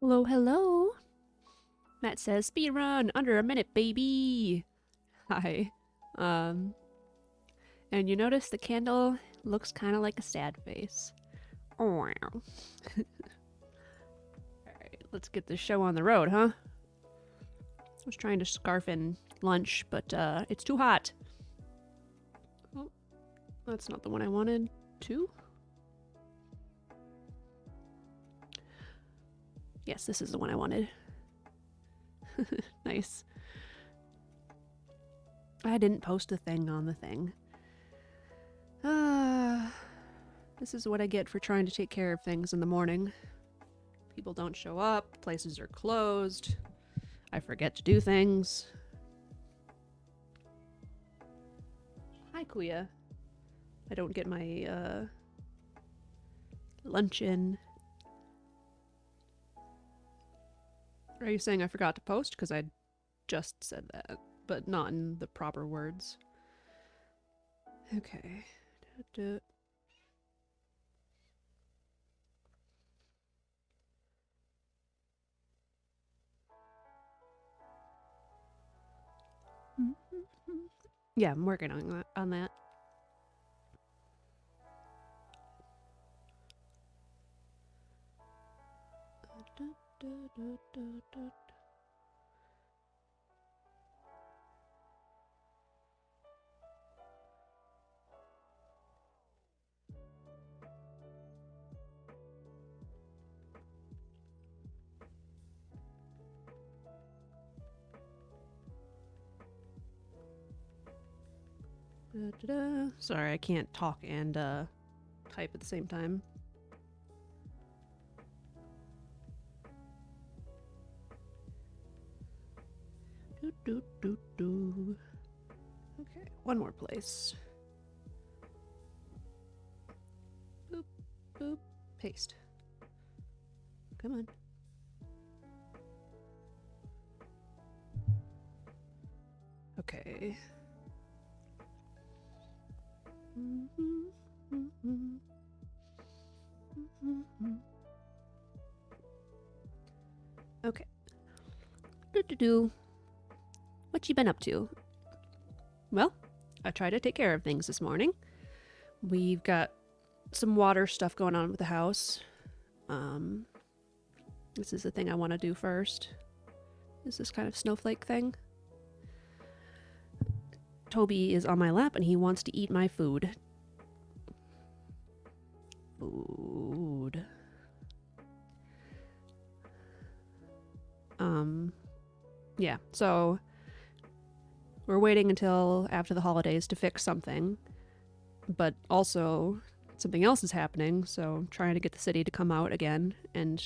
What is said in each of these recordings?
Hello, hello. Matt says, speed run, under a minute, baby. Hi. Um, and you notice the candle looks kind of like a sad face. Oh, wow. Alright, let's get this show on the road, huh? I was trying to scarf in lunch, but it's too hot. Oh, that's not the one I wanted. 2? Yes, this is the one I wanted. Nice. I didn't post a thing on the thing. This is what I get for trying to take care of things in the morning. People don't show up, places are closed, I forget to do things. Hi, Kuya. I don't get my lunch in. Are you saying I forgot to post? Because I just said that, but not in the proper words. Okay. Yeah, I'm working on that. Sorry, I can't talk and type at the same time. Okay, one more place. Boop, boop, paste. Come on. Okay. Okay. What you been up to? Well, I tried to take care of things this morning. We've got some water stuff going on with the house. This is the thing I want to do first. Is this kind of snowflake thing. Toby is on my lap and he wants to eat my food. Food. Yeah, so we're waiting until after the holidays to fix something, but also something else is happening, so I'm trying to get the city to come out again and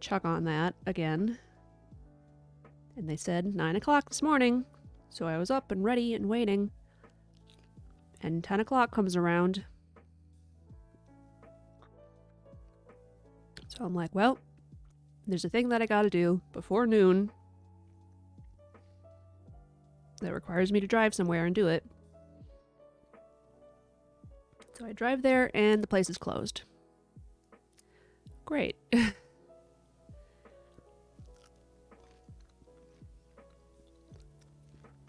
check on that again. And they said 9 o'clock this morning, so I was up and ready and waiting. And 10 o'clock comes around. So I'm like, well, there's a thing that I gotta do before noon that requires me to drive somewhere and do it. So I drive there and the place is closed. Great.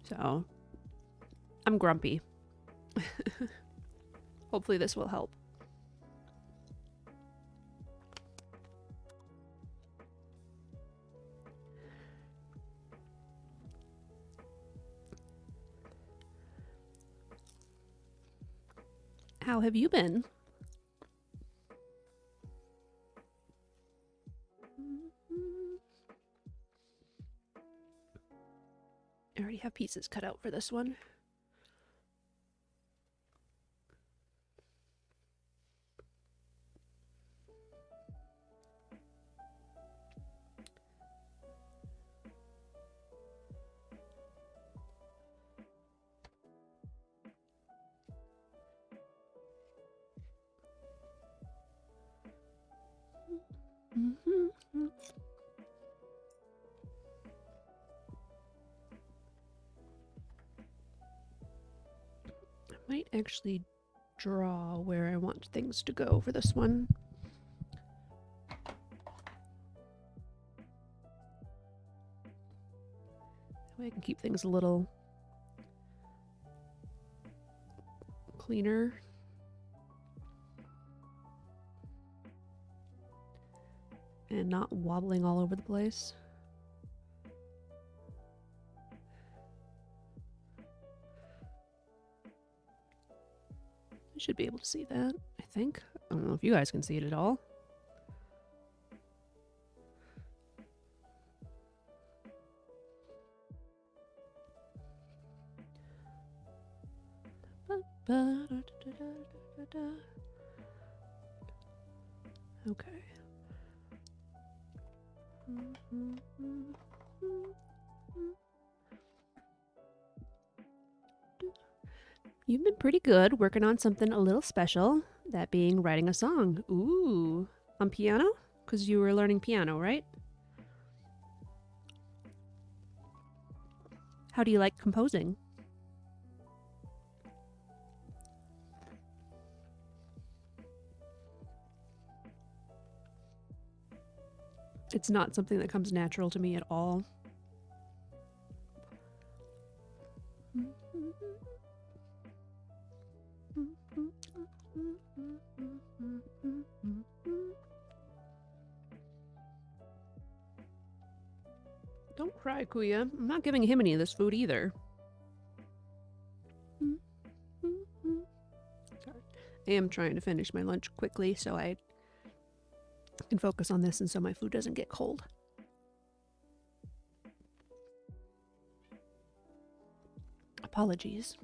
So I'm grumpy. Hopefully this will help. How have you been? I already have pieces cut out for this one. I might actually draw where I want things to go for this one. That way I can keep things a little cleaner. And not wobbling all over the place. I should be able to see that, I think. I don't know if you guys can see it at all. Okay. You've been pretty good working on something a little special, that being writing a song. Ooh, on piano? Because you were learning piano, right? How do you like composing? It's not something that comes natural to me at all. Don't cry, Kuya. I'm not giving him any of this food either. Sorry. I am trying to finish my lunch quickly so I can focus on this and so my food doesn't get cold. Apologies.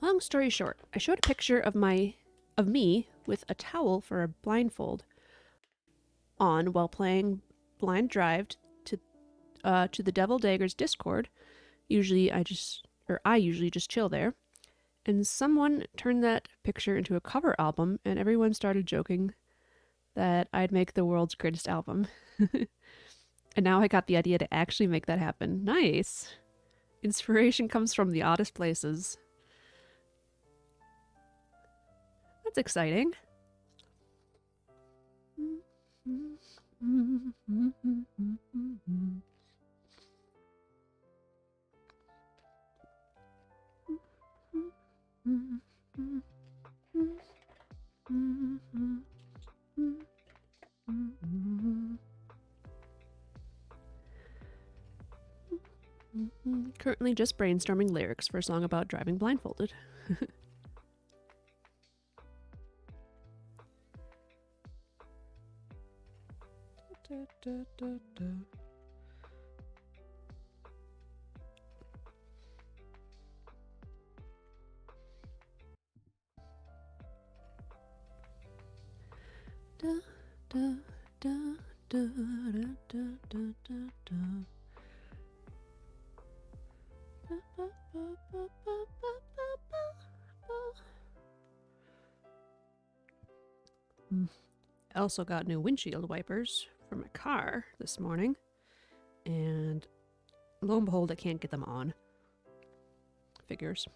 Long story short, I showed a picture of me with a towel for a blindfold on while playing Blind Drive to the Devil Daggers Discord. I usually just chill there. And someone turned that picture into a cover album, and everyone started joking that I'd make the world's greatest album. And now I got the idea to actually make that happen. Nice. Inspiration comes from the oddest places. That's exciting. Currently just brainstorming lyrics for a song about driving blindfolded. I also got new windshield wipers for my car this morning, and lo and behold, I can't get them on. Figures.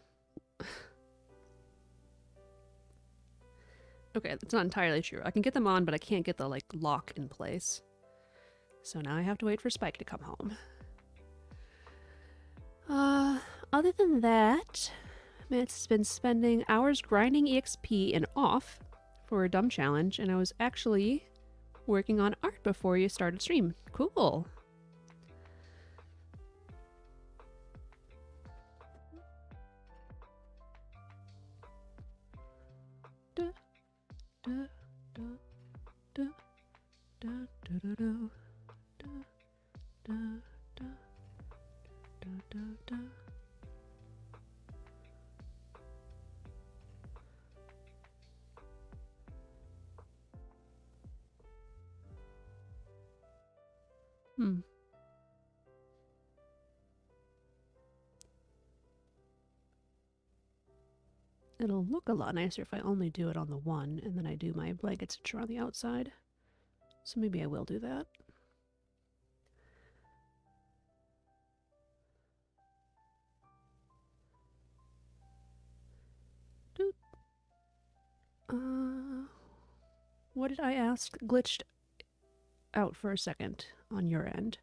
Okay, that's not entirely true. I can get them on, but I can't get the, lock in place. So now I have to wait for Spike to come home. Other than that, Matt's been spending hours grinding EXP and off for a dumb challenge, and I was actually working on art before you started stream. Cool. It'll look a lot nicer if I only do it on the one, and then I do my blanket stitcher on the outside. So maybe I will do that. What did I ask? Glitched out for a second on your end.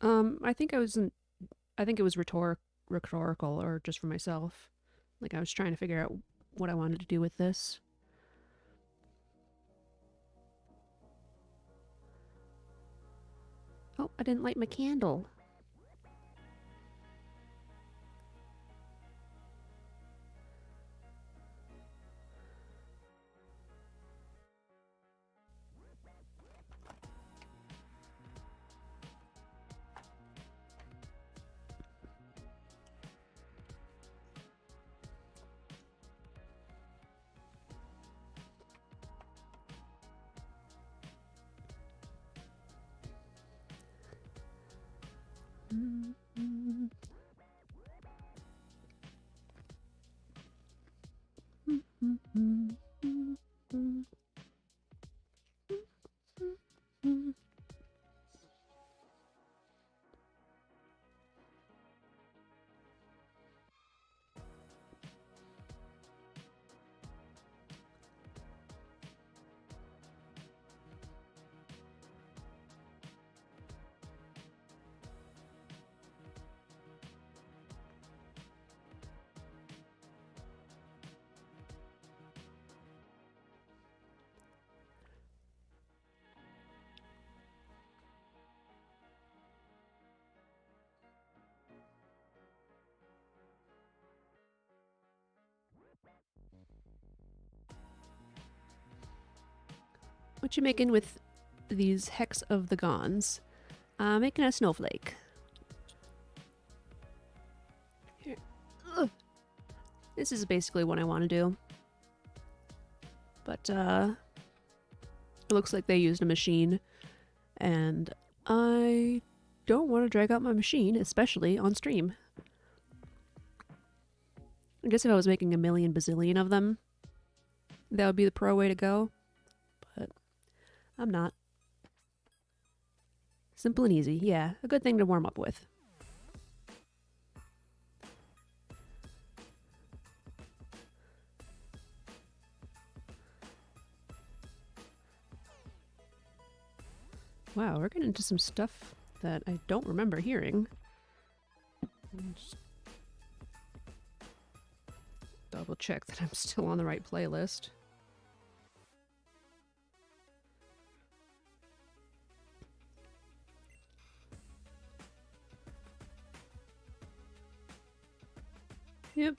I think it was rhetorical or just for myself. Like I was trying to figure out what I wanted to do with this. Oh, I didn't light my candle. What you making with these Hex of the Gons? Making a snowflake. Here. Ugh. This is basically what I want to do. But, it looks like they used a machine. And I don't want to drag out my machine, especially on stream. I guess if I was making a million bazillion of them, that would be the pro way to go. But I'm not. Simple and easy, yeah. A good thing to warm up with. Wow, we're getting into some stuff that I don't remember hearing. Just double check that I'm still on the right playlist. Yep.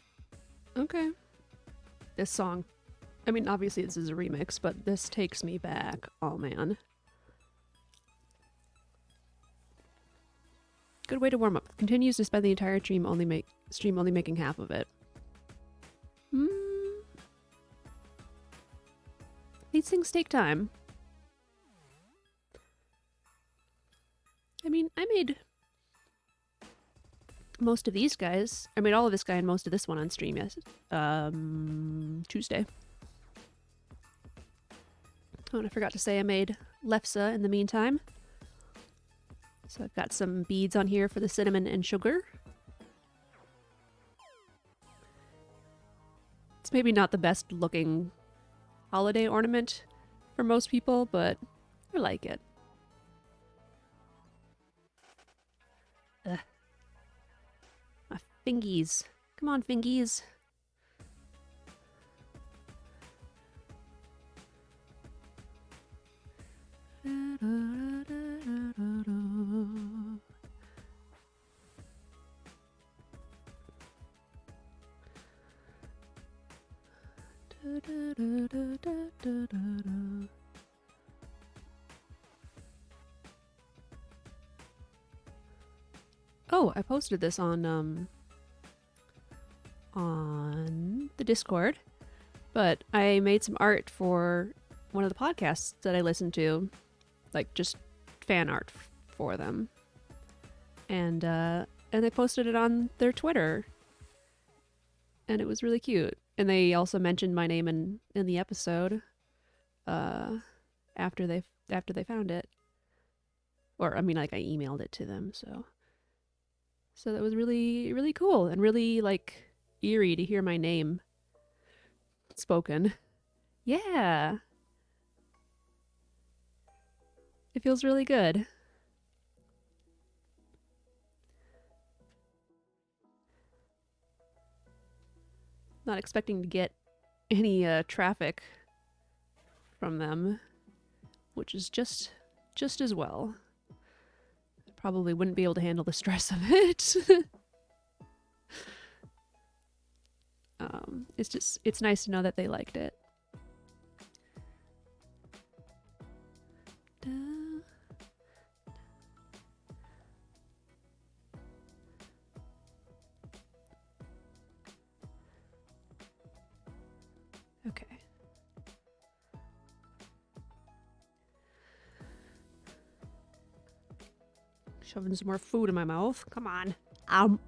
Okay. This song. I mean, obviously this is a remix, but this takes me back. Oh, man. Good way to warm up. Continues to spend the entire stream only making half of it. These things take time. I mean, I made most of these guys. I made all of this guy and most of this one on stream, yes. Tuesday. Oh, and I forgot to say I made lefse in the meantime. So I've got some beads on here for the cinnamon and sugar. It's maybe not the best looking holiday ornament for most people, but I like it. Ugh. My fingies. Come on, fingies. Oh, I posted this on the Discord, but I made some art for one of the podcasts that I listen to, like just fan art for them, and they posted it on their Twitter, and it was really cute. And they also mentioned my name in the episode, uh, after they found it. Or I mean, like I emailed it to them, so that was really really cool and really like eerie to hear my name spoken. Yeah, it feels really good. Not expecting to get any traffic from them, which is just as well. Probably wouldn't be able to handle the stress of it. It's nice to know that they liked it. Da. Okay. Shoving some more food in my mouth. Come on. Ow.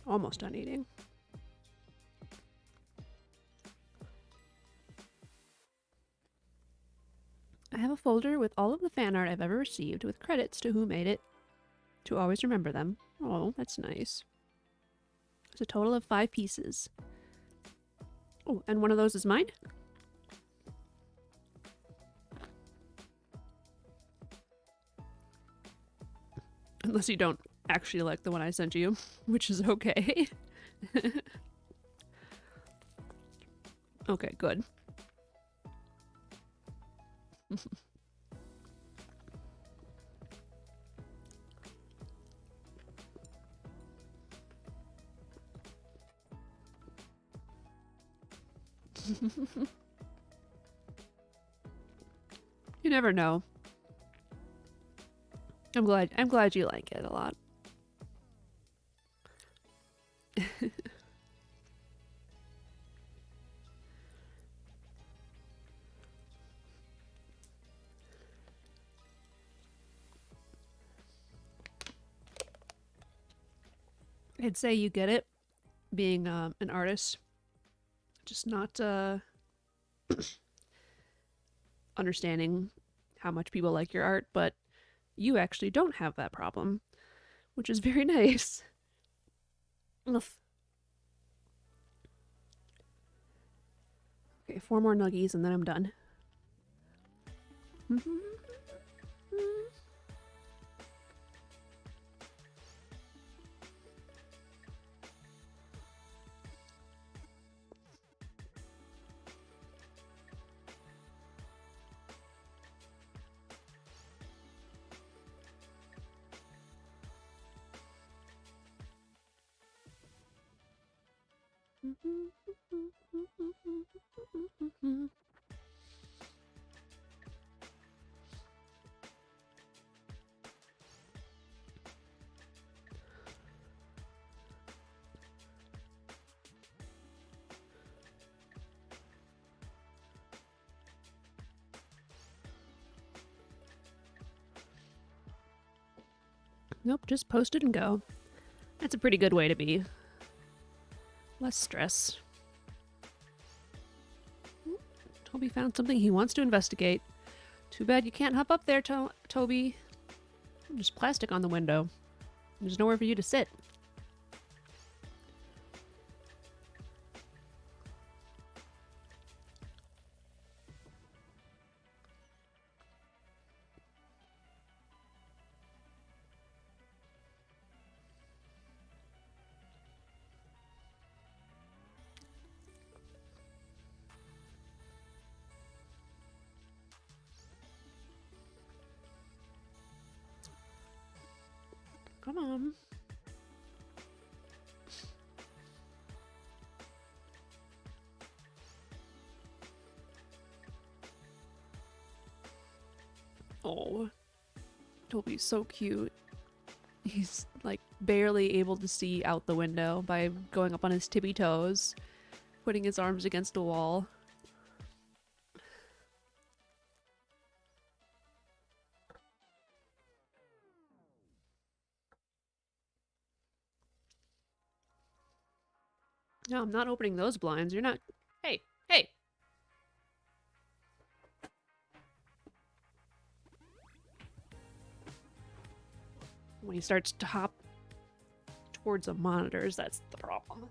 Almost done eating. I have a folder with all of the fan art I've ever received with credits to who made it, to always remember them. Oh, that's nice. It's a total of 5 pieces. Oh, and one of those is mine? Unless you don't actually like the one I sent you, which is okay. Okay, good. You never know. I'm glad you like it a lot. I'd say you get it, being an artist, just not understanding how much people like your art, but you actually don't have that problem, which is very nice. Oof. Okay, 4 more nuggies and then I'm done. Nope, just post it and go. That's a pretty good way to be. Less stress. Toby found something he wants to investigate. Too bad you can't hop up there, Toby. There's plastic on the window. There's nowhere for you to sit. Come on. Oh, Toby's so cute. He's like barely able to see out the window by going up on his tippy toes, putting his arms against a wall. No, I'm not opening those blinds. You're not. Hey, hey! When he starts to hop towards the monitors, that's the problem.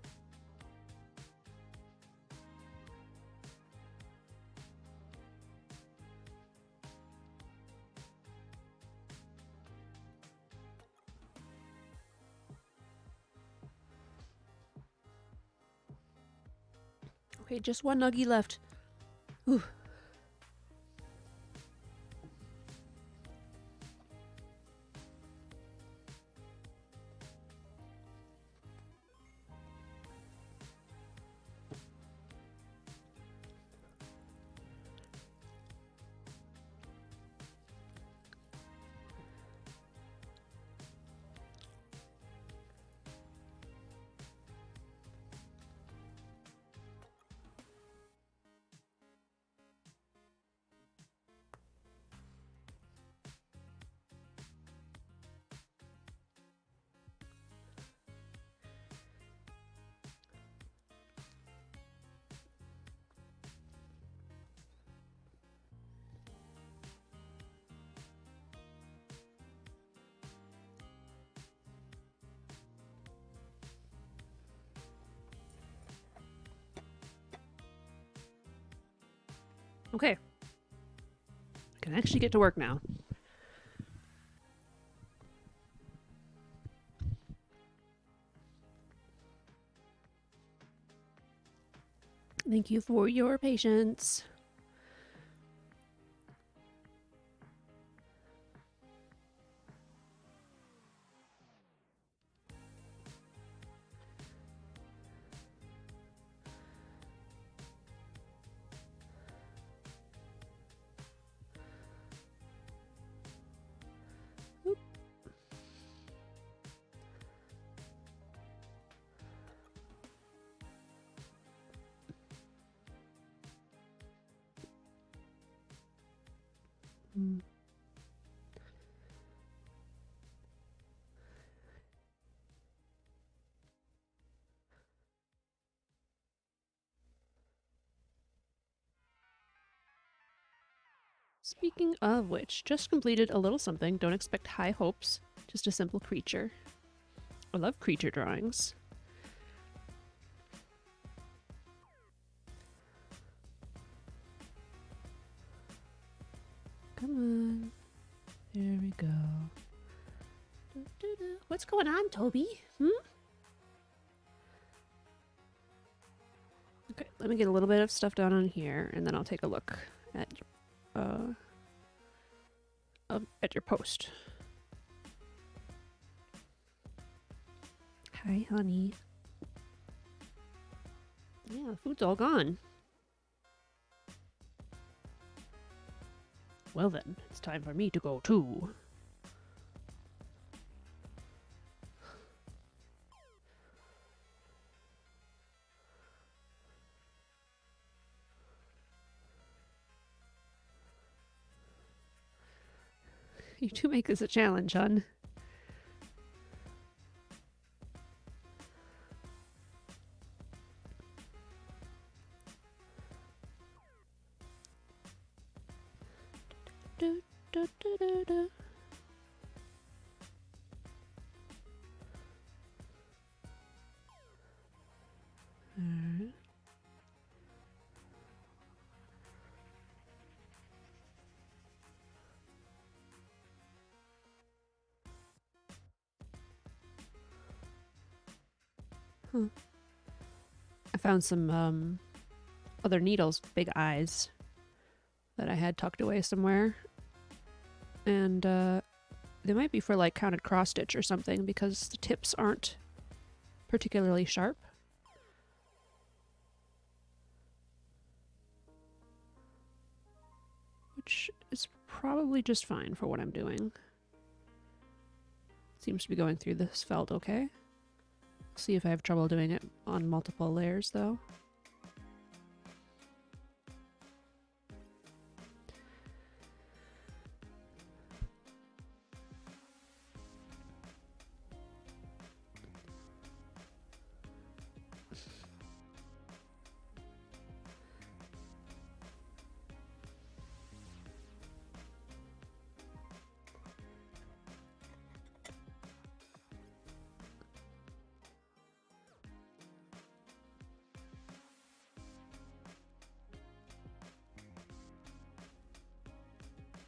Okay, just one nuggie left. Ooh. Okay. I can actually get to work now. Thank you for your patience. Oop. Mm. Speaking of which, just completed a little something. Don't expect high hopes. Just a simple creature. I love creature drawings. Come on. There we go. What's going on, Toby? Okay, let me get a little bit of stuff down on here, and then I'll take a look at your post. Hi, honey. Yeah, the food's all gone. Well then, it's time for me to go too. You do make this a challenge, hon. Do, do, do, do, do. Alright. Huh. I found some other needles with big eyes that I had tucked away somewhere. And they might be for like counted cross stitch or something because the tips aren't particularly sharp. Which is probably just fine for what I'm doing. Seems to be going through this felt okay. See if I have trouble doing it on multiple layers though.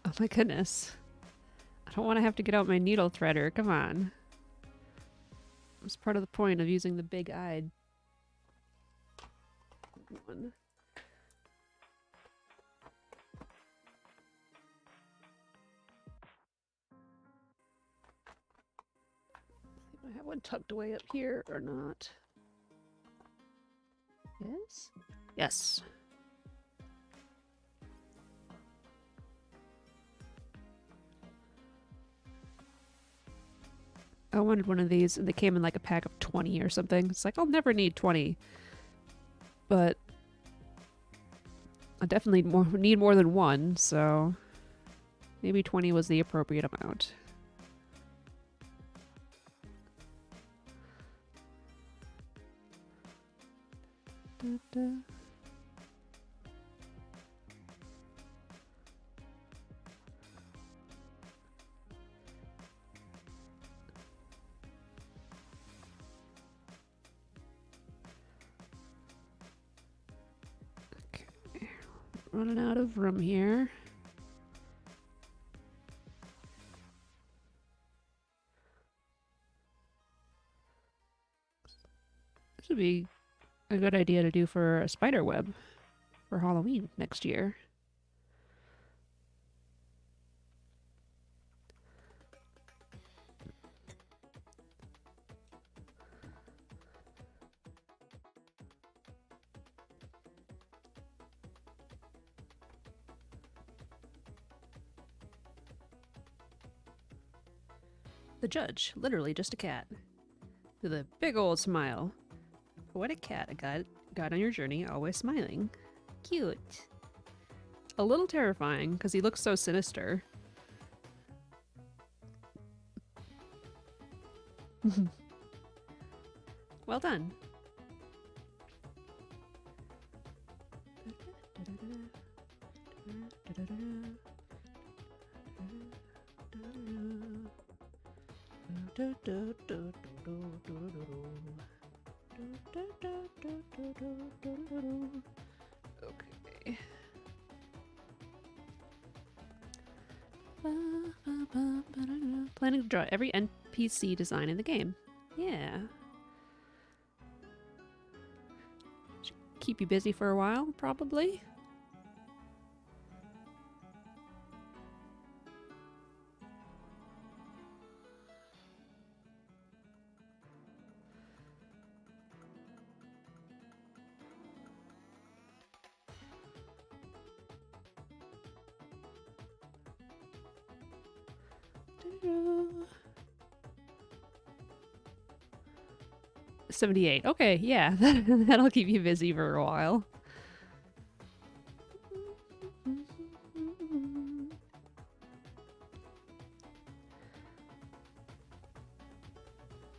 Oh my goodness. I don't want to have to get out my needle threader. Come on. It's part of the point of using the big-eyed one. See if I have one tucked away up here or not. Yes? Yes. I wanted one of these, and they came in like a pack of 20 or something. It's like, I'll never need 20. But I definitely need more than one, so maybe 20 was the appropriate amount. Da, da. Running out of room here. This would be a good idea to do for a spider web for Halloween next year. The judge, literally just a cat, with a big old smile. What a cat, a guide on your journey, always smiling. Cute. A little terrifying, because he looks so sinister. Well done. Okay. Planning to draw every NPC design in the game. Yeah. Should keep you busy for a while, probably. $78. Okay, yeah, that'll keep you busy for a while.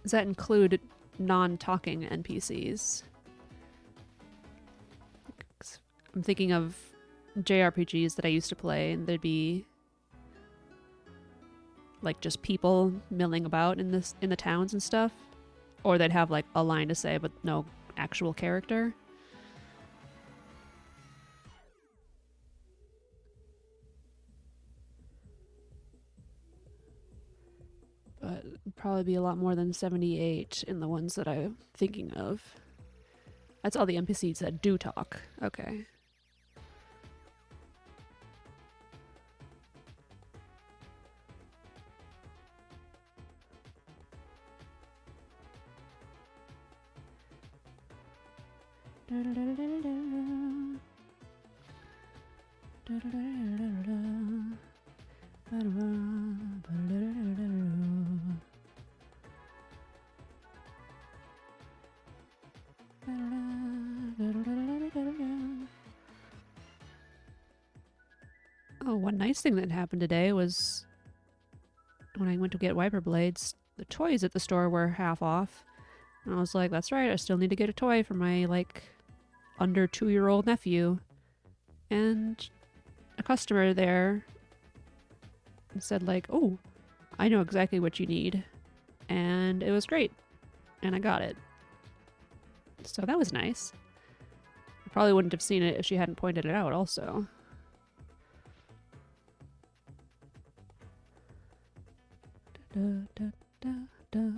Does that include non-talking NPCs? I'm thinking of JRPGs that I used to play, and there'd be like just people milling about in the towns and stuff, or they'd have like a line to say but no actual character. But it'd probably be a lot more than 78 in the ones that I'm thinking of. That's all the NPCs that do talk. Okay. Da, da, da, da, da, da. Da, da, da, da, da, da. Oh, one nice thing that happened today was when I went to get wiper blades, the toys at the store were half off. And I was like, that's right, I still need to get a toy for my, like, under 2-year-old nephew. And a customer there said, like, oh, I know exactly what you need. And it was great. And I got it. So that was nice. I probably wouldn't have seen it if she hadn't pointed it out also. Da, da, da, da.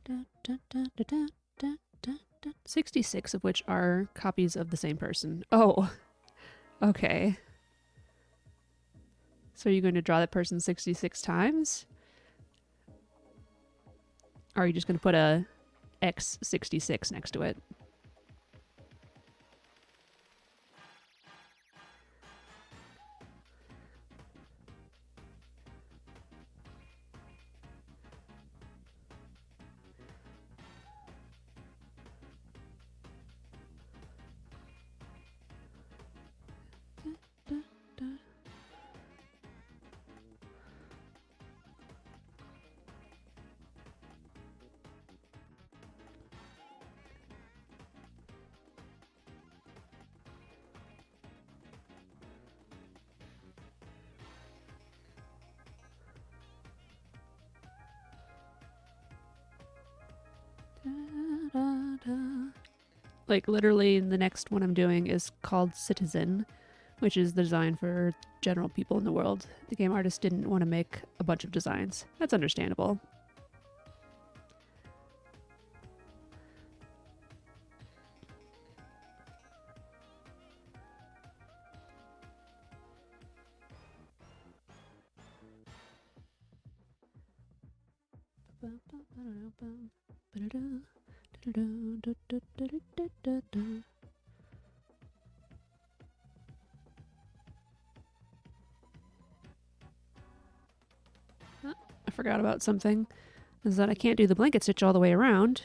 Da, da, da, da, da, da, da, da. 66 of which are copies of the same person. Oh, okay. So are you going to draw that person 66 times? Or are you just going to put a X66 next to it? Da, da. Like, literally, the next one I'm doing is called Citizen, which is the design for general people in the world. The game artist didn't want to make a bunch of designs. That's understandable. I forgot about something, is that I can't do the blanket stitch all the way around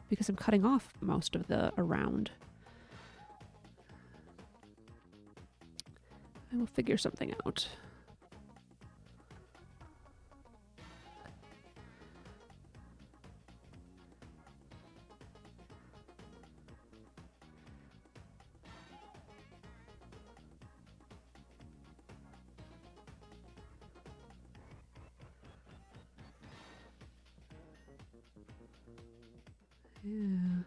because I'm cutting off most of the around. I will figure something out. Yeah,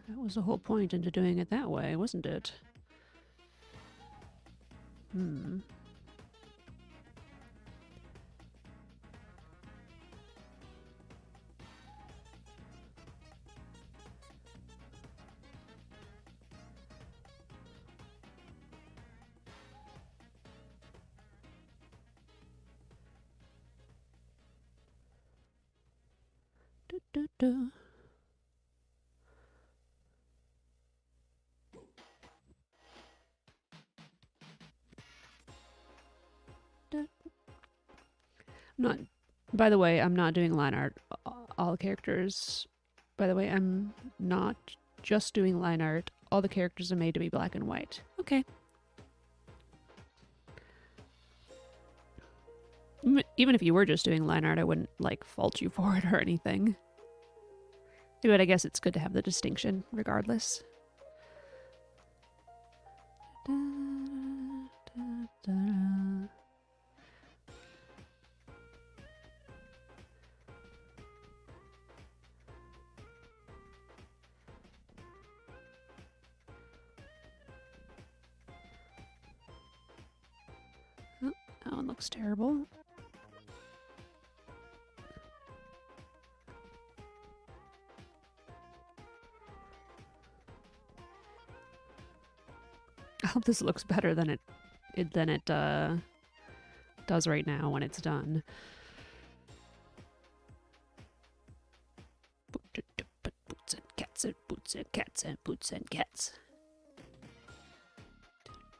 that was the whole point into doing it that way, wasn't it? Hmm. Du, du, du. Not. By the way, I'm not doing line art. All the characters. By the way, I'm not just doing line art. All the characters are made to be black and white. Okay. Even if you were just doing line art, I wouldn't, like, fault you for it or anything. But I guess it's good to have the distinction, regardless. Da, da, da, da. Oh, that one looks terrible. I hope this looks better than it does right now when it's done. Boots and cats and boots and cats and boots and cats.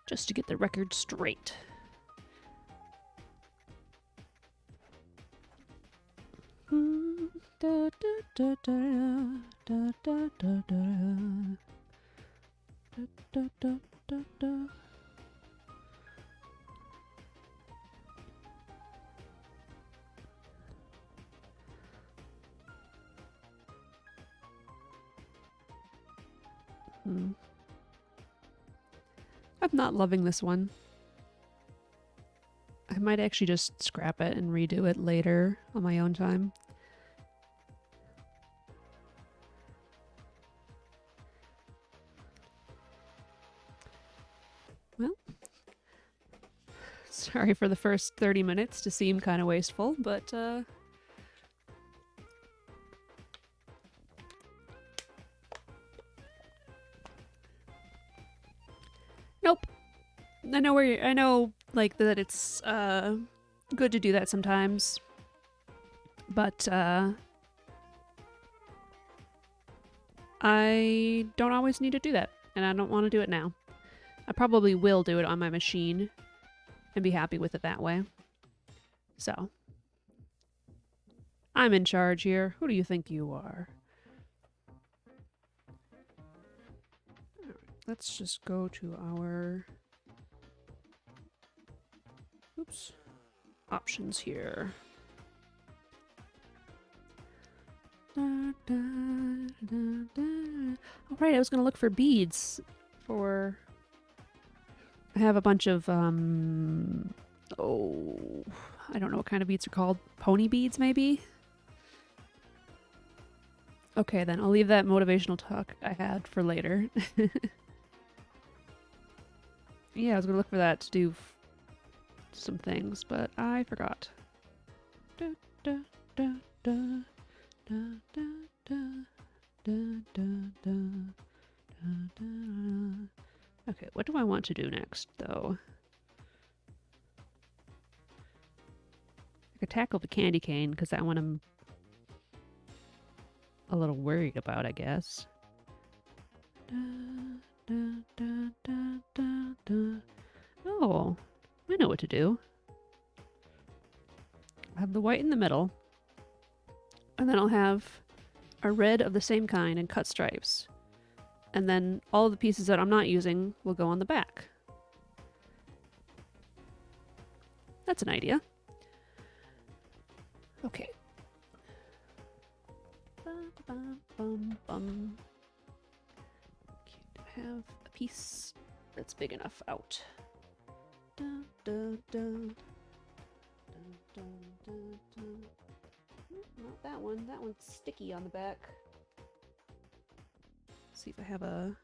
Just to get the record straight. Da, da, da, da, da, da, da, da, da, da, da, da. I'm not loving this one. I might actually just scrap it and redo it later on my own time. Well, sorry for the first 30 minutes to seem kind of wasteful, but nope. I know like that it's good to do that sometimes, but I don't always need to do that, and I don't want to do it now. I probably will do it on my machine and be happy with it that way. So, I'm in charge here. Who do you think you are? All right, let's just go to our options here. All right, I was gonna look for beads for. I have a bunch of I don't know what kind of beads are called. Pony beads, maybe? Okay, then I'll leave that motivational talk I had for later. Yeah, I was gonna look for that to do some things, but I forgot. Da, da, da, da, da, da, da, da, da, da, da, da. Okay, what do I want to do next, though? I could tackle the candy cane, because that one I'm a little worried about, I guess. Da, da, da, da, da, da. Oh, I know what to do. I'll have the white in the middle, and then I'll have a red of the same kind and cut stripes. And then all the pieces that I'm not using will go on the back. That's an idea. Okay. Can't have a piece that's big enough out. Not that one. That one's sticky on the back. Let's see if I have one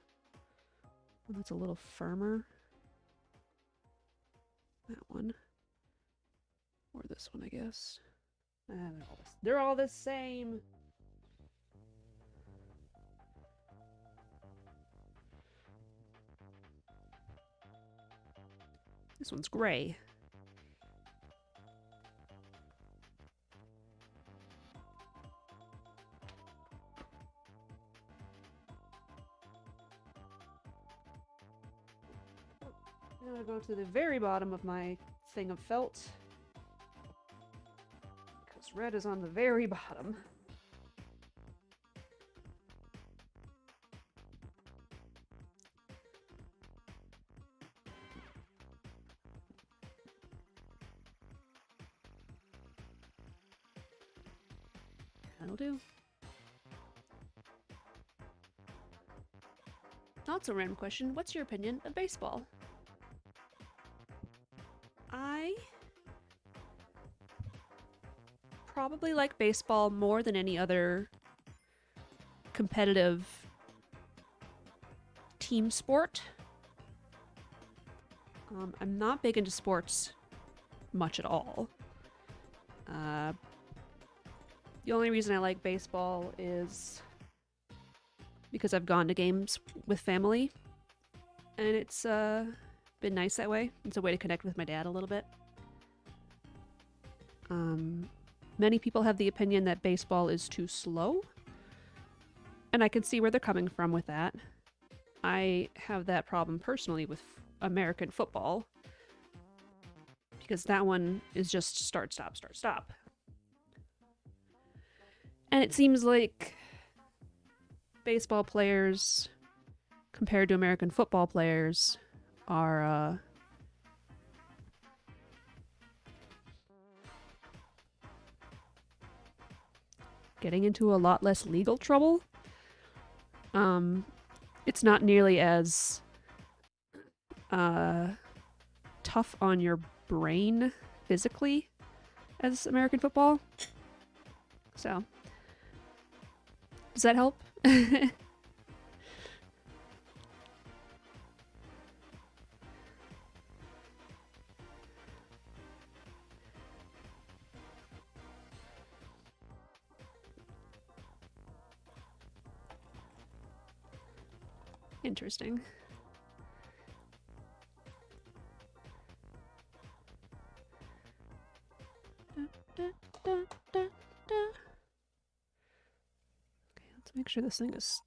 that's a little firmer. That one. Or this one, I guess. They're all the same. This one's gray. I'm gonna go to the very bottom of my thing of felt, because red is on the very bottom. That'll do. Not so random question. What's your opinion of baseball? I probably like baseball more than any other competitive team sport. I'm not big into sports much at all. The only reason I like baseball is because I've gone to games with family. and it's been nice that way. It's a way to connect with my dad a little bit. Many people have the opinion that baseball is too slow, and I can see where they're coming from with that. I have that problem personally with American football, because that one is just start, stop, start, stop. And it seems like baseball players, compared to American football players, are getting into a lot less legal trouble. It's not nearly as tough on your brain physically as American football. So, does that help? Interesting. Okay, let's make sure this thing is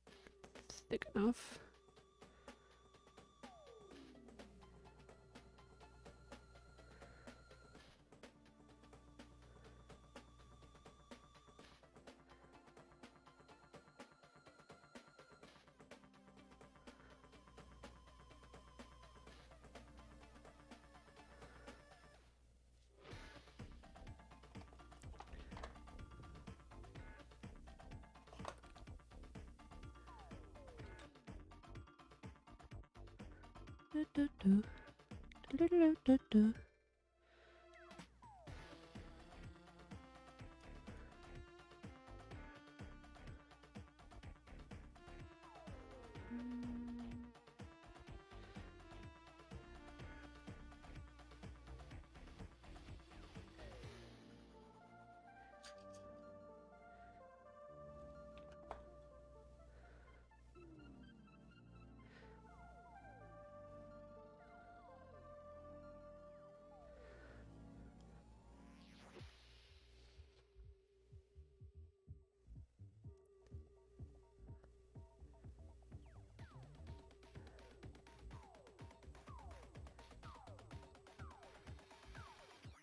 thick enough.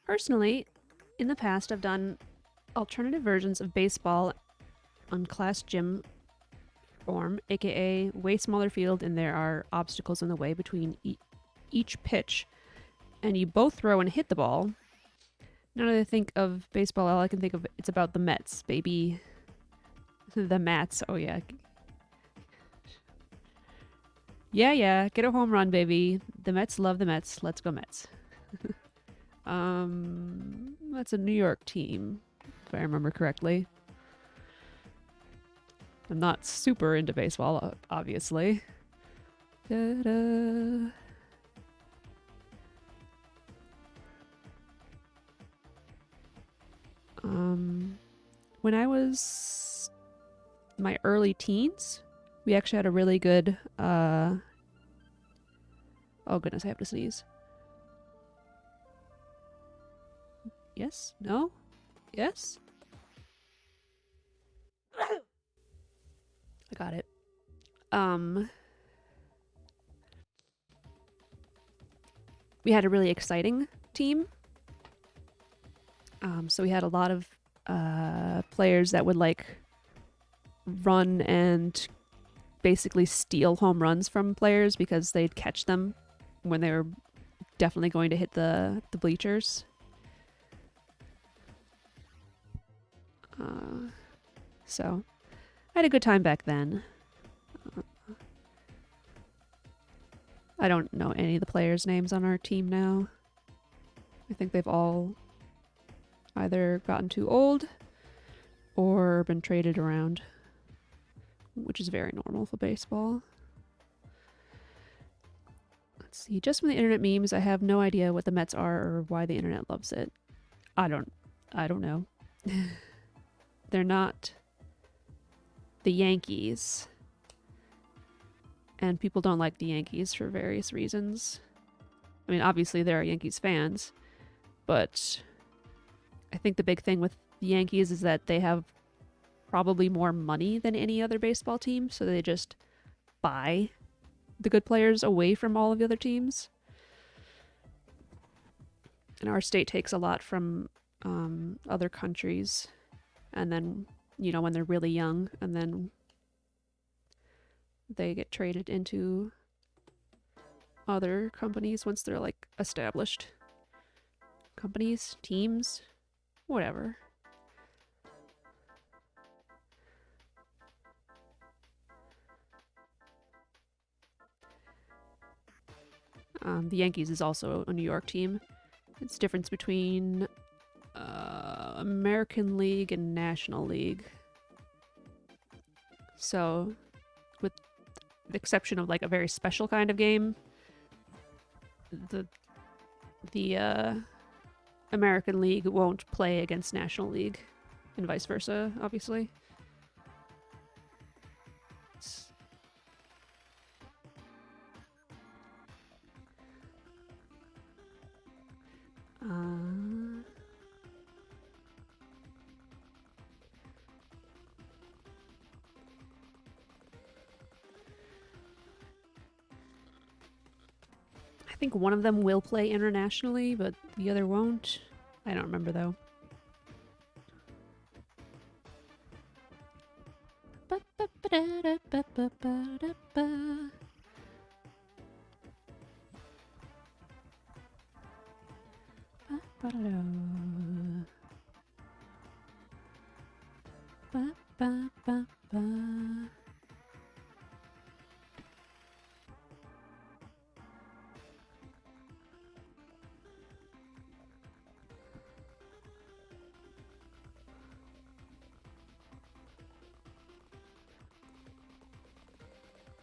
Personally, in the past, I've done alternative versions of baseball on class gym form, aka way smaller field, and there are obstacles in the way between each pitch, and you both throw and hit the ball. Now that I think of baseball, all I can think of it's about the Mets, baby. The Mets. Oh yeah. Yeah, get a home run, baby. The Mets love the Mets. Let's go Mets. That's a New York team, if I remember correctly. I'm not super into baseball, obviously. Da-da. When I was my early teens, we actually had a really good, oh goodness, I have to sneeze. Yes? No? Yes? I got it. We had a really exciting team. So we had a lot of players that would like run and basically steal home runs from players because they'd catch them when they were definitely going to hit the bleachers. So I had a good time back then. I don't know any of the players' names on our team now. I think they've all either gotten too old or been traded around, which is very normal for baseball. Let's see. Just from the internet memes, I have no idea what the Mets are or why the internet loves it. I don't know. They're not the Yankees. and people don't like the Yankees for various reasons. I mean, obviously there are Yankees fans, but I think the big thing with the Yankees is that they have probably more money than any other baseball team, so they just buy the good players away from all of the other teams. And our state takes a lot from other countries, and then, you know, when they're really young, and then they get traded into other companies once they're like established. Companies, teams, whatever. The Yankees is also a New York team. It's difference between American League and National League. So, with the exception of like a very special kind of game, the American League won't play against National League, and vice versa, obviously. I think one of them will play internationally, but the other won't. I don't remember though.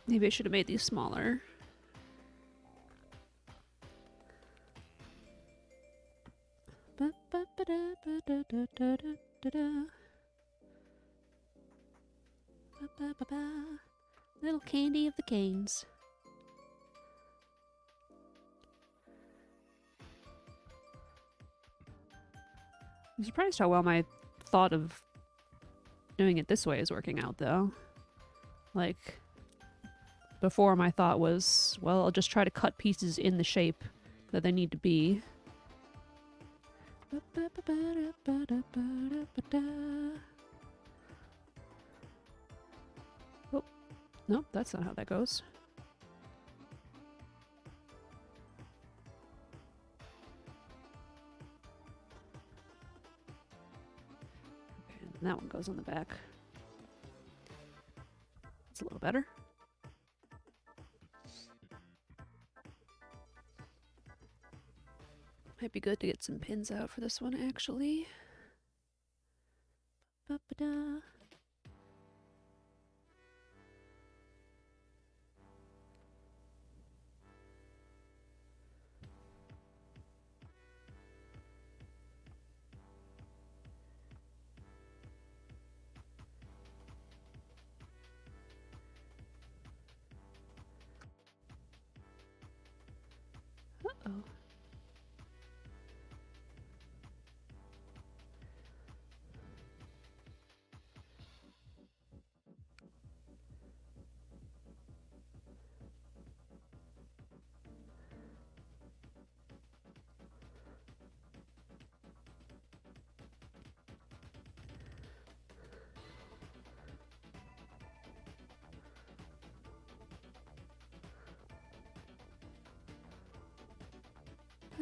Maybe I should have made these smaller. Little candy of the canes. I'm surprised how well my thought of doing it this way is working out, though. Like, before my thought was, well, I'll just try to cut pieces in the shape that they need to be. Oh, nope, that's not how that goes. Okay, and that one goes on the back. It's a little better. Might be good to get some pins out for this one, actually. Ba-ba-da.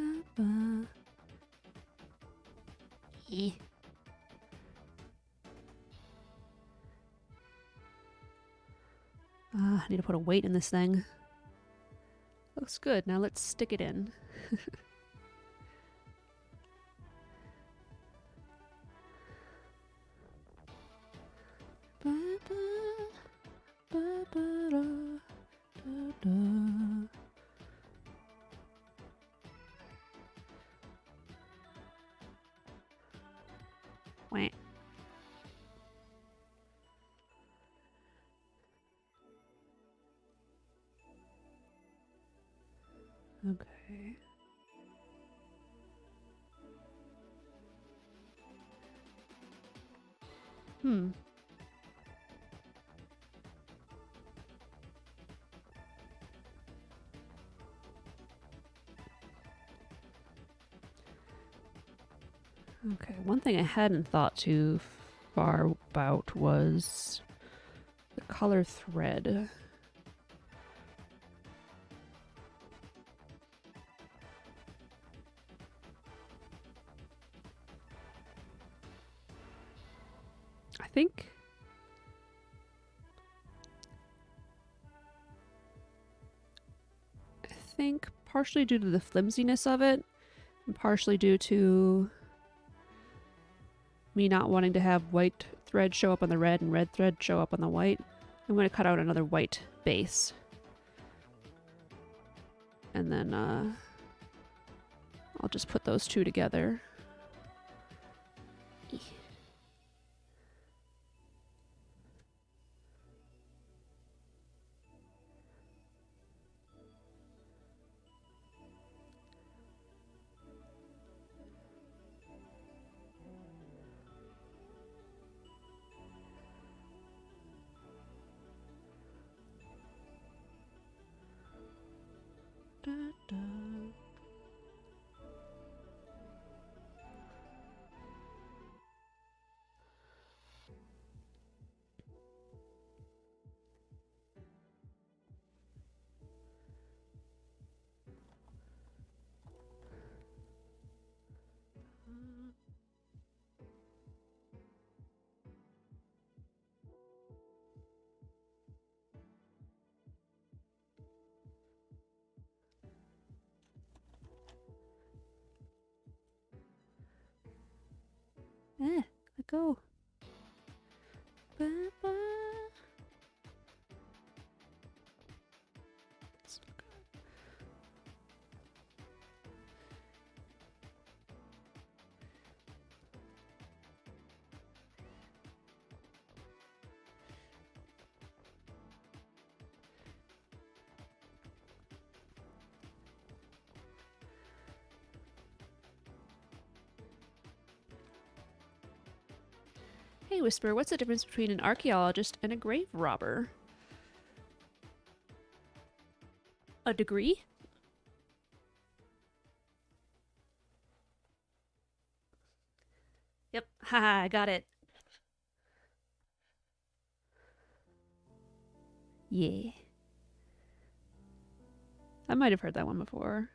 Uh-oh. Eh. I need to put a weight in this thing. Looks good. Now let's stick it in. Wah. Okay. Hmm. Okay, one thing I hadn't thought too far about was the color thread. I think partially due to the flimsiness of it, and partially due to me not wanting to have white thread show up on the red and red thread show up on the white, I'm going to cut out another white base. And then I'll just put those two together. Da, da. Let go. Ba, ba. Hey, Whisper, what's the difference between an archaeologist and a grave robber? A degree? Yep. Haha, I got it. Yeah. I might have heard that one before.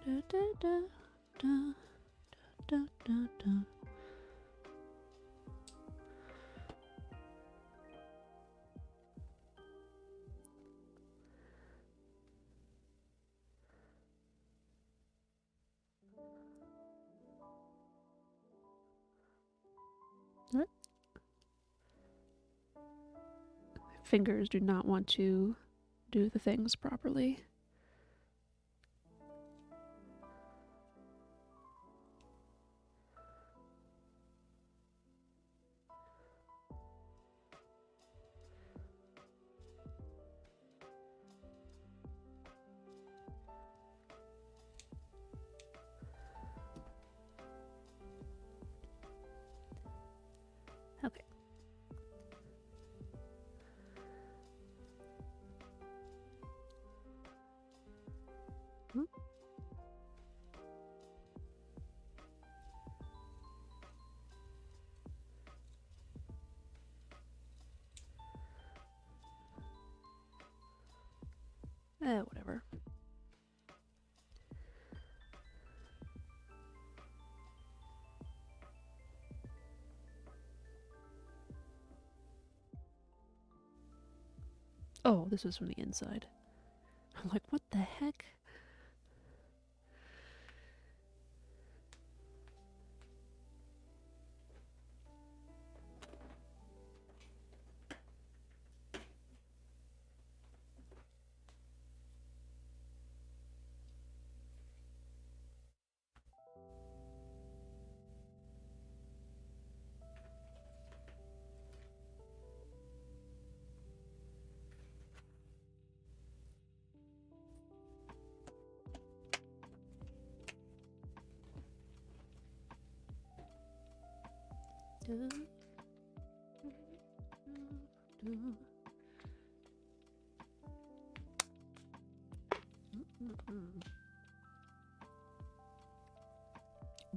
Da, da, da, da, da, da, da. What? My fingers do not want to do the things properly. Okay. Whatever. Oh, this was from the inside. I'm like, what the heck?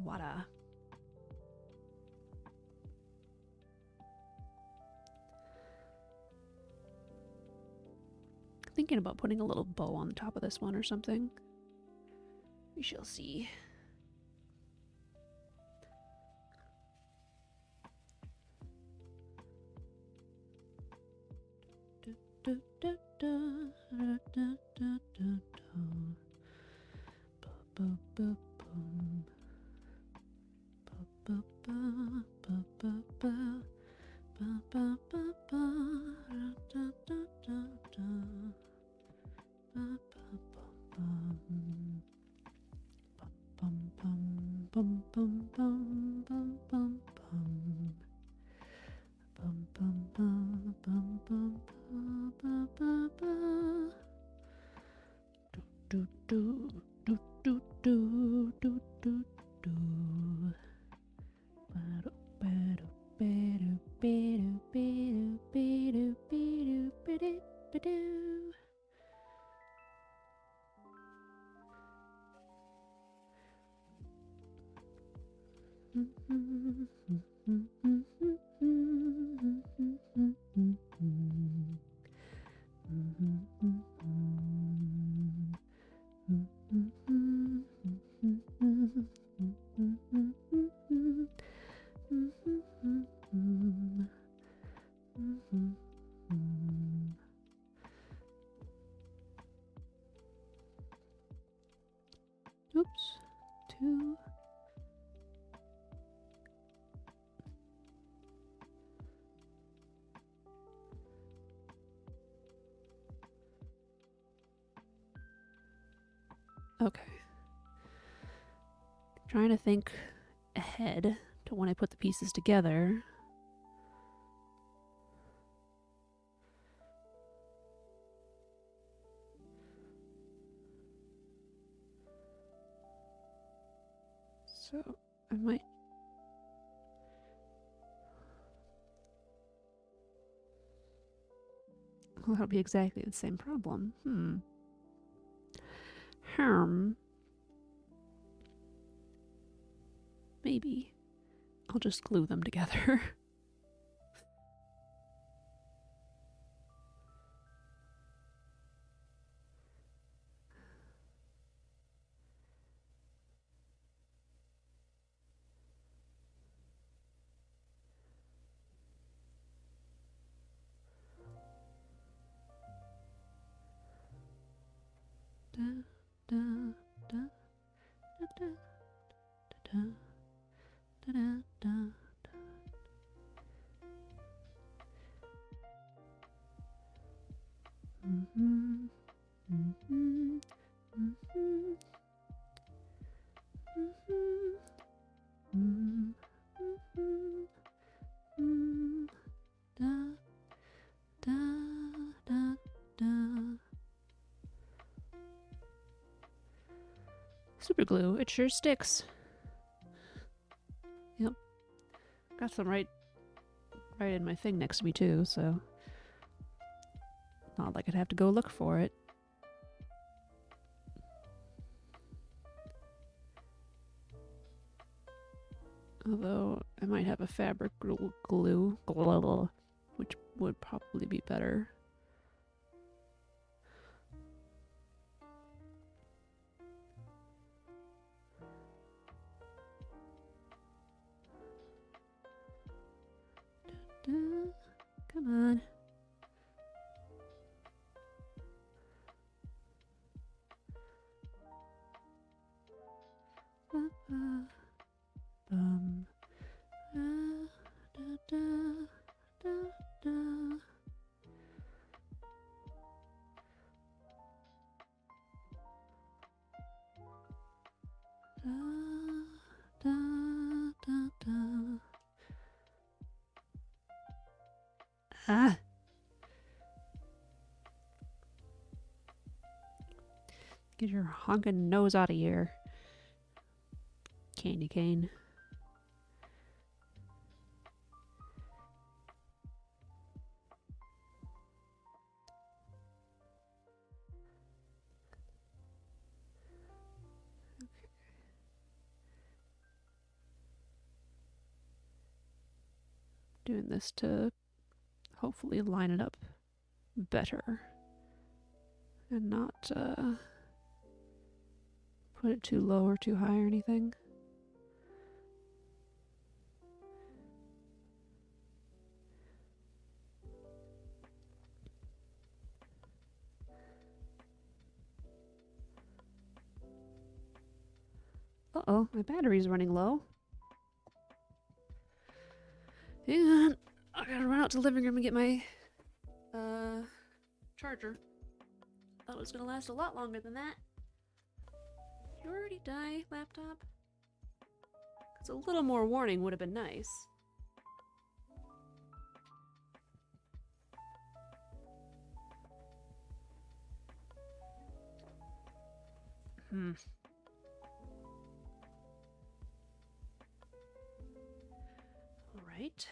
Water. Thinking about putting a little bow on the top of this one or something. We shall see. Oops. 2. Okay. Trying to think ahead to when I put the pieces together. So I might. Well, that'll be exactly the same problem. Maybe. I'll just glue them together. Da, da, da, da, da, da, da, da, da, da. Da, da, da. Super glue, it sure sticks. Yep. Got some right in my thing next to me too, so not like I'd have to go look for it. Although I might have a fabric glue, which would probably be better. Come on. Bum. Da, da, da, da. Da, da, da. Ah! Get your honking nose out of here, candy cane. Doing this to hopefully line it up better and not put it too low or too high or anything. Uh-oh, my battery's running low. Hang on, I gotta run out to the living room and get my charger. Thought it was gonna last a lot longer than that. Did you already die, laptop? Because a little more warning would have been nice. Alright.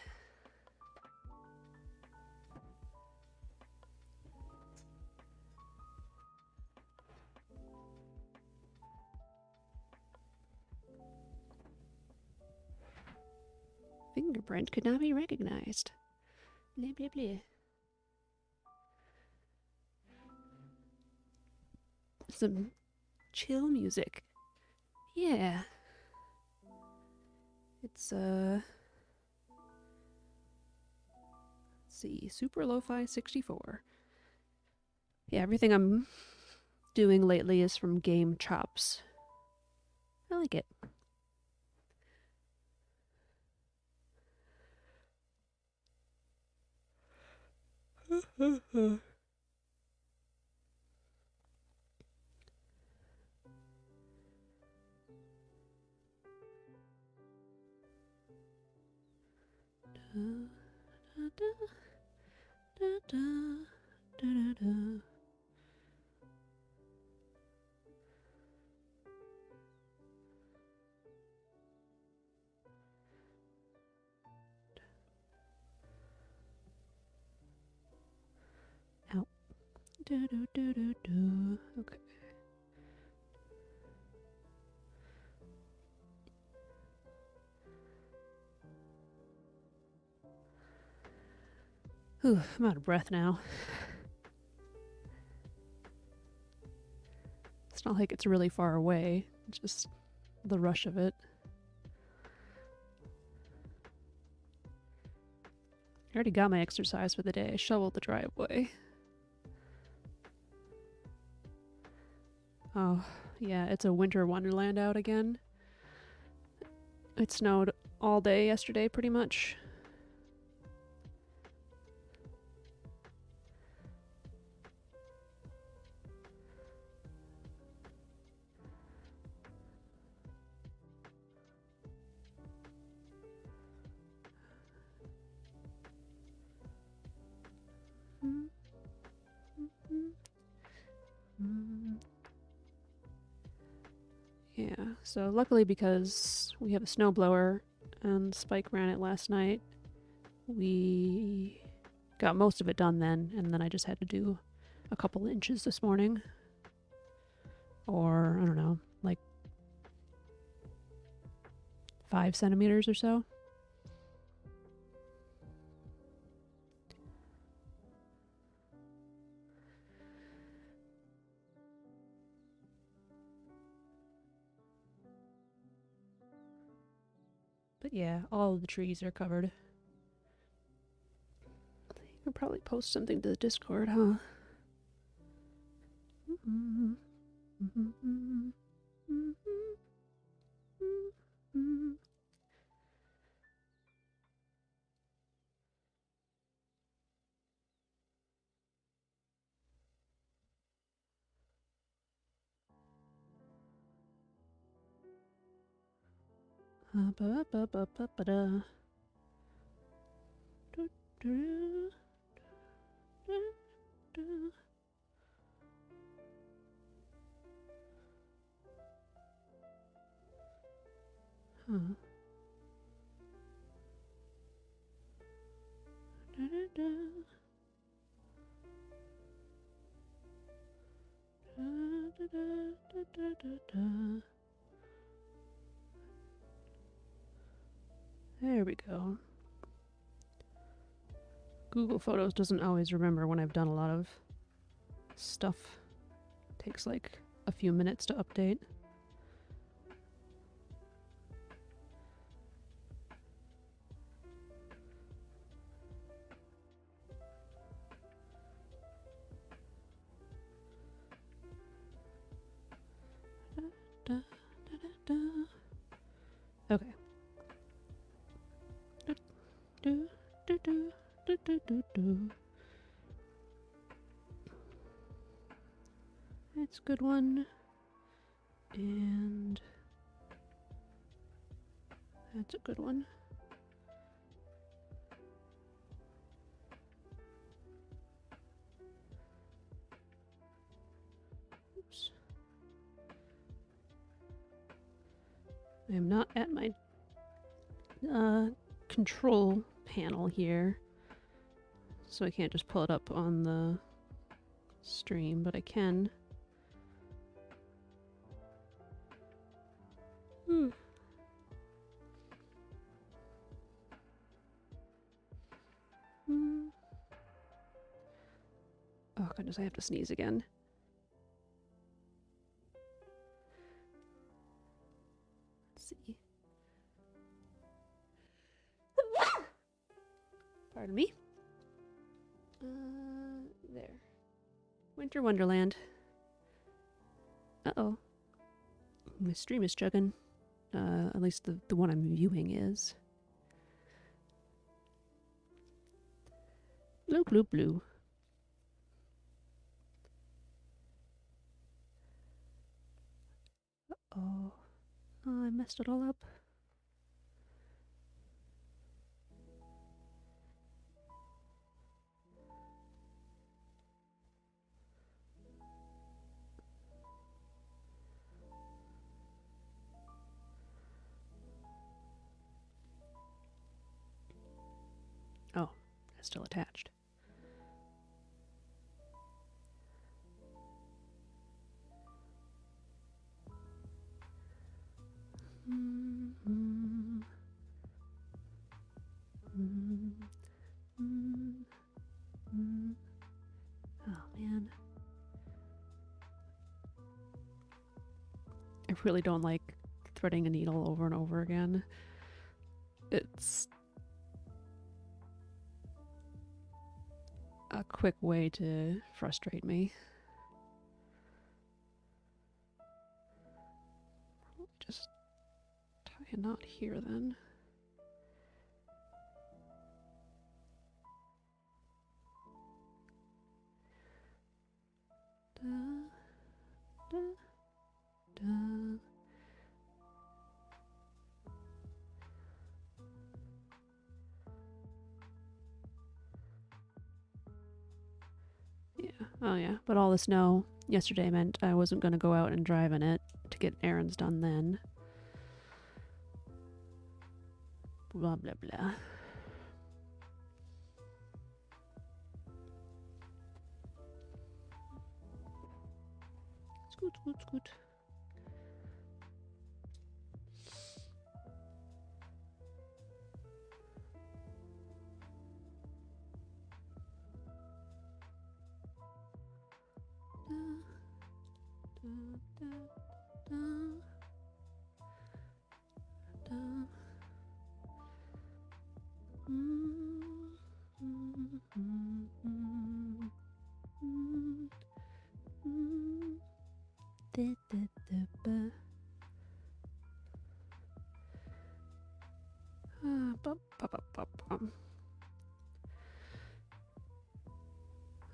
Fingerprint could not be recognized. Blah, blah, blah. Some chill music. Yeah. It's, let's see, Super Lo-Fi 64. Yeah, everything I'm doing lately is from Game Chops. I like it. Ow. Okay. Whew, I'm out of breath now. It's not like it's really far away, just the rush of it. I already got my exercise for the day. I shoveled the driveway. Oh, yeah, it's a winter wonderland out again. It snowed all day yesterday, pretty much. Yeah, so luckily because we have a snowblower and Spike ran it last night, we got most of it done then, and then I just had to do a couple inches this morning. Or, I don't know, like 5 centimeters or so. But yeah, all of the trees are covered. I'll probably post something to the Discord, huh? There we go. Google Photos doesn't always remember when I've done a lot of stuff. It takes like a few minutes to update. Okay. That's a good one. And that's a good one. Oops. I am not at my control panel here, so I can't just pull it up on the stream, but I can. Oh goodness, I have to sneeze again. Let's see. Pardon me. There. Winter Wonderland. Uh-oh. My stream is chugging. At least the one I'm viewing is. Blue, blue, blue. Uh-oh. Oh, I messed it all up. Oh, it's still attached. Oh man. I really don't like threading a needle over and over again. It's a quick way to frustrate me. Just tie a knot here then. Da, da, da. Yeah, oh yeah, but all the snow yesterday meant I wasn't going to go out and drive in it to get errands done then. Blah blah blah. Scoot, scoot, scoot.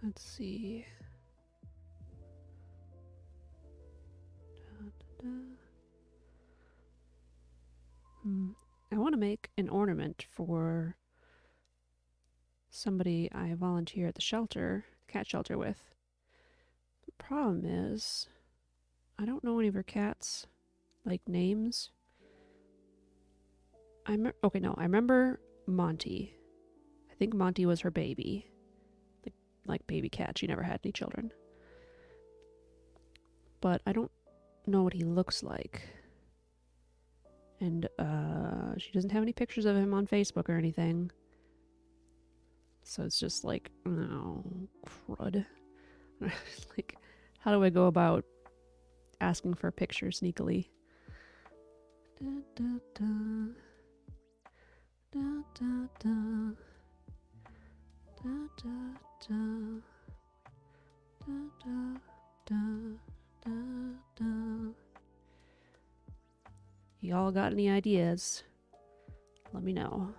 Let's see. I want to make an ornament for somebody I volunteer at the shelter, cat shelter with. The problem is, I don't know any of her cats, like names. I remember Monty. I think Monty was her baby. Like baby cat. She never had any children. But I don't know what he looks like. And she doesn't have any pictures of him on Facebook or anything. So it's just like, oh, crud. Like, how do I go about asking for a picture sneakily? Da, da, da. Da, da, da. Da, da, da. Da, da, da. Da, da. Y'all got any ideas? Let me know.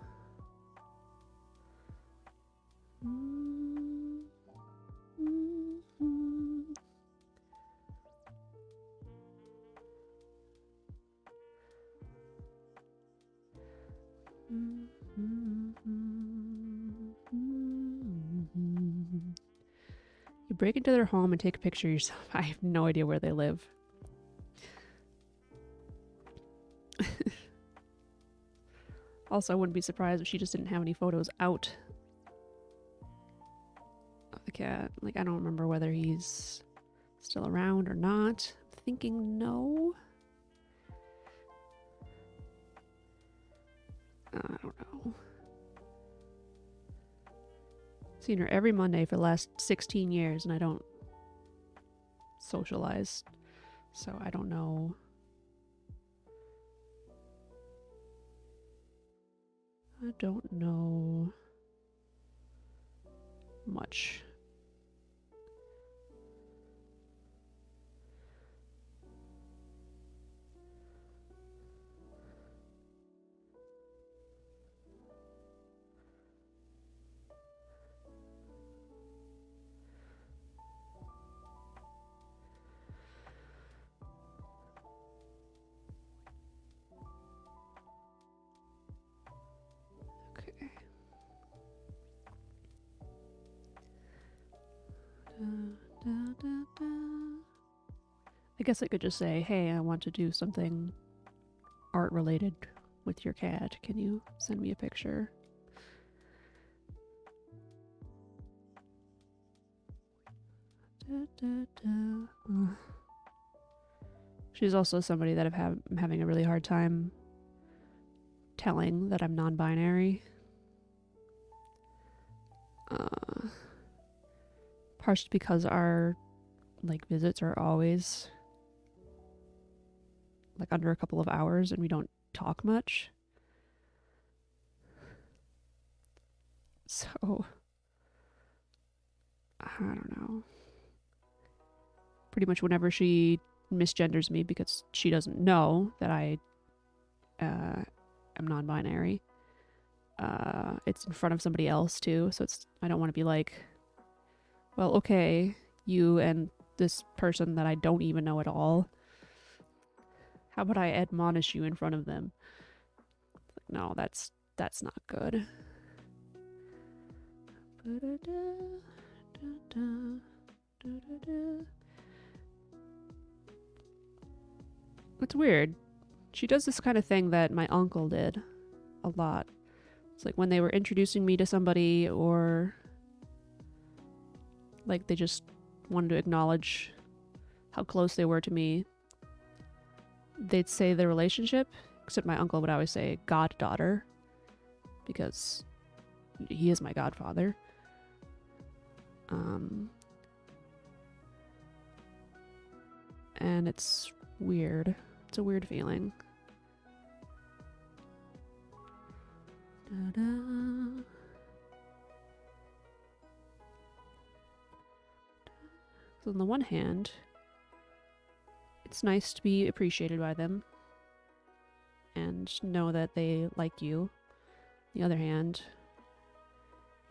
You break into their home and take a picture yourself. I have no idea where they live. Also, I wouldn't be surprised if she just didn't have any photos out of the cat. Like, I don't remember whether he's still around or not. I'm thinking no. I don't know. Seen her every Monday for the last 16 years, and I don't socialize, so I don't know. I don't know much. I guess I could just say, hey, I want to do something art related with your cat. Can you send me a picture? She's also somebody that I'm having a really hard time telling that I'm non-binary. Partially because our visits are always under a couple of hours and we don't talk much. So I don't know. Pretty much whenever she misgenders me because she doesn't know that I am non-binary, it's in front of somebody else too, so I don't want to be like, well, okay, you and this person that I don't even know at all, how about I admonish you in front of them? No, that's not good. It's weird. She does this kind of thing that my uncle did a lot. It's like when they were introducing me to somebody, or they just wanted to acknowledge how close they were to me, they'd say the relationship, except my uncle would always say goddaughter, because he is my godfather. And it's weird. It's a weird feeling. So on the one hand, it's nice to be appreciated by them and know that they like you. On the other hand,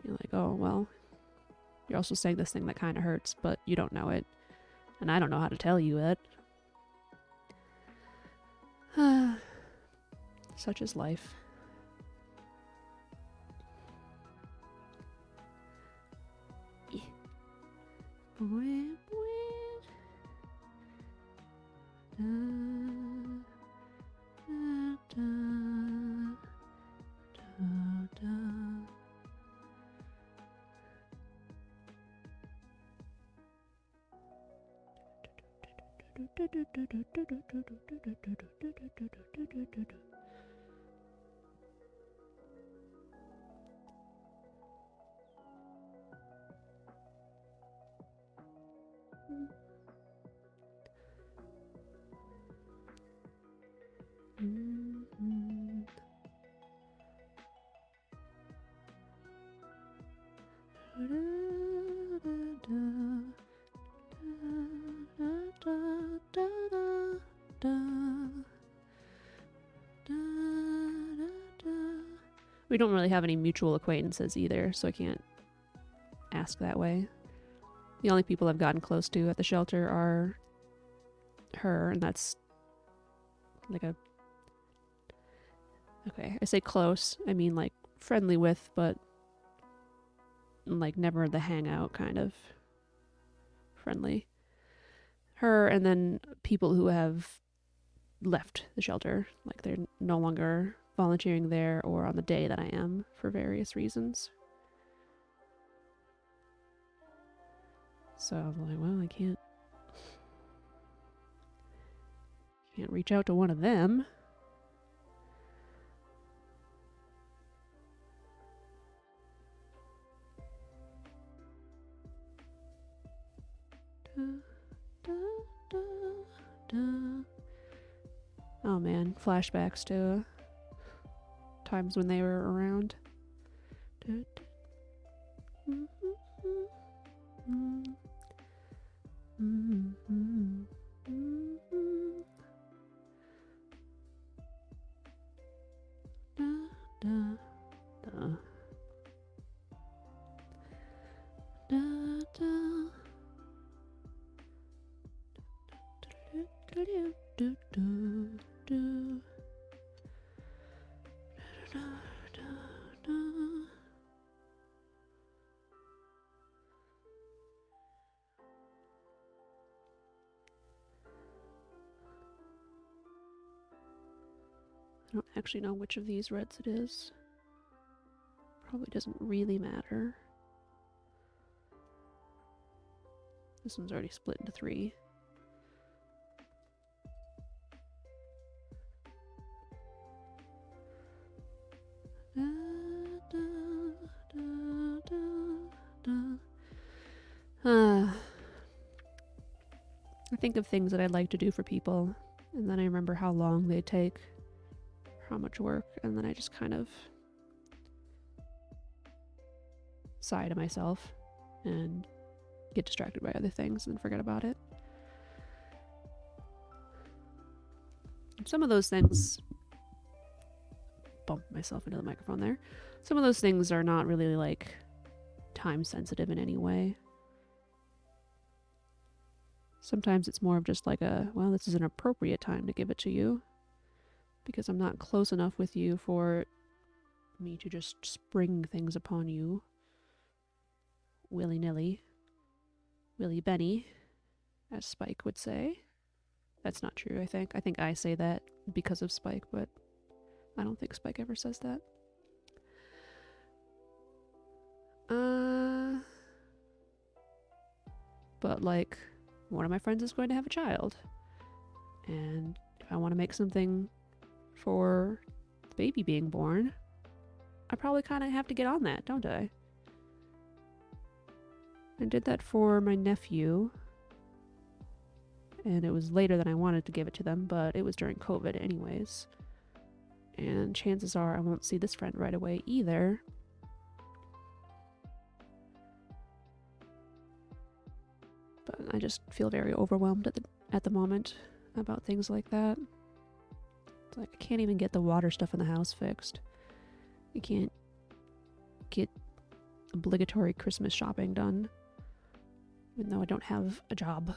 you're like, oh, well, You're also saying this thing that kind of hurts, but you don't know it. And I don't know how to tell you it. Such is life. We don't really have any mutual acquaintances either, so I can't ask that way. The only people I've gotten close to at the shelter are her, and that's like a... Okay, I say close, I mean like friendly with, but like never the hangout kind of friendly. Her, and then people who have left the shelter, like they're no longer volunteering there or on the day that I am for various reasons. So I'm like, well, I can't reach out to one of them. Oh man, flashbacks to times when they were around. I don't actually know which of these reds it is. Probably doesn't really matter. This one's already split into 3. I think of things that I'd like to do for people, and then I remember how long they take, how much work, and then I just kind of sigh to myself and get distracted by other things and forget about it. Some of those things... Bumped myself into the microphone there. Some of those things are not really like time sensitive in any way. Sometimes it's more of just like a, well, this is an appropriate time to give it to you because I'm not close enough with you for me to just spring things upon you willy-nilly. Willy Benny, as Spike would say. That's not true, I think. I think I say that because of Spike, but I don't think Spike ever says that. But like, one of my friends is going to have a child. And if I want to make something for the baby being born, I probably kind of have to get on that, don't I? I did that for my nephew. And it was later than I wanted to give it to them, but it was during COVID anyways. And chances are I won't see this friend right away either. But I just feel very overwhelmed at the moment about things like that. It's like I can't even get the water stuff in the house fixed. I can't get obligatory Christmas shopping done, even though I don't have a job.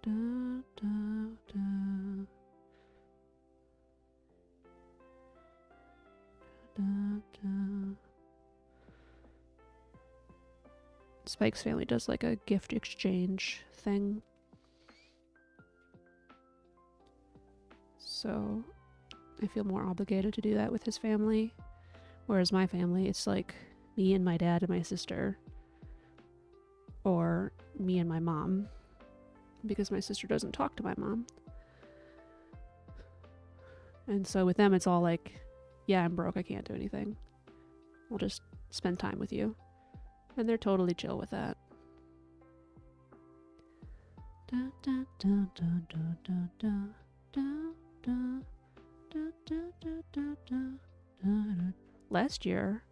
Da, da, da. Da, da. Spike's family does like a gift exchange thing. So I feel more obligated to do that with his family. Whereas my family, it's like me and my dad and my sister. Or me and my mom. Because my sister doesn't talk to my mom. And so with them, it's all like, yeah, I'm broke, I can't do anything. We'll just spend time with you. And they're totally chill with that. Da, da, da, da, da, da, da, da, da, da, da, da, da, da. Last year,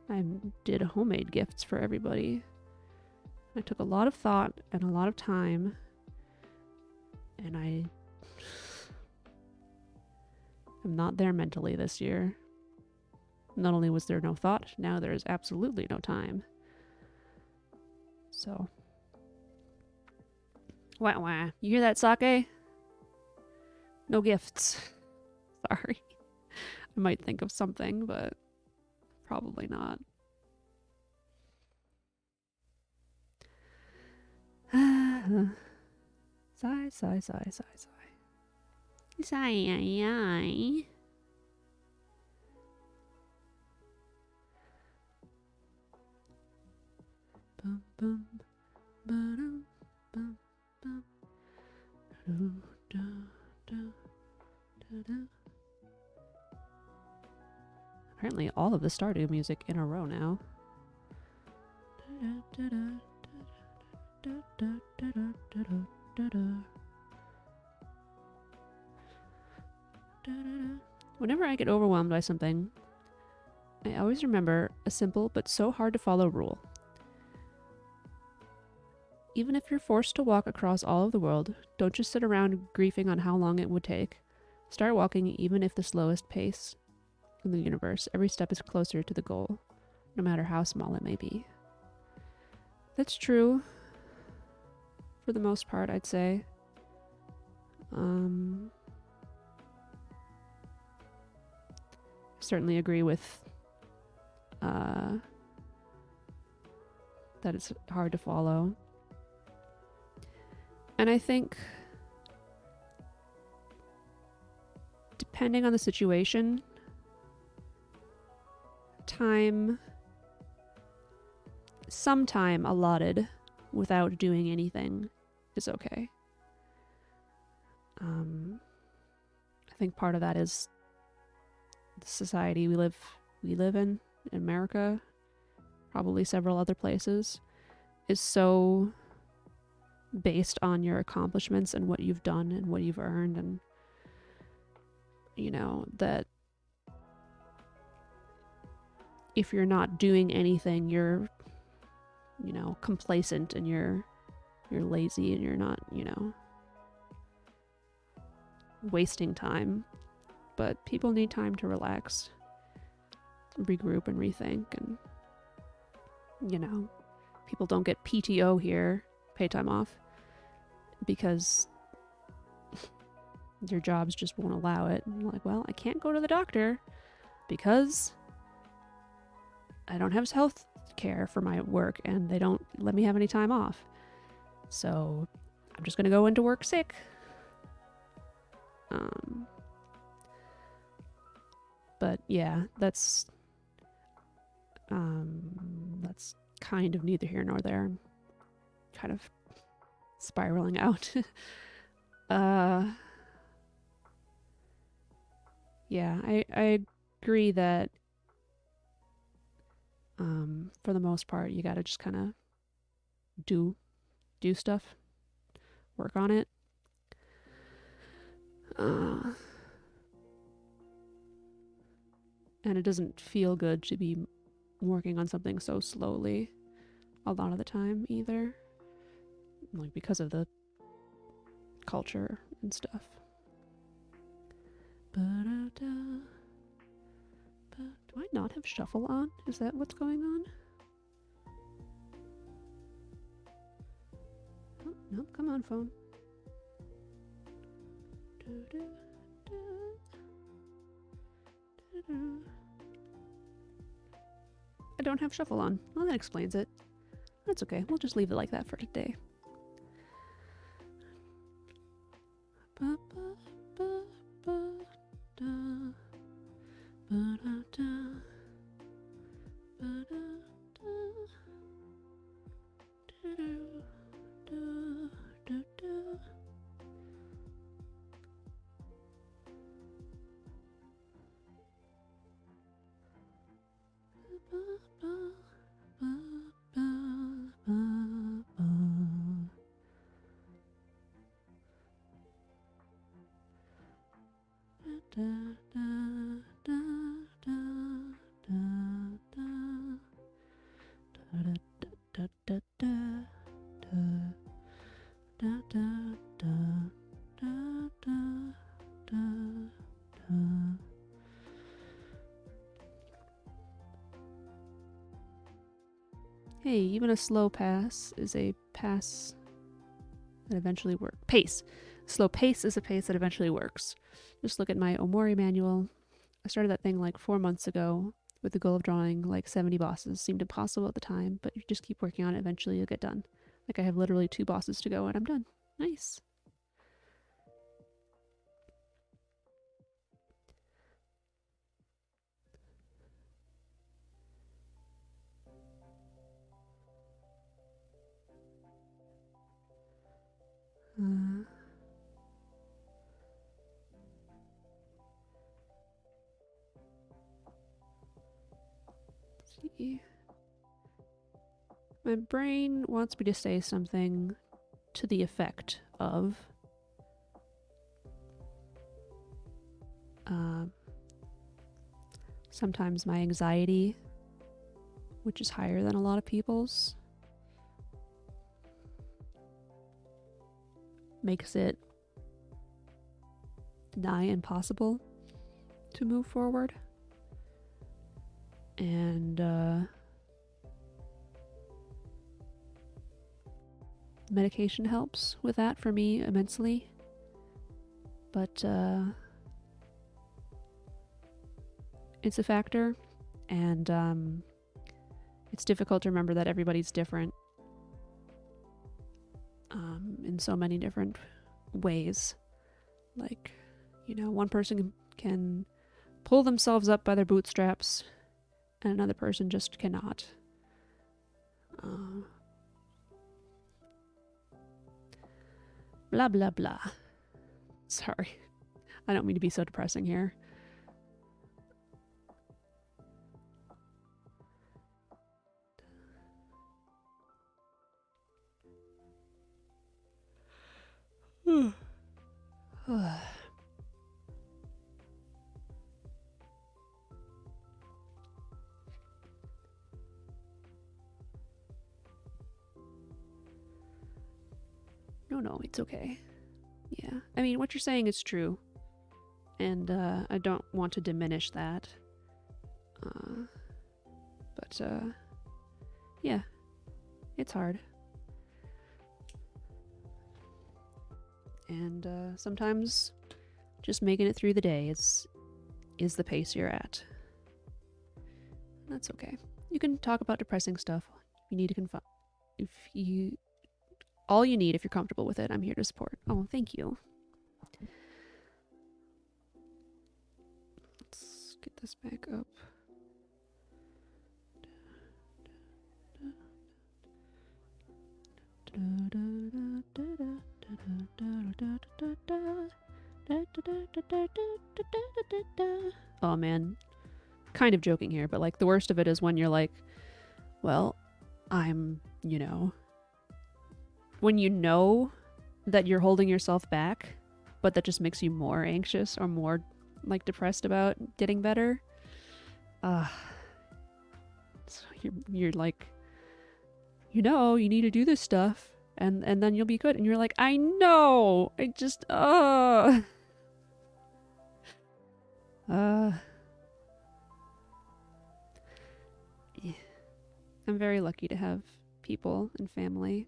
I did homemade gifts for everybody. I took a lot of thought and a lot of time, and I'm not there mentally this year. Not only was there no thought, now there is absolutely no time. So, wah wah. You hear that, Sake? No gifts. Sorry. I might think of something, but probably not. Sigh, sigh, sigh, sigh, sigh. Sigh, bum, bum, ba-dum, bum, bum. Da, da, da, da. Apparently all of the Stardew music in a row now. Whenever I get overwhelmed by something, I always remember a simple but so hard to follow rule. Even if you're forced to walk across all of the world, don't just sit around griefing on how long it would take. Start walking even if the slowest pace in the universe. Every step is closer to the goal, no matter how small it may be. That's true for the most part, I'd say. Certainly agree with that it's hard to follow. And I think depending on the situation, some time allotted without doing anything is okay. I think part of that is the society we live in America, probably several other places, is so based on your accomplishments and what you've done and what you've earned, and you know that if you're not doing anything, you're, you know, complacent and you're lazy and you're not, you know, wasting time. But people need time to relax, regroup and rethink, and you know, people don't get PTO here, pay time off, because your jobs just won't allow it. And you're like, well, I can't go to the doctor because I don't have health care for my work and they don't let me have any time off. So I'm just gonna go into work sick. But yeah, that's kind of neither here nor there. I'm kind of spiraling out. Yeah, I agree that for the most part you gotta just kind of do stuff, work on it. And it doesn't feel good to be working on something so slowly a lot of the time either, like because of the culture and stuff. Do I not have shuffle on? Is that what's going on? Oh, no, come on, phone. I don't have shuffle on. Well, that explains it. That's okay. We'll just leave it like that for today. Hey, even a slow pass is a pass that eventually works. Pace. Slow pace is a pace that eventually works. Just look at my Omori manual. I started that thing like 4 months ago with the goal of drawing like 70 bosses. Seemed impossible at the time, but you just keep working on it. Eventually you'll get done. Like I have literally 2 bosses to go and I'm done. Nice. Let's see. My brain wants me to say something to the effect of sometimes my anxiety, which is higher than a lot of people's, makes it nigh impossible to move forward. And medication helps with that for me immensely. But it's a factor, and it's difficult to remember that everybody's different in so many different ways. Like, you know, one person can pull themselves up by their bootstraps and another person just cannot. Blah, blah, blah. Sorry. I don't mean to be so depressing here. No, it's okay. Yeah, I mean, what you're saying is true, and I don't want to diminish that. But yeah, it's hard. And sometimes just making it through the day is the pace you're at. That's okay. You can talk about depressing stuff. You need to confide. All you need if you're comfortable with it, I'm here to support. Oh, thank you. Let's get this back up. Oh man, kind of joking here, but like the worst of it is when you're like, well, I'm, when you know that you're holding yourself back, but that just makes you more anxious or more like depressed about getting better. So you're like, you need to do this stuff and then you'll be good. And you're like, I know, I just, I'm very lucky to have people and family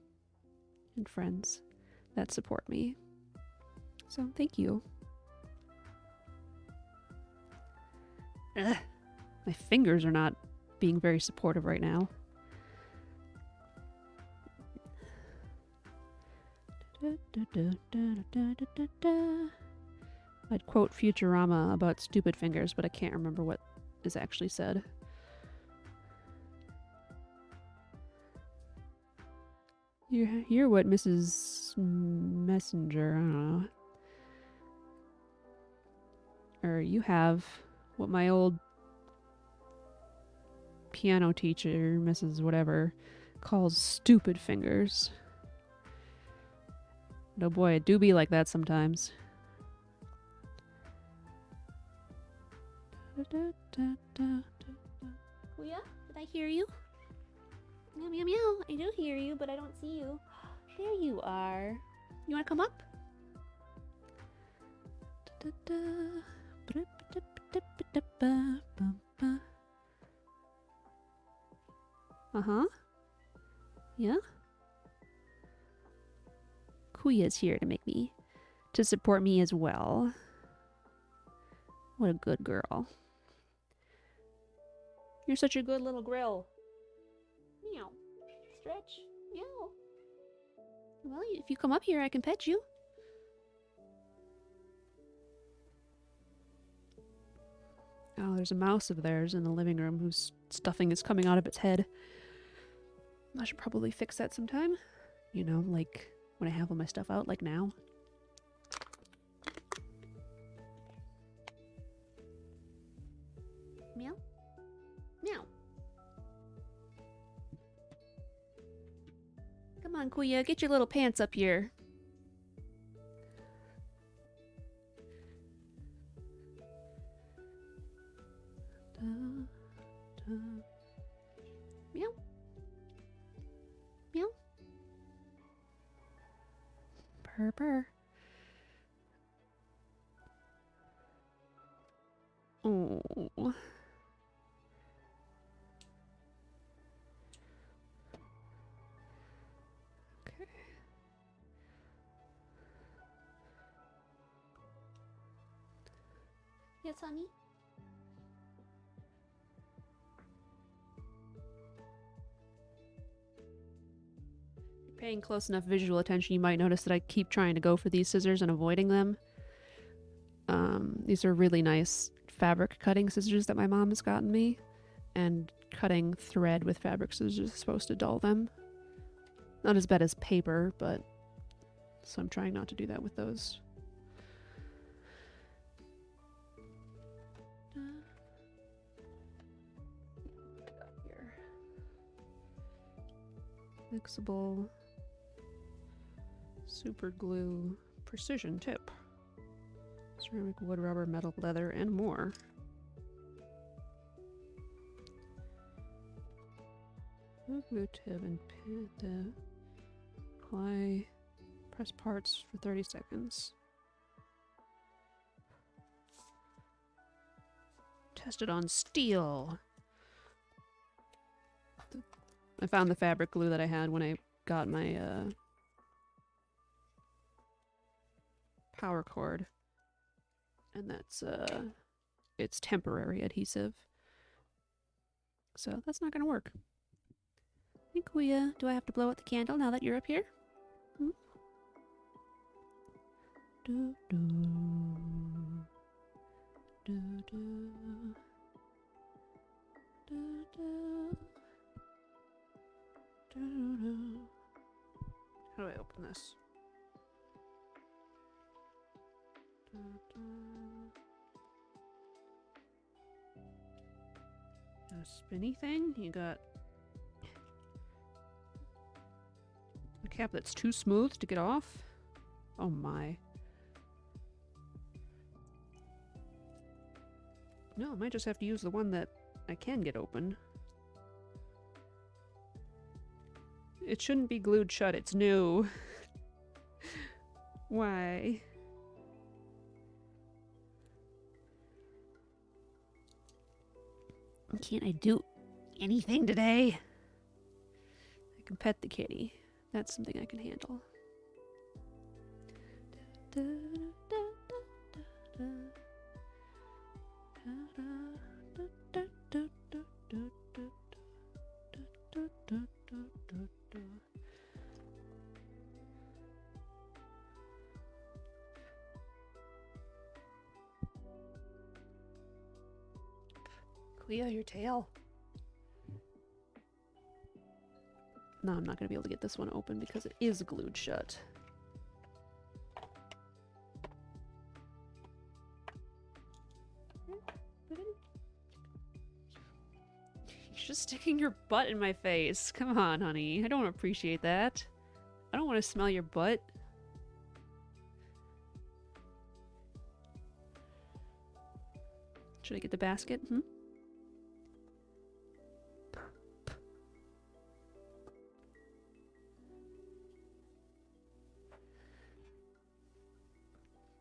and friends that support me. So thank you. Ugh, my fingers are not being very supportive right now. I'd quote Futurama about stupid fingers, but I can't remember what is actually said. You're what Mrs. Messenger, I don't know. Or you have what my old piano teacher, Mrs. Whatever, calls stupid fingers. No boy, it do be like that sometimes. Kuya, did I hear you? Meow, meow, meow. I do hear you, but I don't see you. There you are. You want to come up? Uh-huh. Yeah? Kuya's here to support me as well. What a good girl. You're such a good little grill. Meow. Stretch. Meow. Well, if you come up here, I can pet you. Oh, there's a mouse of theirs in the living room whose stuffing is coming out of its head. I should probably fix that sometime. You know, like when I have all my stuff out, like now. Meow. Meow. Come on, Kuya, get your little pants up here. Meow. Meow. Purr, purr. Oh. Okay. Yes, honey? Paying close enough visual attention, you might notice that I keep trying to go for these scissors and avoiding them. These are really nice fabric cutting scissors that my mom has gotten me, and cutting thread with fabric scissors is supposed to dull them. Not as bad as paper, but so I'm trying not to do that with those. Here. Mixable super glue precision tip. Ceramic, wood, rubber, metal, leather, and more. Glue tip and apply. Press parts for 30 seconds. Test it on steel. I found the fabric glue that I had when I got my power cord. And that's it's temporary adhesive. So that's not gonna work. Hey Kuya, do I have to blow out the candle now that you're up here? Hmm? Do, do. Do, do. Do, do. Do, do. How do I open this? Do, do. A spinny thing? You got a cap that's too smooth to get off? Oh my. No, I might just have to use the one that I can get open. It shouldn't be glued shut, it's new. Why? Can't I do anything today. I can pet the kitty. That's something I can handle. Cleo, your tail. No, I'm not going to be able to get this one open because it is glued shut. You're just sticking your butt in my face. Come on, honey. I don't appreciate that. I don't want to smell your butt. Should I get the basket?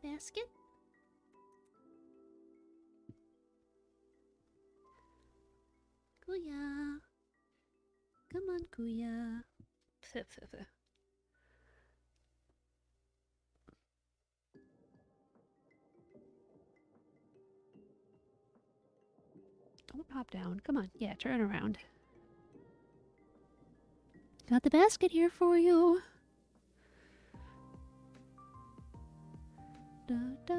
Basket? Kuya. Come on, Kuya. Don't hop down. Come on. Yeah, turn around. Got the basket here for you. Da da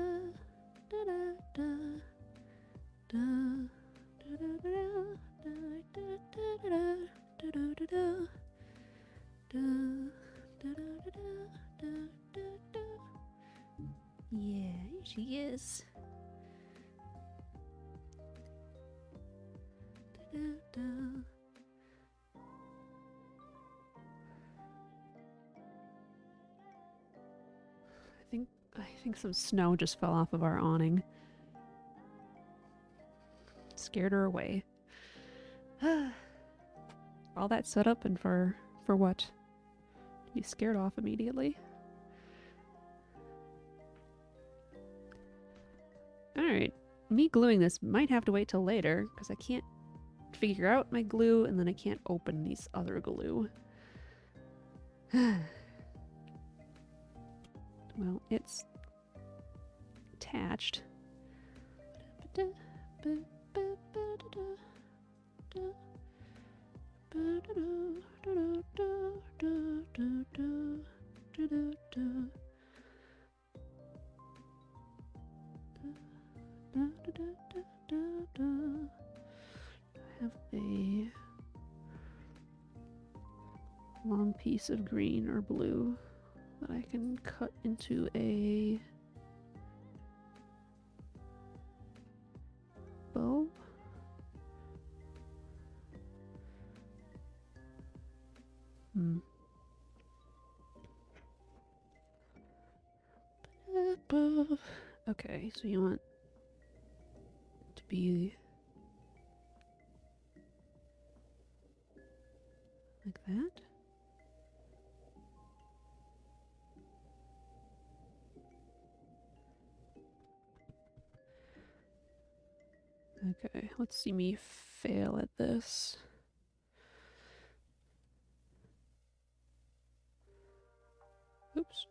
da da da da da da da da. Yeah, here she is. I think some snow just fell off of our awning. Scared her away. All that set up and for what? You scared off immediately. Alright, me gluing this might have to wait till later because I can't figure out my glue and then I can't open these other glue. Well, it's attached. I have a long piece of green or blue that I can cut into a bow. Okay, so you want it to be like that? Okay, let's see me fail at this. Oops.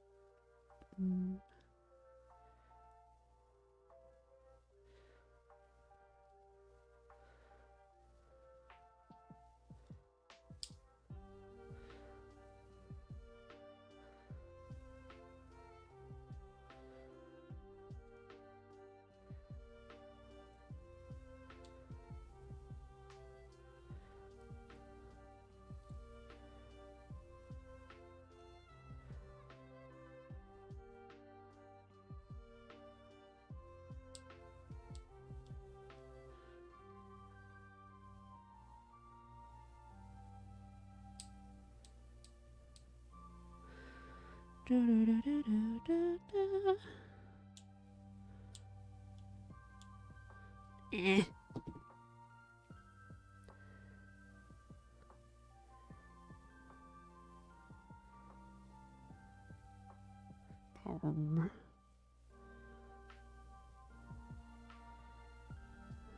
Eh.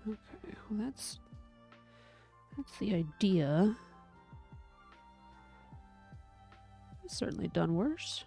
Okay, well that's That's the idea. It's certainly done worse.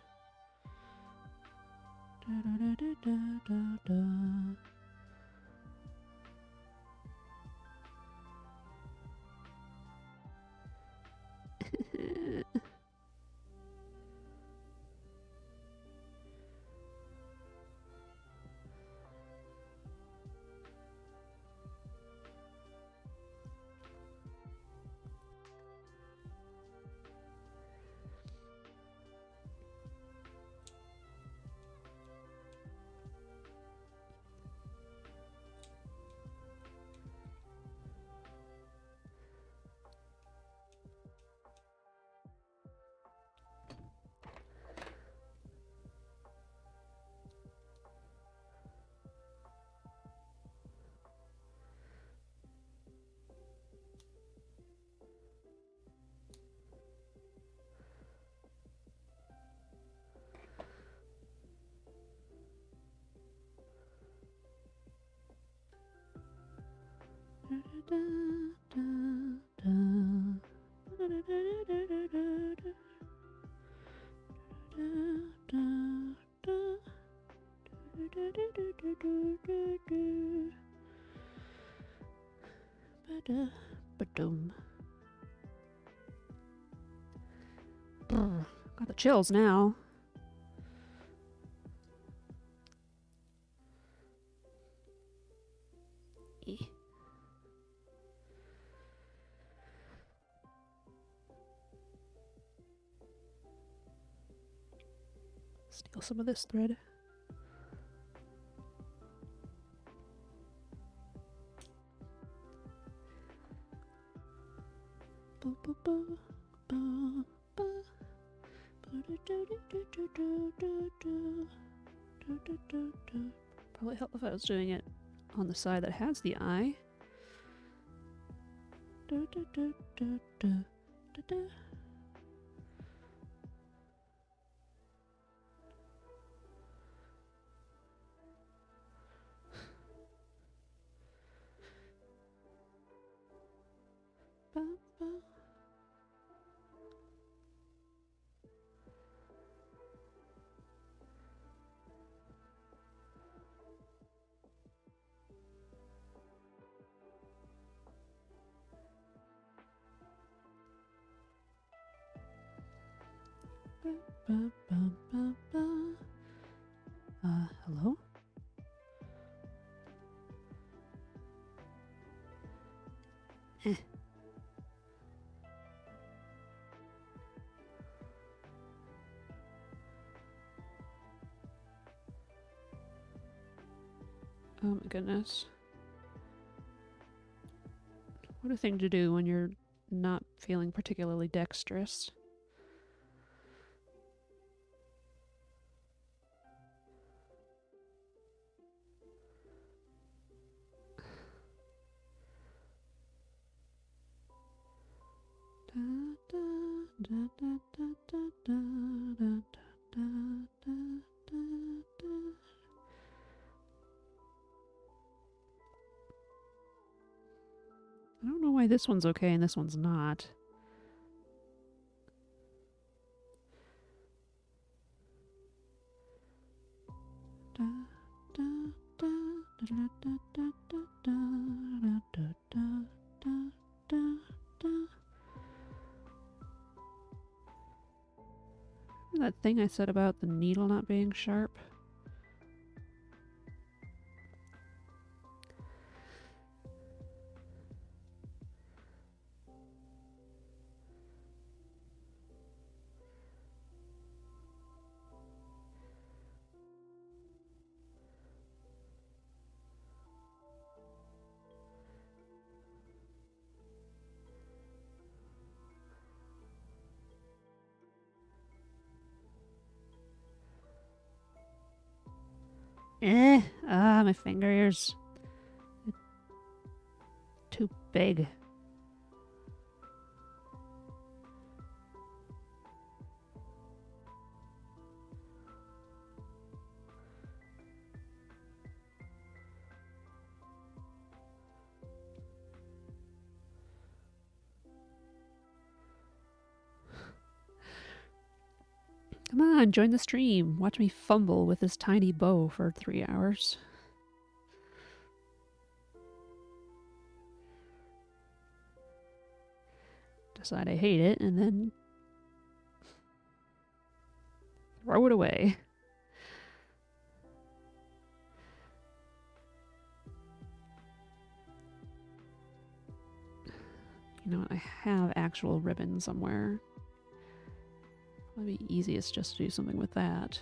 Got the chills now. Steal some of this thread. Probably help if I was doing it on the side that has the eye. Hello? Oh my goodness. What a thing to do when you're not feeling particularly dexterous. I don't know why this one's okay and this one's not. That thing I said about the needle not being sharp? My fingers. Too big. Come on, join the stream. Watch me fumble with this tiny bow for 3 hours. Decide I hate it, and then throw it away. You know what? I have actual ribbon somewhere. Probably be easiest just to do something with that.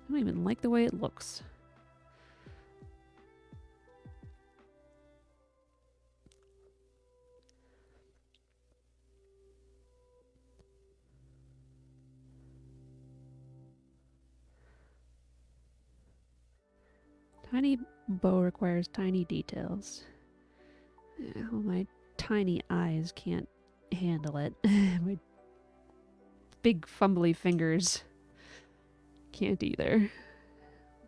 I don't even like the way it looks. Tiny bow requires tiny details. Yeah, well, my tiny eyes can't handle it. My big fumbly fingers can't either.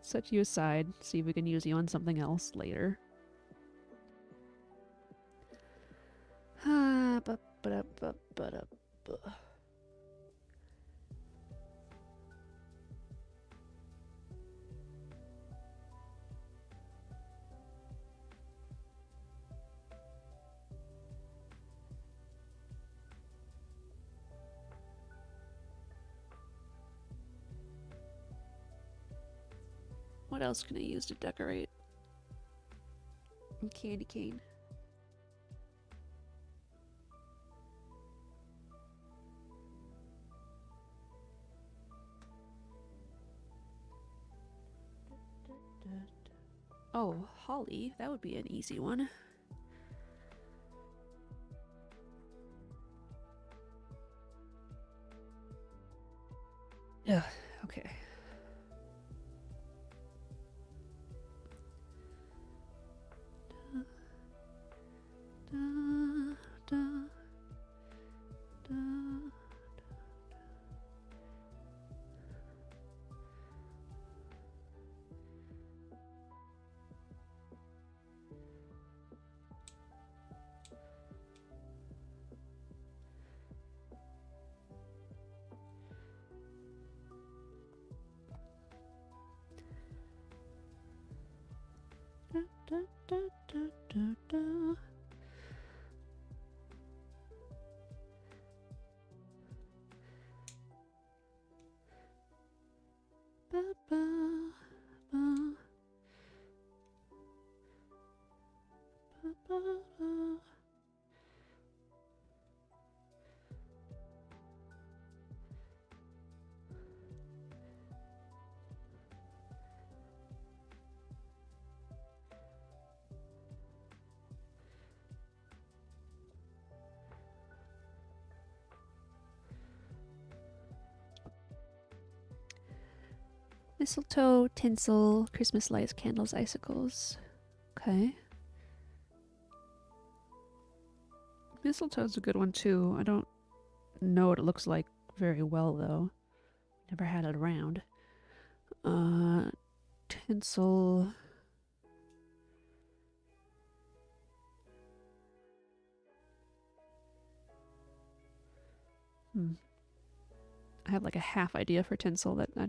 Set you aside, see if we can use you on something else later. What else can I use to decorate? Candy cane. Oh, holly. That would be an easy one. Yeah, okay. Mistletoe, tinsel, Christmas lights, candles, icicles. Okay. Mistletoe's a good one too. I don't know what it looks like very well though. Never had it around. Tinsel. I have like a half idea for tinsel that I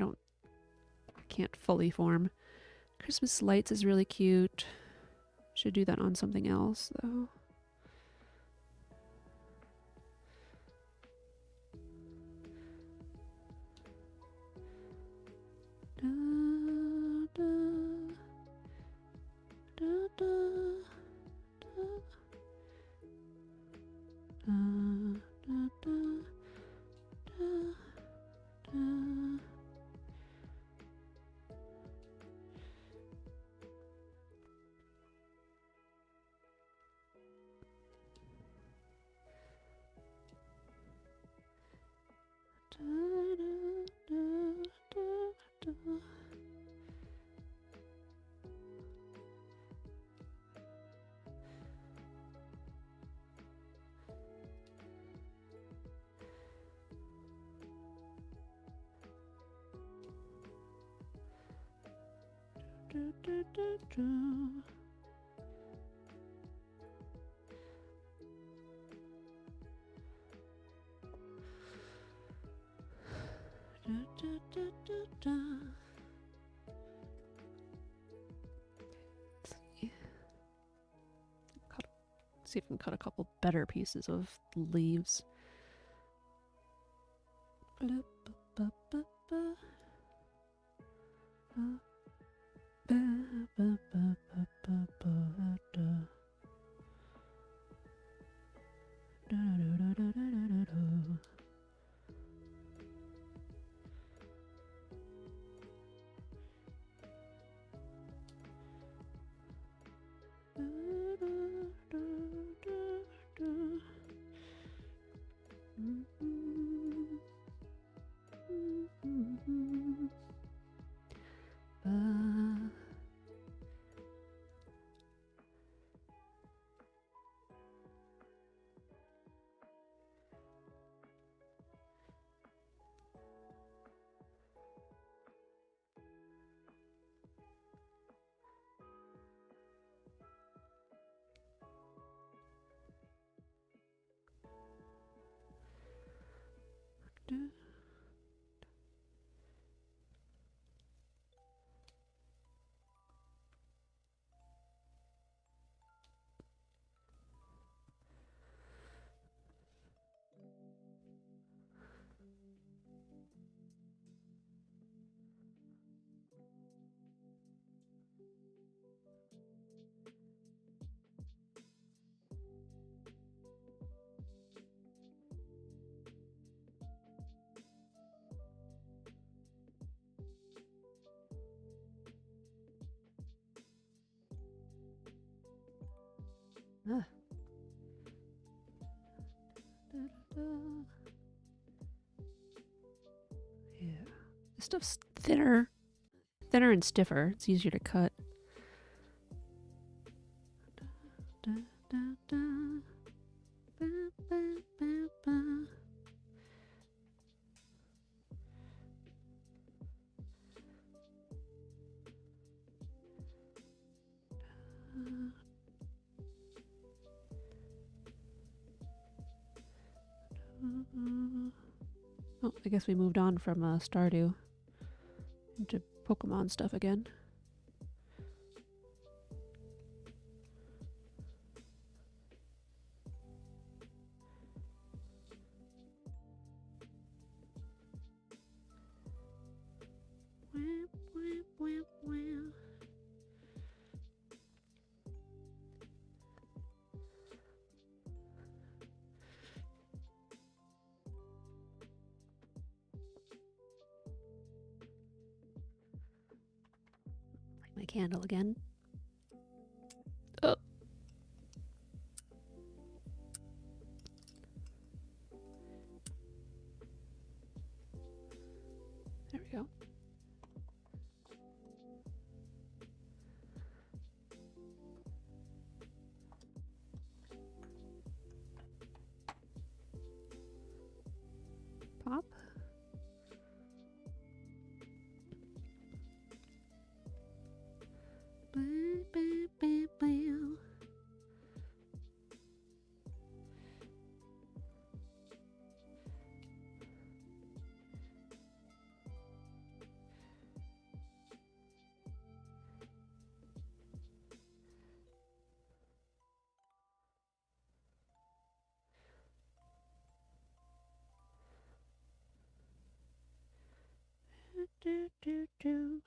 can't fully form. Christmas lights is really cute. Should do that on something else though. See if I can cut a couple better pieces of leaves. Ah. Yeah. This stuff's thinner and stiffer. It's easier to cut. Oh, I guess we moved on from Stardew into Pokemon stuff again. Light my candle again. Oh. There we go. Pop. Do.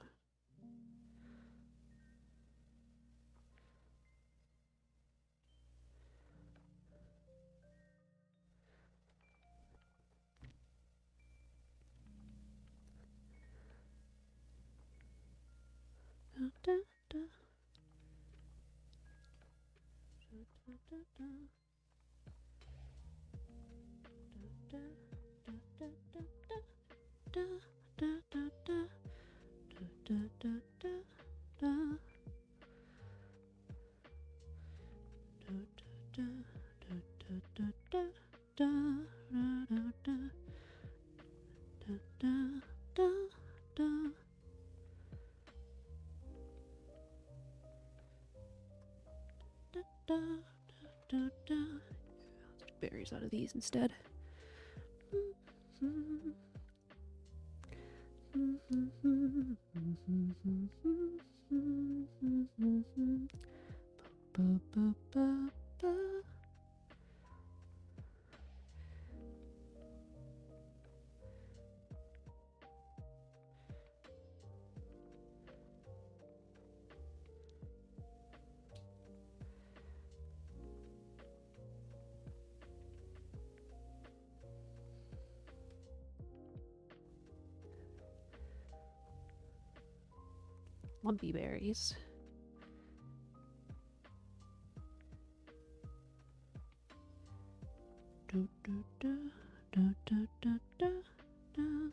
Da, da, berries out of these instead. Lumpy berries. Do, do, do, do, do, do, do, do.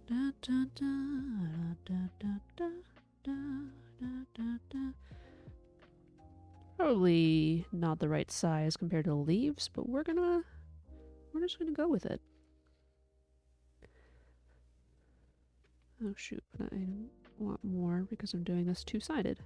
Da, da, da, da, da, da, da, da, da, da. Probably not the right size compared to the leaves, but we're just gonna go with it. Oh shoot, but I want more because I'm doing this two-sided.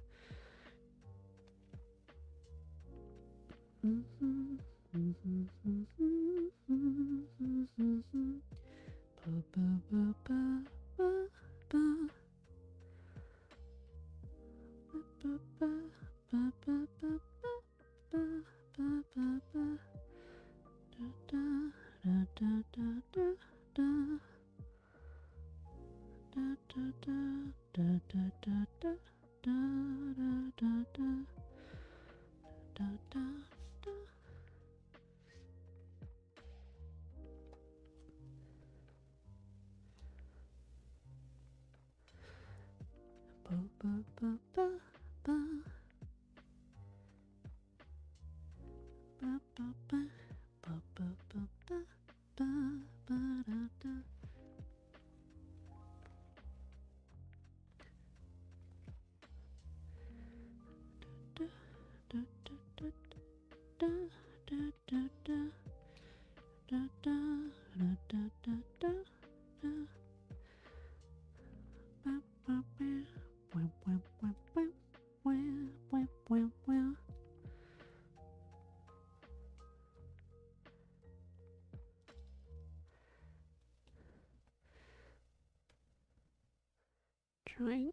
Trying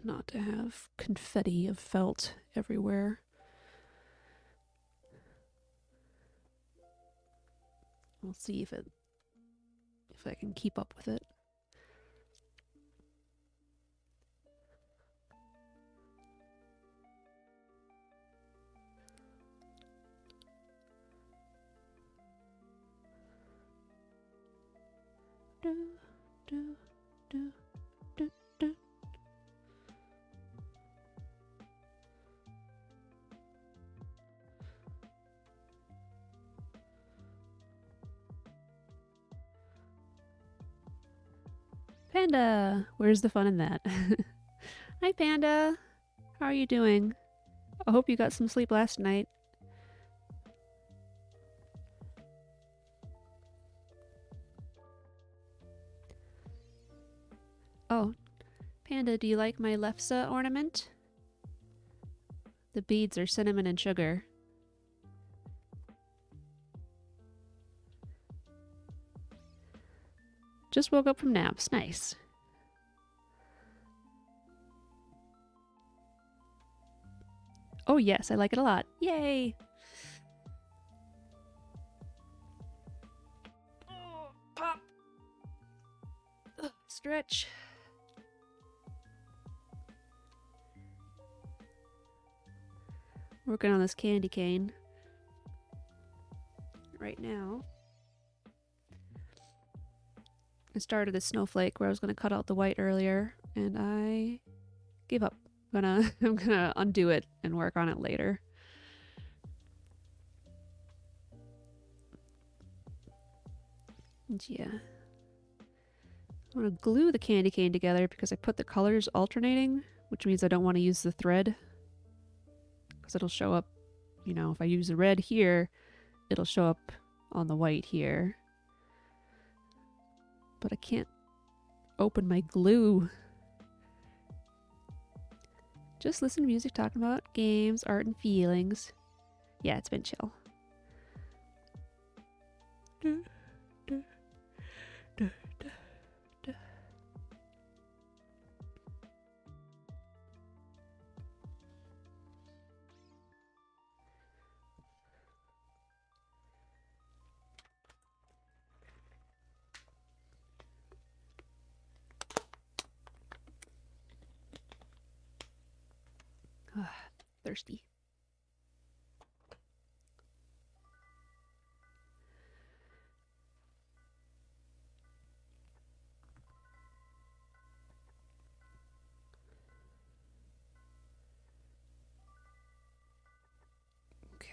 not to have confetti of felt everywhere. We'll see if I can keep up with it. Do, do, do, do, do. Panda! Where's the fun in that? Hi, Panda! How are you doing? I hope you got some sleep last night. Oh, Panda, do you like my lefse ornament? The beads are cinnamon and sugar. Just woke up from naps. Nice. Oh yes, I like it a lot. Yay! Oh, pop! Ugh, stretch. Working on this candy cane right now. I started a snowflake where I was going to cut out the white earlier, and I gave up. I'm gonna undo it and work on it later. And yeah. I want to glue the candy cane together because I put the colors alternating, which means I don't want to use the thread. Because it'll show up, you know, if I use the red here, it'll show up on the white here. But I can't open my glue. Just listen to music talking about games, art, and feelings. Yeah, it's been chill. Thirsty.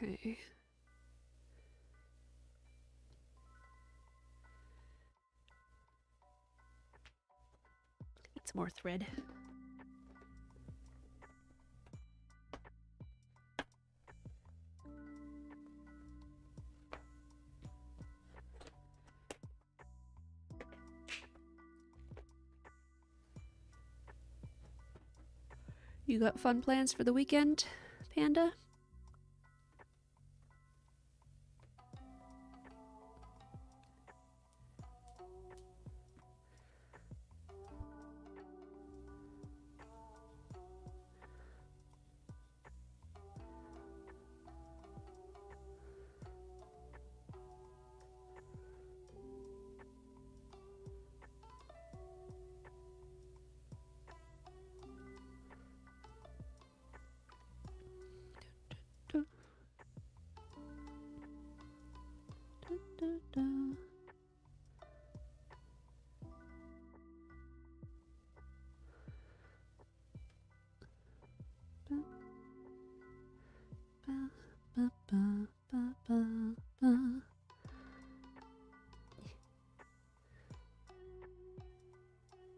Okay. Need some more thread. You got fun plans for the weekend, Panda?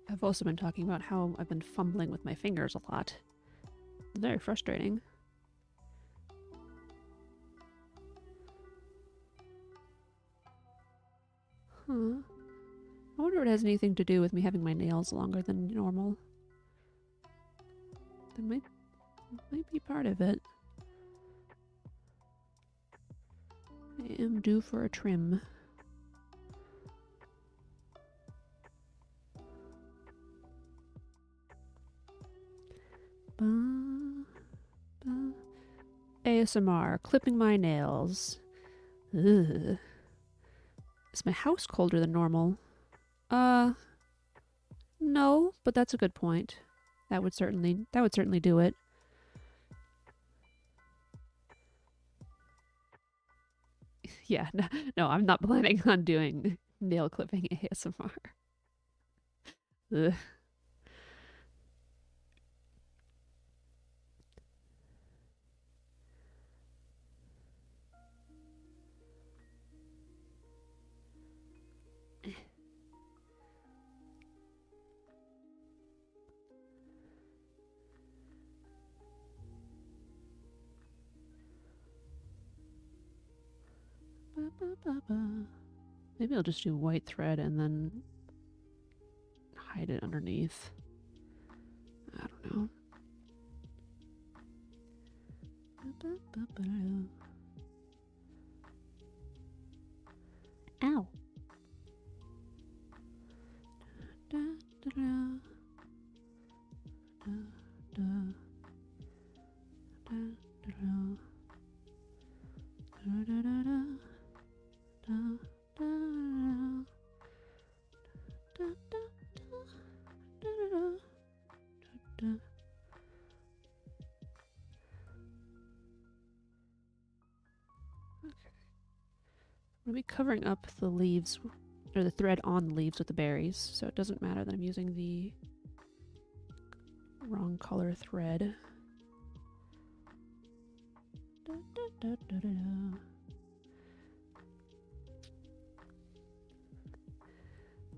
I've also been talking about how I've been fumbling with my fingers a lot. It's very frustrating. Huh. I wonder if it has anything to do with me having my nails longer than normal. That might be part of it. I am due for a trim. ASMR, clipping my nails. Ugh. Is my house colder than normal? No, but that's a good point. That would certainly do it. Yeah, no, I'm not planning on doing nail clipping ASMR. Ugh. Maybe I'll just do white thread and then hide it underneath. I don't know. Ow. I'm going to be covering up the leaves, or the thread on the leaves with the berries, so it doesn't matter that I'm using the wrong color thread.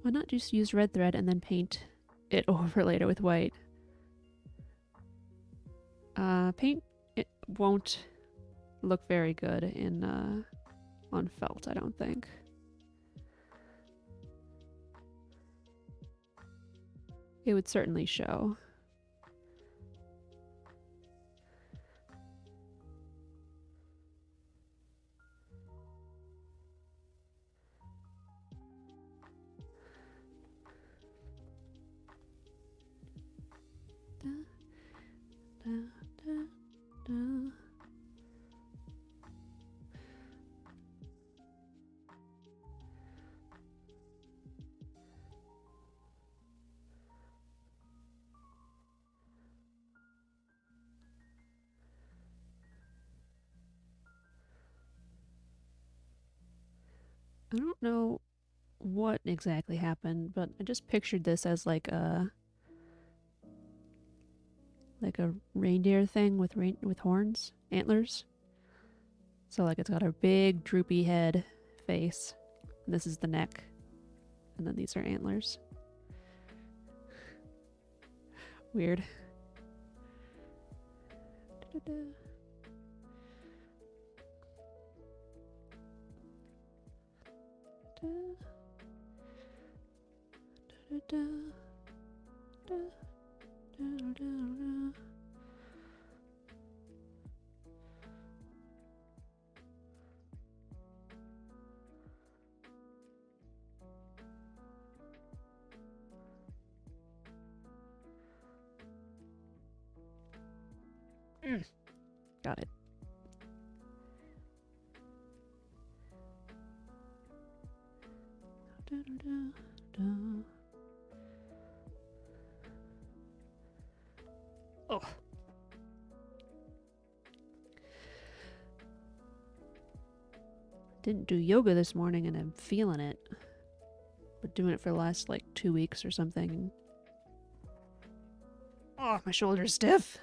Why not just use red thread and then paint it over later with white? Paint, it won't look very good in on felt, I don't think. It would certainly show. I don't know what exactly happened, but I just pictured this as like a reindeer thing with horns, antlers. So like it's got a big droopy head face. And this is the neck. And then these are antlers. Weird. Da-da-da. Da. Da-da-da. Da. Da-da-da-da. Got it. Oh. Didn't do yoga this morning and I'm feeling it. Been doing it for the last like 2 weeks or something. Oh, my shoulder's stiff.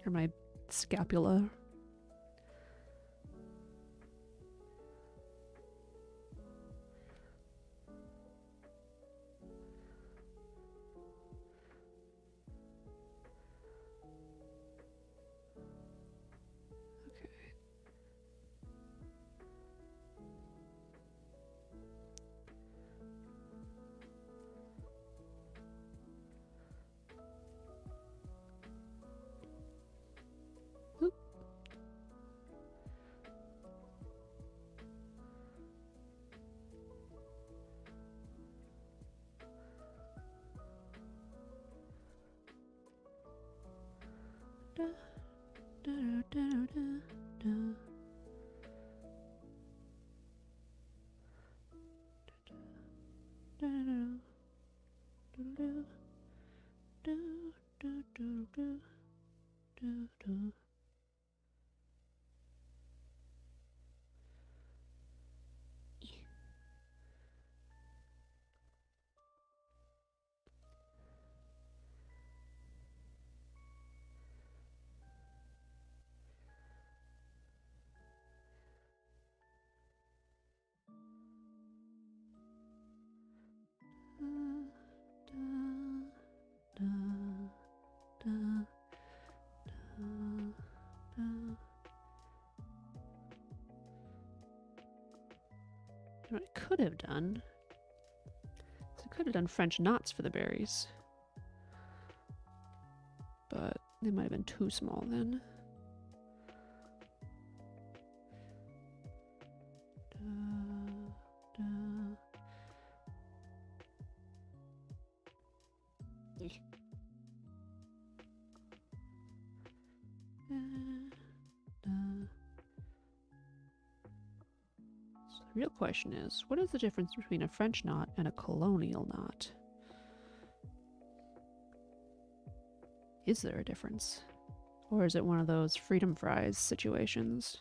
Or my scapula. Da, da, da, da, da. Da, da, da, da, da, da, da, da. What I could have done is I could have done French knots for the berries. But they might have been too small then. So the real question is, what is the difference between a French knot and a colonial knot? Is there a difference? Or is it one of those freedom fries situations?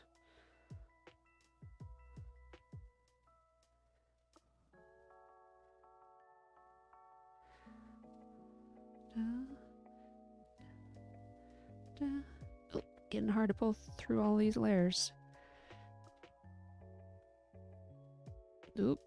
Oh, getting hard to pull through all these layers. Oop.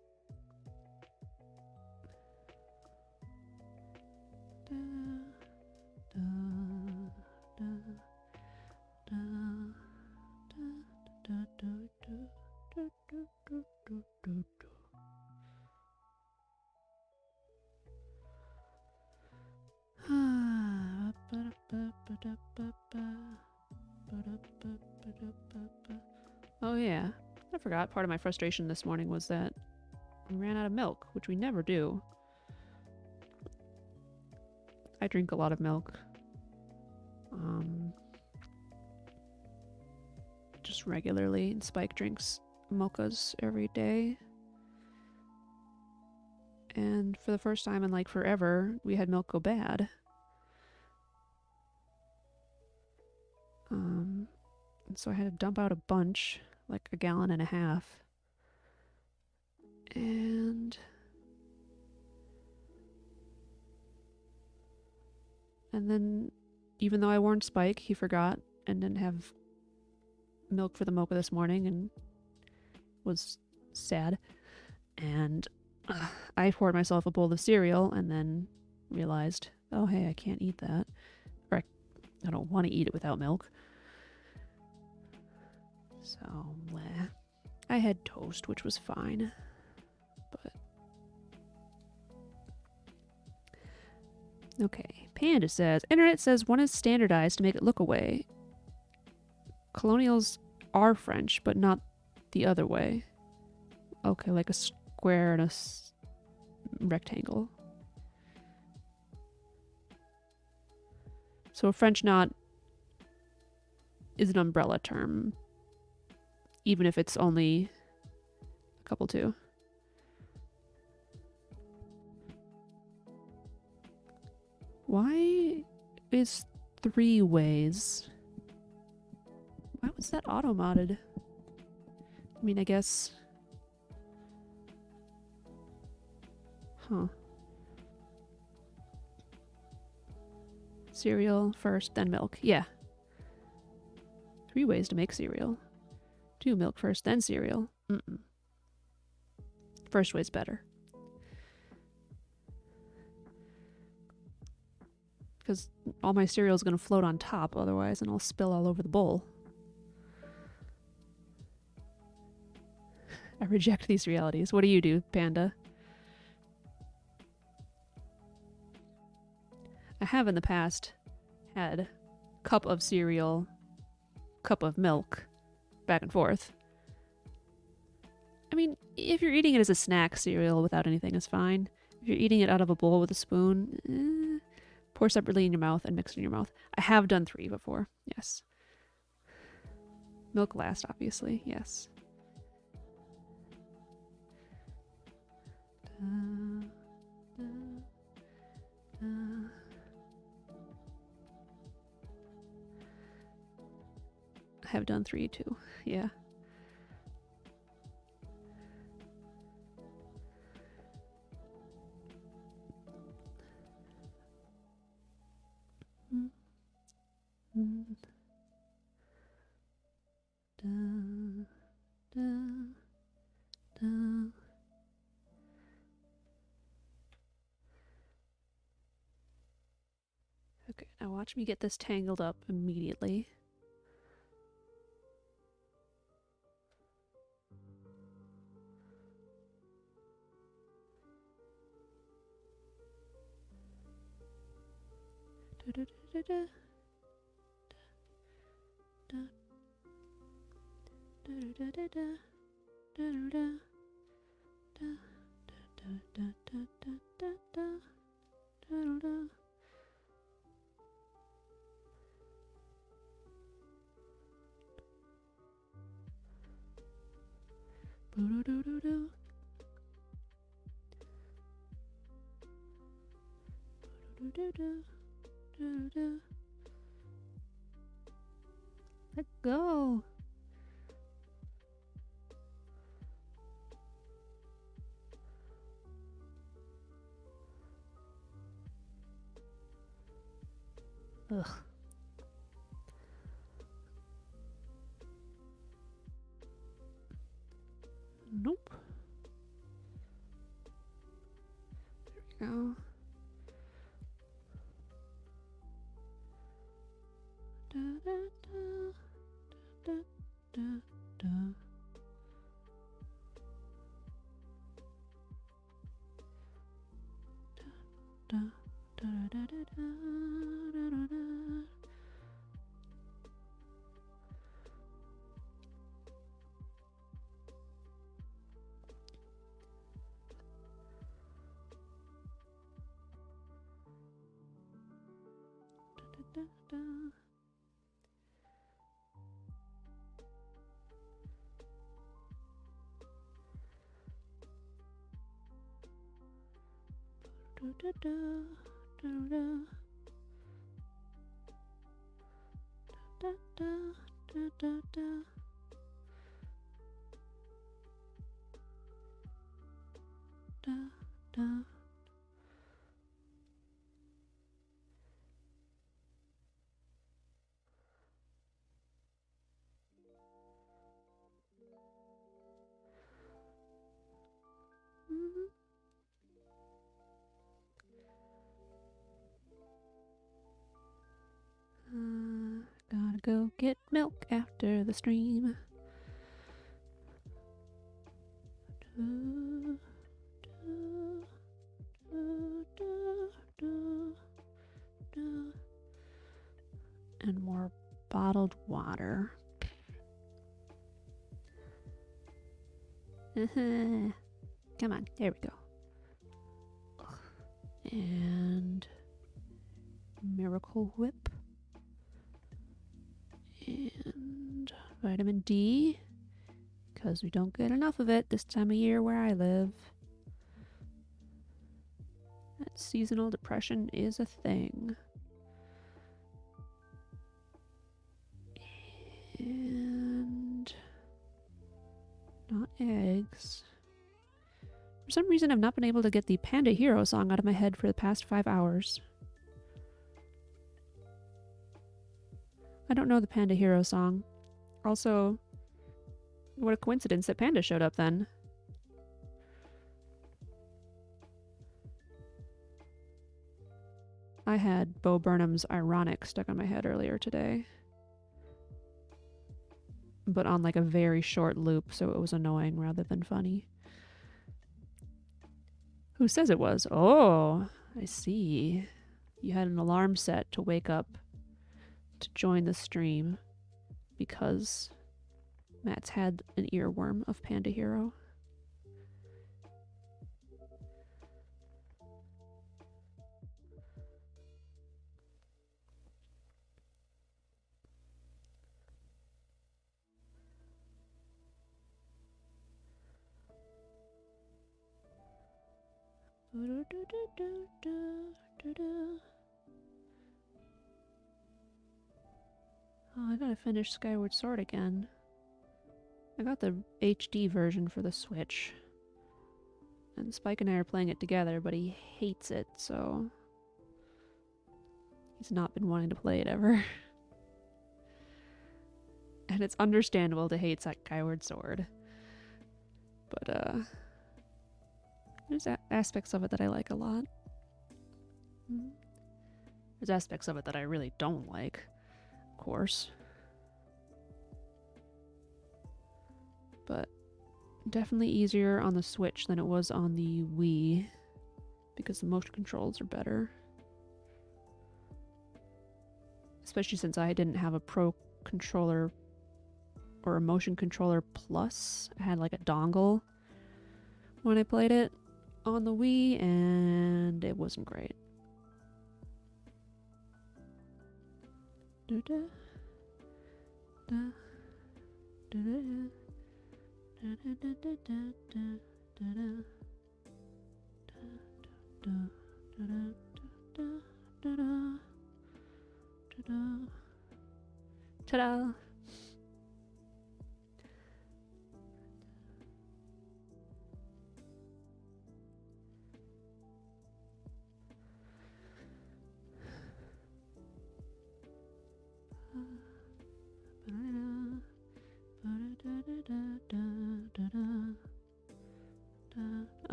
Oh yeah, I forgot part of my frustration this morning was that we ran out of milk, which we never do. I drink a lot of milk. Just regularly, and Spike drinks mochas every day. And for the first time in like forever, we had milk go bad. And so I had to dump out a bunch, like a gallon and a half. And then, even though I warned Spike, he forgot and didn't have milk for the mocha this morning and was sad. And I poured myself a bowl of cereal and then realized, oh, hey, I can't eat that. Or I don't want to eat it without milk. So, bleh. I had toast, which was fine. But okay. Panda says, Internet says one is standardized to make it look away. Colonials are French, but not the other way. Okay, like a square and a rectangle. So a French knot is an umbrella term, even if it's only a couple too. Why is 3 ways? Why was that auto-modded? I mean, I guess... Huh. Cereal first, then milk. Yeah. 3 ways to make cereal. 2 milk first, then cereal. First way's better. Because all my cereal's gonna float on top otherwise, and I'll spill all over the bowl. I reject these realities. What do you do, Panda? I have in the past had cup of cereal, cup of milk, back and forth. I mean, if you're eating it as a snack cereal without anything is fine. If you're eating it out of a bowl with a spoon, pour separately in your mouth and mix it in your mouth. I have done 3 before, yes. Milk last, obviously, yes. I have done 3 too, yeah. Okay, now watch me get this tangled up immediately. Let go. Ugh. Nope. There we go. Da, da, da, da, da, da. Da, da, da, da, da, da, da, da. Da, da, da. Da, da, da, da, da, da, da, da, da. Da, da. go get milk after the stream. And more bottled water. Come on, there we go. And Miracle Whip. And vitamin D, because we don't get enough of it this time of year where I live. That seasonal depression is a thing. And not eggs. For some reason, I've not been able to get the Panda Hero song out of my head for the past 5 hours. I don't know the Panda Hero song. Also, what a coincidence that Panda showed up then. I had Bo Burnham's Ironic stuck on my head earlier today. But on like a very short loop, so it was annoying rather than funny. Who says it was? Oh, I see. You had an alarm set to wake up to join the stream because Matt's had an earworm of Panda Hero. Oh, I gotta finish Skyward Sword again. I got the HD version for the Switch. And Spike and I are playing it together, but he hates it, so he's not been wanting to play it ever. And it's understandable to hate Skyward Sword. But, there's aspects of it that I like a lot. There's aspects of it that I really don't like, of course. But definitely easier on the Switch than it was on the Wii, because the motion controls are better. Especially since I didn't have a Pro controller or a motion controller plus. I had like a dongle when I played it on the Wii, and it wasn't great. Ta-da!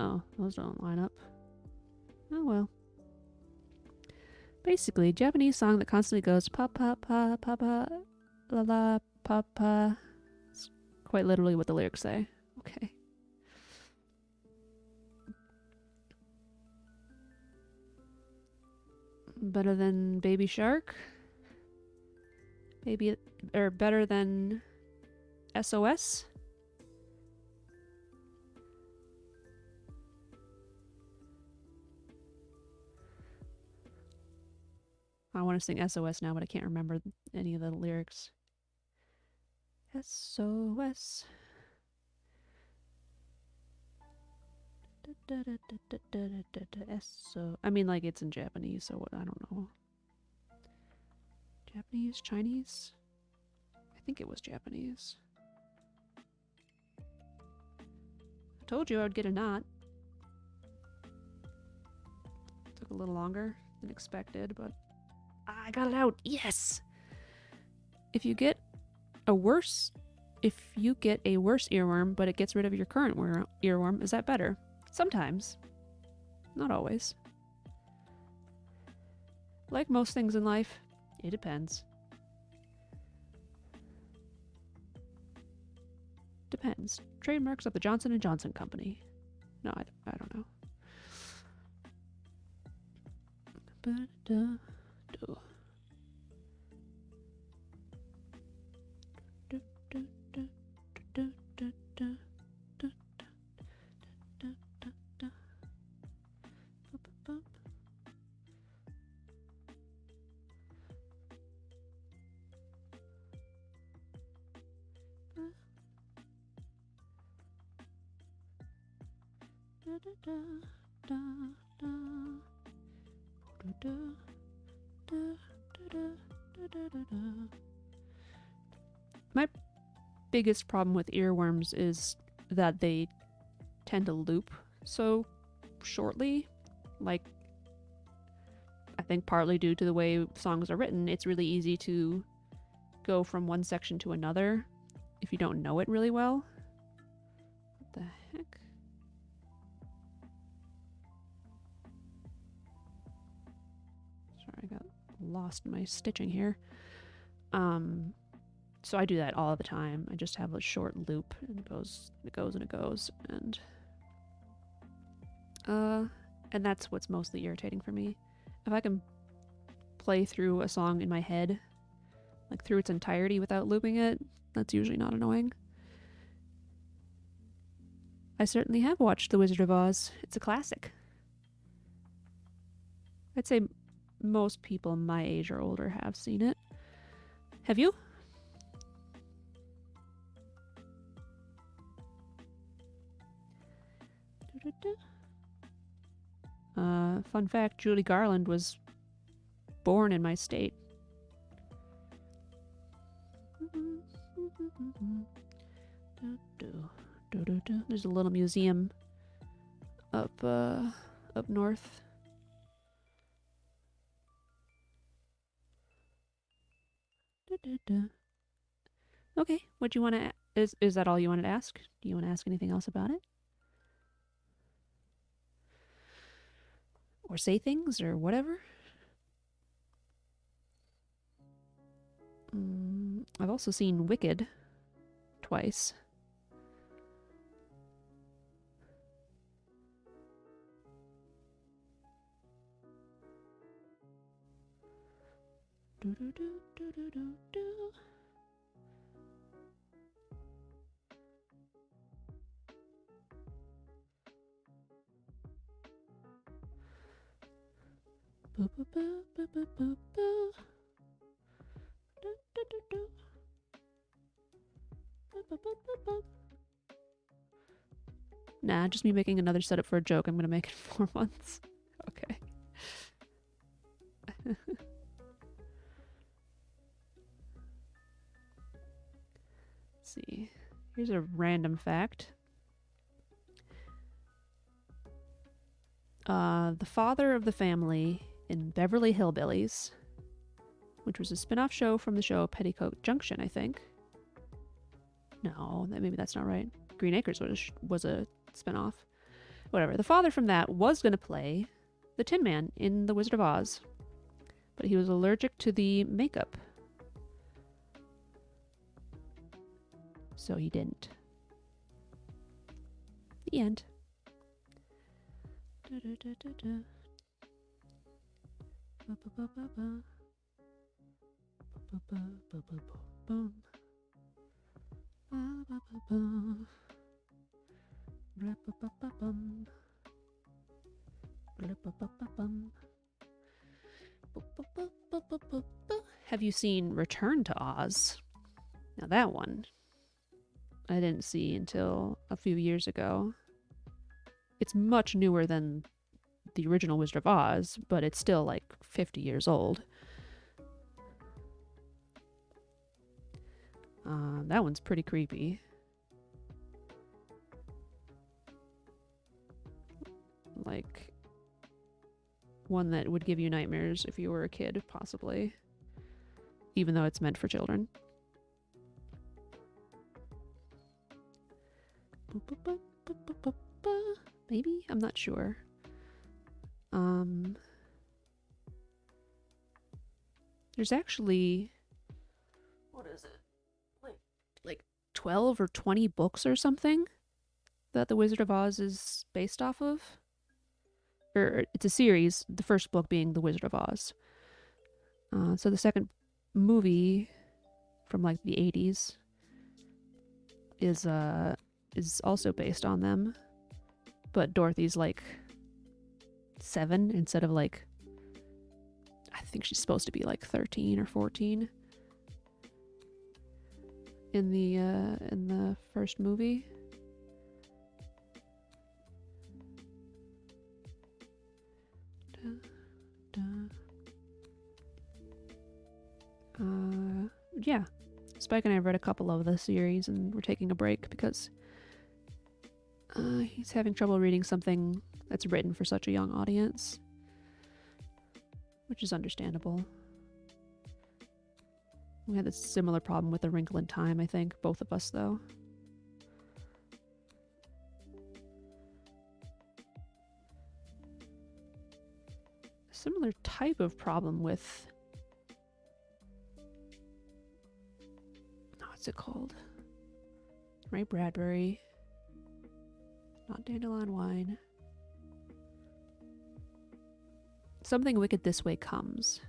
Oh, those don't line up. Oh well. Basically, Japanese song that constantly goes pa pa pa pa pa la la pa pa. It's quite literally what the lyrics say. Okay. Better than Baby Shark? Maybe, or better than SOS? I want to sing SOS now, but I can't remember any of the lyrics. SOS. I mean, like, it's in Japanese, so I don't know. Japanese? Chinese? I think it was Japanese. I told you I would get a knot. Took a little longer than expected, but I got it out. Yes! If you get a worse earworm, but it gets rid of your current earworm, is that better? Sometimes. Not always. Like most things in life, it depends. Depends. Trademarks of the Johnson & Johnson Company. No, I don't know. My biggest problem with earworms is that they tend to loop so shortly. Like, I think partly due to the way songs are written, it's really easy to go from one section to another if you don't know it really well. What the heck? Sorry, I got lost in my stitching here. So I do that all the time. I just have a short loop and it goes and it goes and it goes, and that's what's mostly irritating for me. If I can play through a song in my head, like through its entirety without looping it, that's usually not annoying. I certainly have watched The Wizard of Oz. It's a classic. I'd say most people my age or older have seen it. Have you? Fun fact, Julie Garland was born in my state. There's a little museum up north. Okay, what do you want to? Is that all you wanted to ask? Do you want to ask anything else about it? Or say things or whatever? I've also seen Wicked twice. Nah, just me making another setup for a joke. I'm gonna make it 4 months. Okay. Let's see. Here's a random fact. The father of the family in Beverly Hillbillies, which was a spin-off show from the show Petticoat Junction, I think. No, maybe that's not right. Green Acres was a spin-off. Whatever. The father from that was going to play the Tin Man in The Wizard of Oz, but he was allergic to the makeup, so he didn't. The end. Have you seen Return to Oz? Now that one I didn't see until a few years ago. It's much newer than the original Wizard of Oz, but it's still like 50 years old. That one's pretty creepy. Like one that would give you nightmares if you were a kid, possibly. Even though it's meant for children. Maybe? I'm not sure. There's actually... What is it? Like 12 or 20 books or something that The Wizard of Oz is based off of. Or it's a series, the first book being The Wizard of Oz. So the second movie from like the 80s is also based on them. But Dorothy's like 7 instead of like, I think she's supposed to be like 13 or 14 in the first movie. Yeah, Spike and I have read a couple of the series, and we're taking a break because he's having trouble reading something that's written for such a young audience, which is understandable. We had this similar problem with A Wrinkle in Time, I think, both of us, though. A similar type of problem with... what's it called? Ray Bradbury. Not Dandelion Wine. Something Wicked This Way Comes.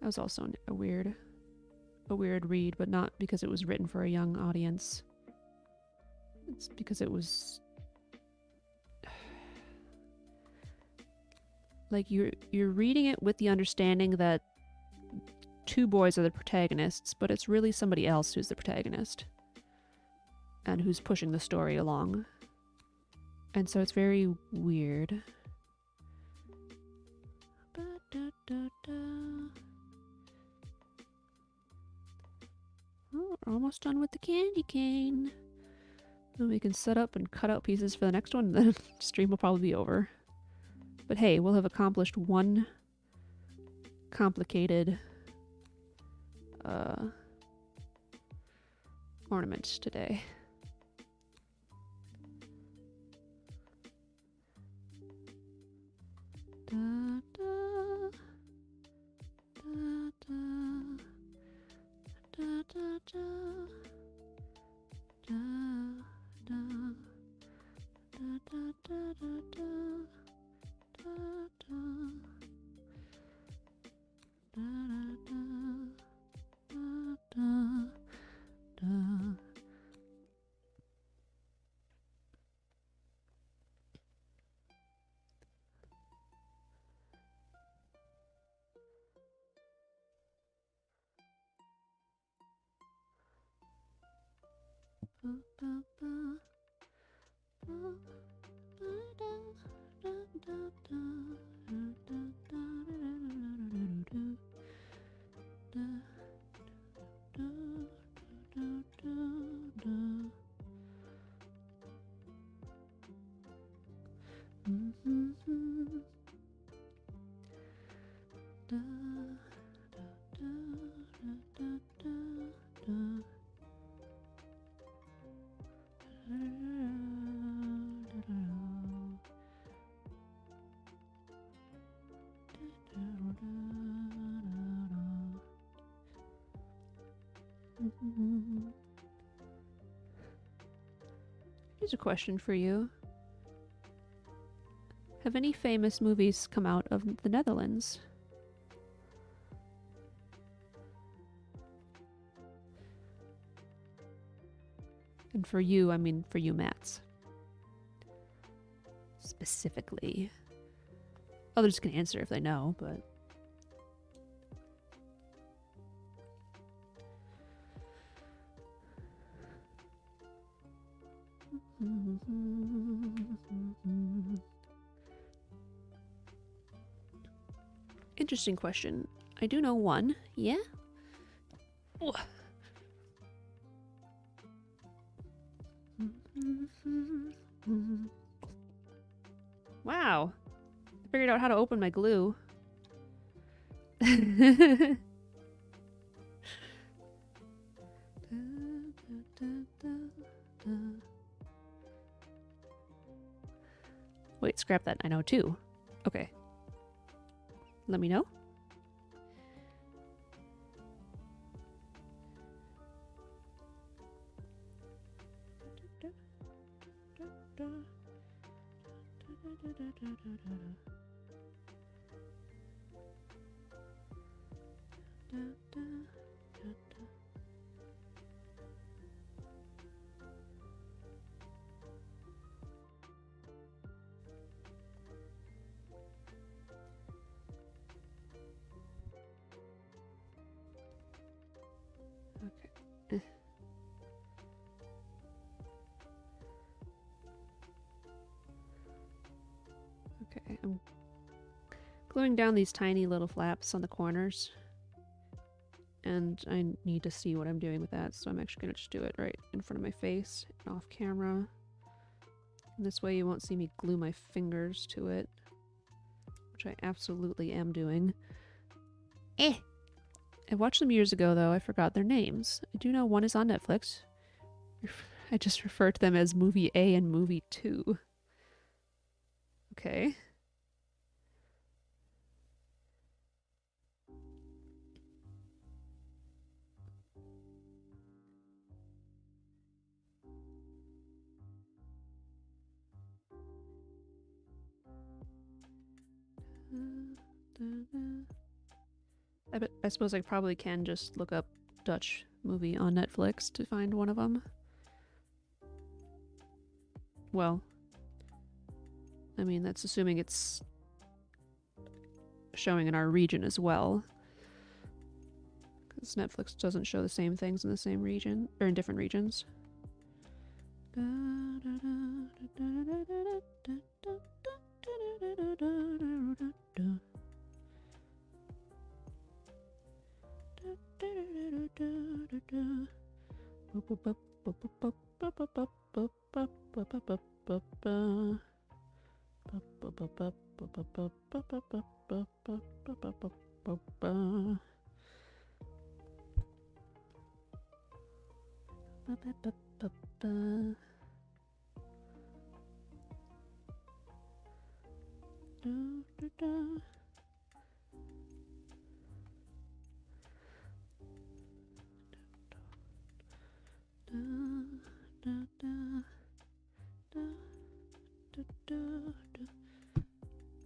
That was also a weird read, but not because it was written for a young audience. It's because it was like you're reading it with the understanding that 2 boys are the protagonists, but it's really somebody else who's the protagonist and who's pushing the story along. And so it's very weird. Oh, we're almost done with the candy cane. Then we can set up and cut out pieces for the next one, and then the stream will probably be over. But hey, we'll have accomplished one complicated ornament today. Da, da, da, da, da, da, da, da, da, da, da, da, da, Here's a question for you. Have any famous movies come out of the Netherlands? And for you, I mean for you, Mats. Specifically. Others can answer if they know, but... Interesting question. I do know one. Yeah? Wow. I figured out how to open my glue. Wait, scrap that. I know too. Okay. Let me know. Okay. Okay, I'm gluing down these tiny little flaps on the corners. And I need to see what I'm doing with that, so I'm actually going to just do it right in front of my face, off camera. And this way you won't see me glue my fingers to it, which I absolutely am doing. I watched them years ago, though. I forgot their names. I do know one is on Netflix. I just refer to them as Movie A and Movie 2. Okay. I suppose I probably can just look up Dutch movie on Netflix to find one of them. Well, I mean, that's assuming it's showing in our region as well. Because Netflix doesn't show the same things in the same region, or in different regions.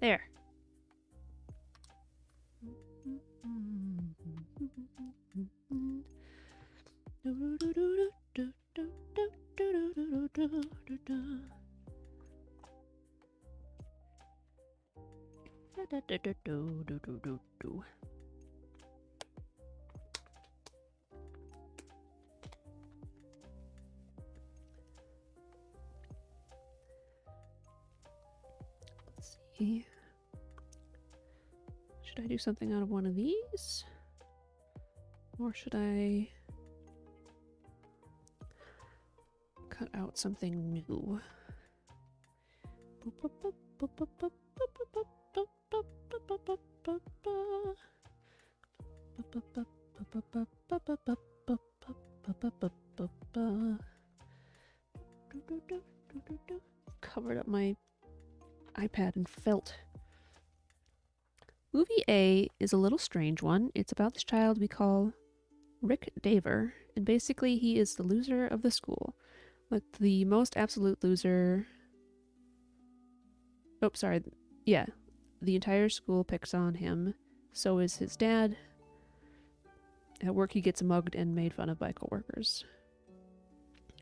There. Let's see. Should I do something out of one of these? Or should I cut out something new? Covered up my iPad in felt. Movie A is a little strange one. It's about this child we call Rick Daver, and basically he is the loser of the school. Like the most absolute loser. Oh, sorry. Yeah. The entire school picks on him. So is his dad. At work he gets mugged and made fun of by coworkers.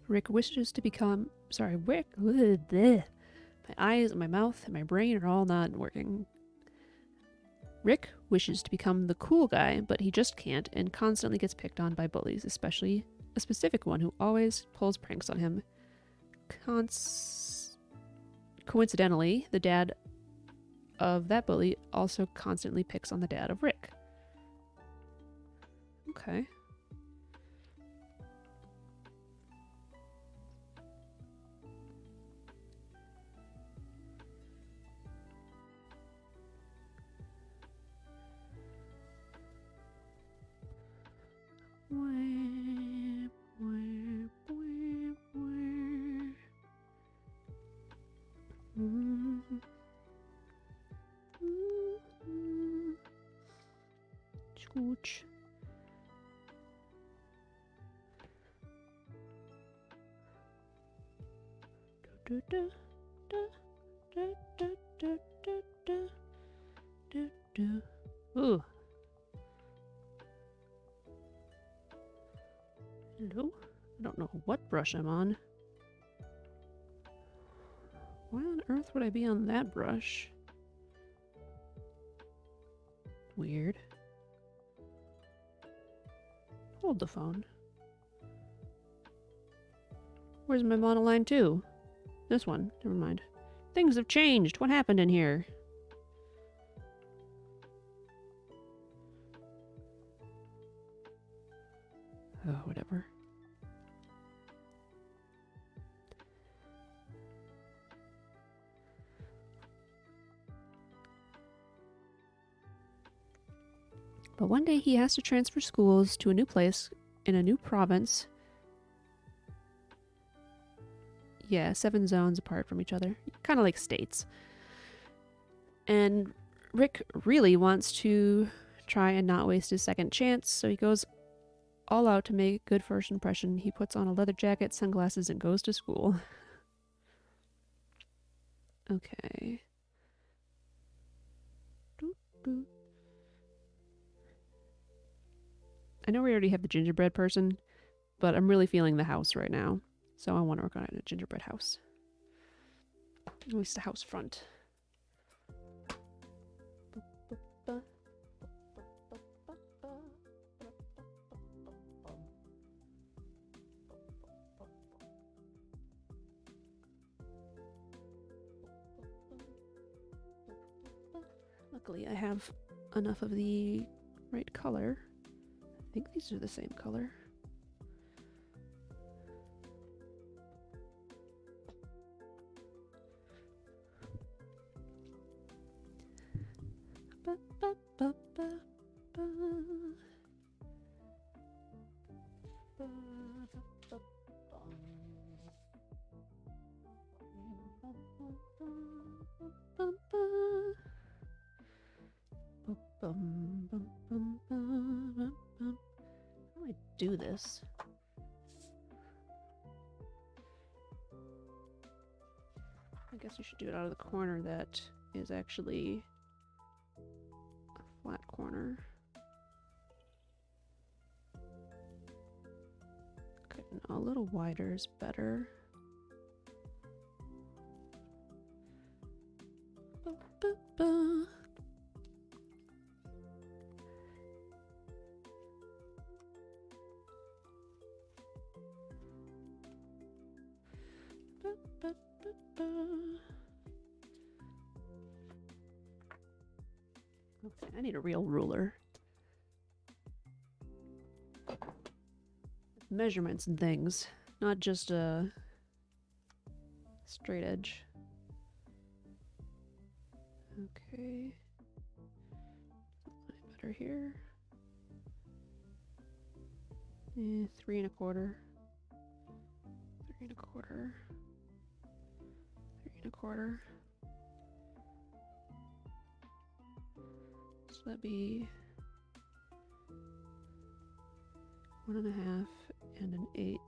Rick wishes to become... Sorry, Rick... My eyes, my mouth, and my brain are all not working. Rick wishes to become the cool guy, but he just can't and constantly gets picked on by bullies, especially a specific one who always pulls pranks on him. Coincidentally, the dad of that bully also constantly picks on the dad of Rick. Okay. Scooch. Hello? I don't know what brush I'm on. Why on earth would I be on that brush? Weird. Hold the phone. Where's my monoline 2? This one. Never mind. Things have changed. What happened in here? Oh, whatever. But one day he has to transfer schools to a new place in a new province. Yeah, 7 zones apart from each other. Kind of like states. And Rick really wants to try and not waste his second chance, so he goes all out to make a good first impression. He puts on a leather jacket, sunglasses, and goes to school. Okay. I know we already have the gingerbread person, but I'm really feeling the house right now. So I want to work on a gingerbread house. At least the house front. Luckily I have enough of the right color. I think these are the same color. How do I do this? I guess you should do it out of the corner that is actually a flat corner. Okay, no, a little wider is better. Okay, I need a real ruler. Measurements and things, not just a straight edge. Okay. Better here. 3 1/4. 3 1/4. 3 1/4. So that'd be 1 1/2 and 1/8.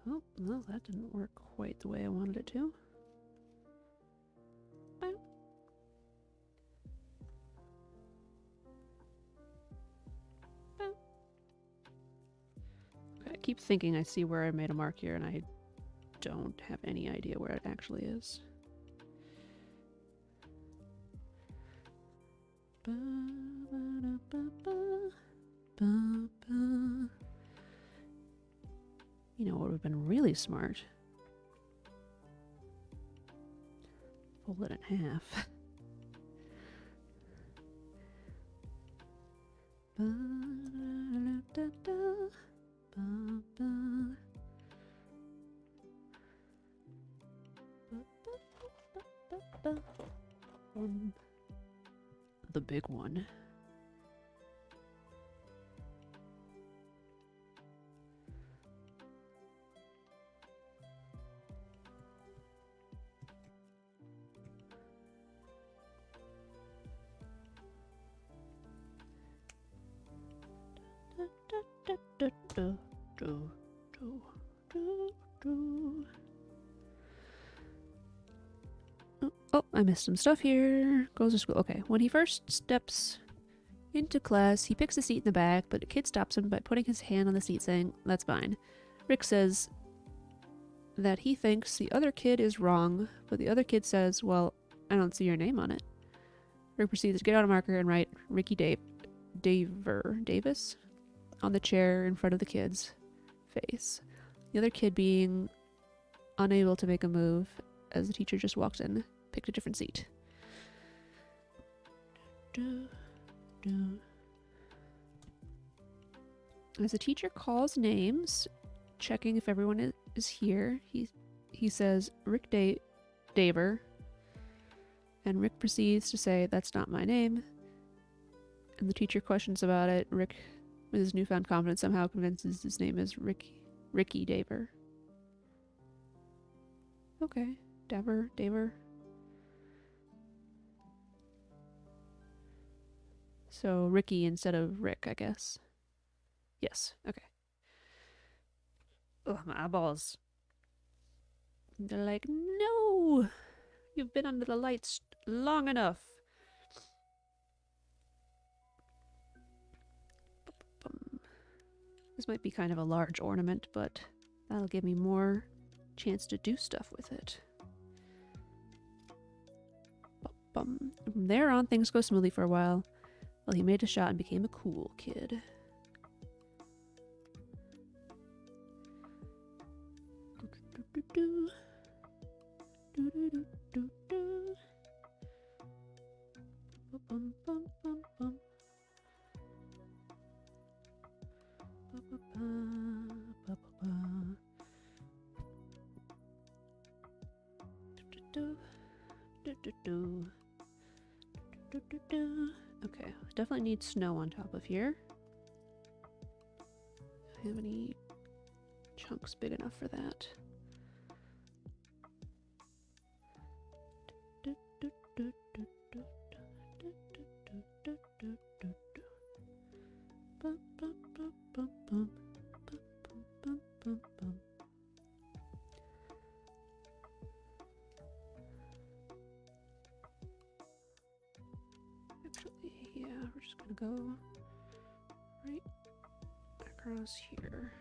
Oh, no, that didn't work quite the way I wanted it to. Okay, I keep thinking I see where I made a mark here, and I don't have any idea where it actually is. You know what would have been really smart? Fold it in half. The big one. do, do, do, do. Oh, I missed some stuff here. Goes to school. Okay, when he first steps into class, he picks a seat in the back, but a kid stops him by putting his hand on the seat saying, "That's fine." Rick says that he thinks the other kid is wrong, but the other kid says, "Well, I don't see your name on it." Rick proceeds to get out a marker and write Ricky Davis on the chair in front of the kid's face. The other kid being unable to make a move as the teacher just walks in, picked a different seat. As the teacher calls names, checking if everyone is here, he says Rick Daver, and Rick proceeds to say, "That's not my name." And the teacher questions about it. Rick, with his newfound confidence, somehow convinces his name is Ricky Daver. Okay, Daver. So Ricky instead of Rick, I guess. Yes, okay. Ugh, my eyeballs. They're like, no! You've been under the lights long enough. This might be kind of a large ornament, but that'll give me more chance to do stuff with it. From there on, things go smoothly for a while. Well, he made a shot and became a cool kid. Okay, definitely need snow on top of here. Do I have any chunks big enough for that? Actually, yeah, we're just gonna go right across here.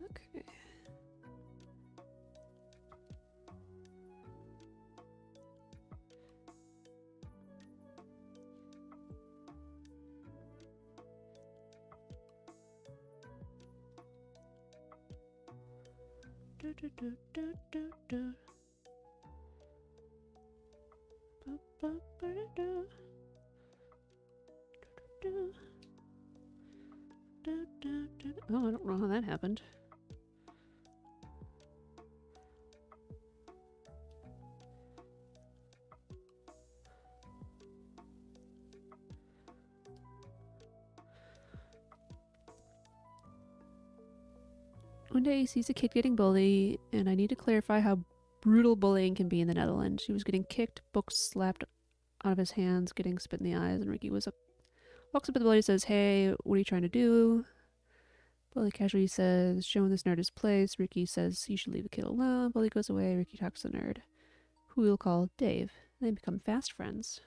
Okay. Oh, I don't know how that happened. One day he sees a kid getting bullied, and I need to clarify how brutal bullying can be in the Netherlands. He was getting kicked, books slapped out of his hands, getting spit in the eyes, and Ricky walks up to the bully and says, "Hey, what are you trying to do?" Bully casually says, "Showing this nerd his place." Ricky says you should leave the kid alone. Bully goes away. Ricky talks to the nerd, who we'll call Dave. They become fast friends.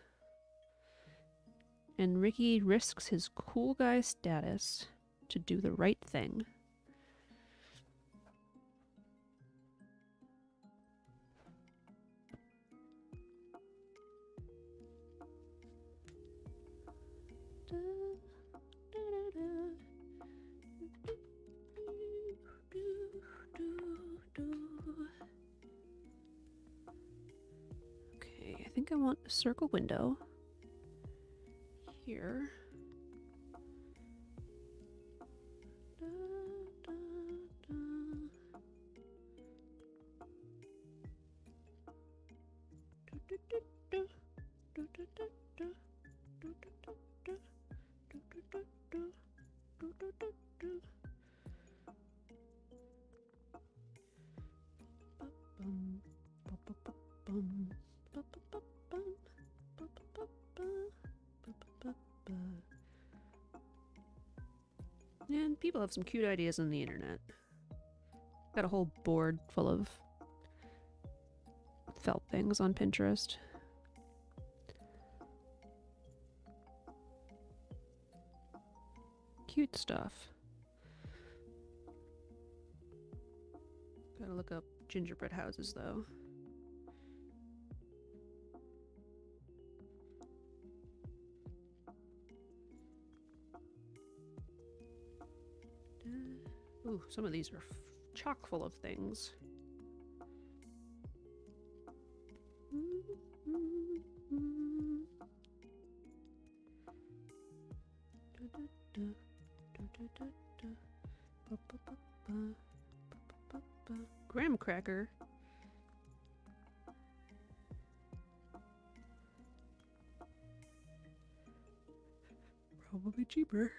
And Ricky risks his cool guy status to do the right thing. Okay, I think I want a circle window. here. And people have some cute ideas on the internet. Got a whole board full of felt things on Pinterest. Cute stuff. Gotta look up gingerbread houses though. Ooh, some of these are chock full of things. Graham cracker. Probably cheaper.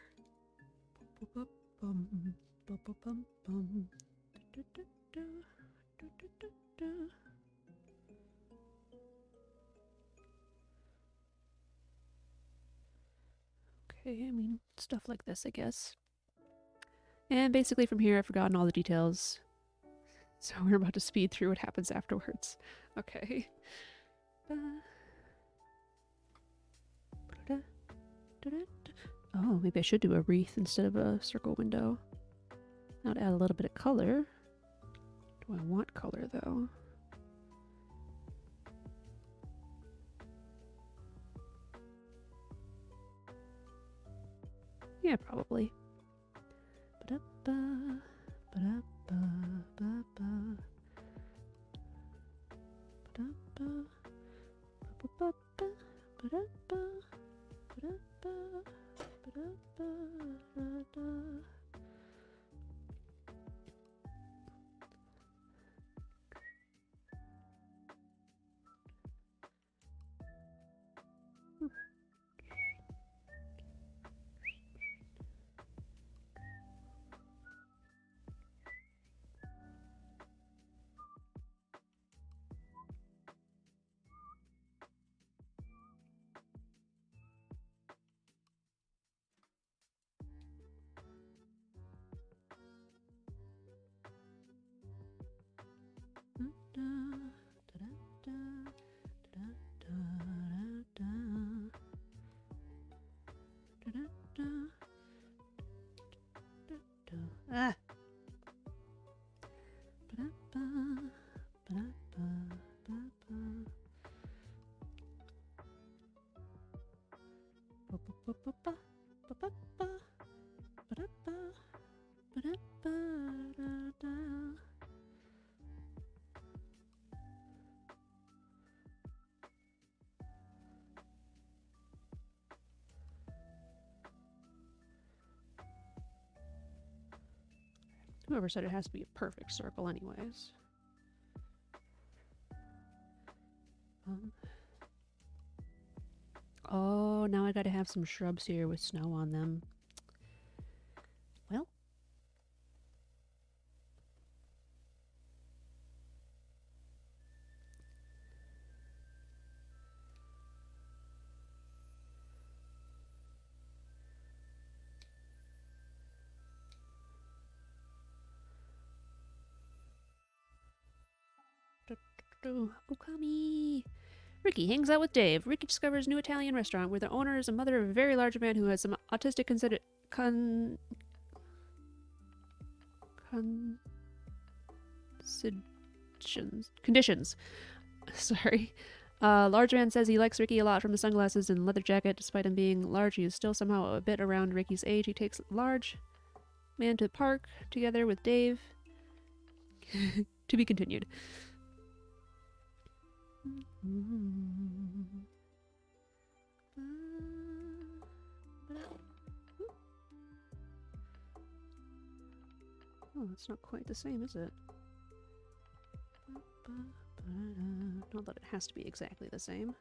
Okay, I mean, stuff like this, I guess. And basically from here, I've forgotten all the details. So we're about to speed through what happens afterwards. Okay. Oh, maybe I should do a wreath instead of a circle window. Now to add a little bit of color. Do I want color though? Yeah, probably. Ba-da-ba, ba-da-ba, ba-ba. Ba-da-ba, ba-ba-ba, ba-da-ba, ba-da-ba, ba-da-ba, da-da. Ah. Whoever said it has to be a perfect circle anyways. Oh, now I gotta have some shrubs here with snow on them. Well. Okami! Ricky hangs out with Dave. Ricky discovers a new Italian restaurant where the owner is a mother of a very large man who has some autistic conditions. Sorry. Large man says he likes Ricky a lot from the sunglasses and leather jacket. Despite him being large, he is still somehow a bit around Ricky's age. He takes large man to the park together with Dave. To be continued. it's not quite the same, is it? Not that it has to be exactly the same.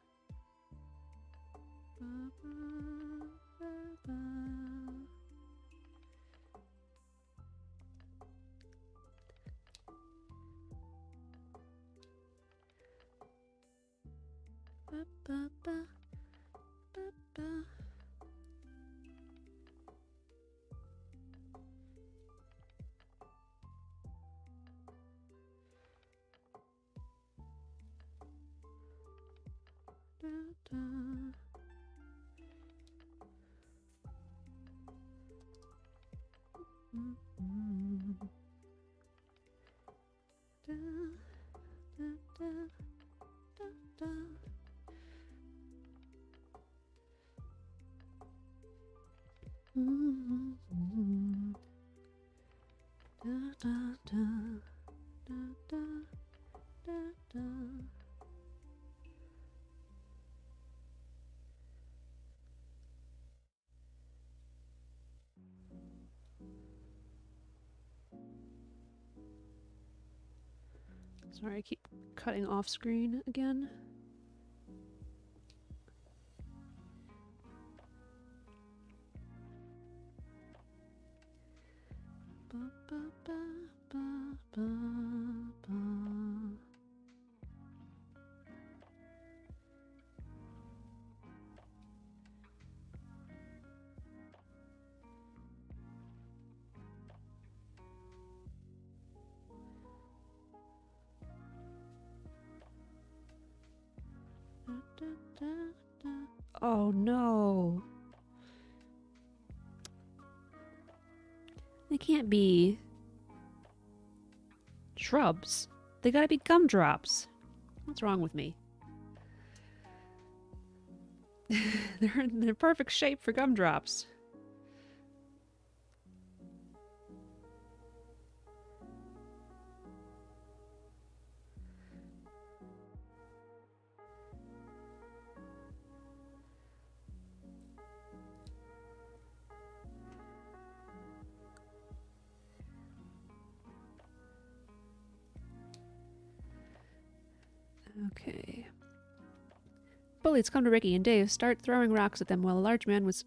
Sorry, I keep cutting off screen again. Oh no. They can't be shrubs. They gotta be gumdrops. What's wrong with me? They're in the perfect shape for gumdrops. Okay. Bullies come to Ricky and Dave, start throwing rocks at them while a large man was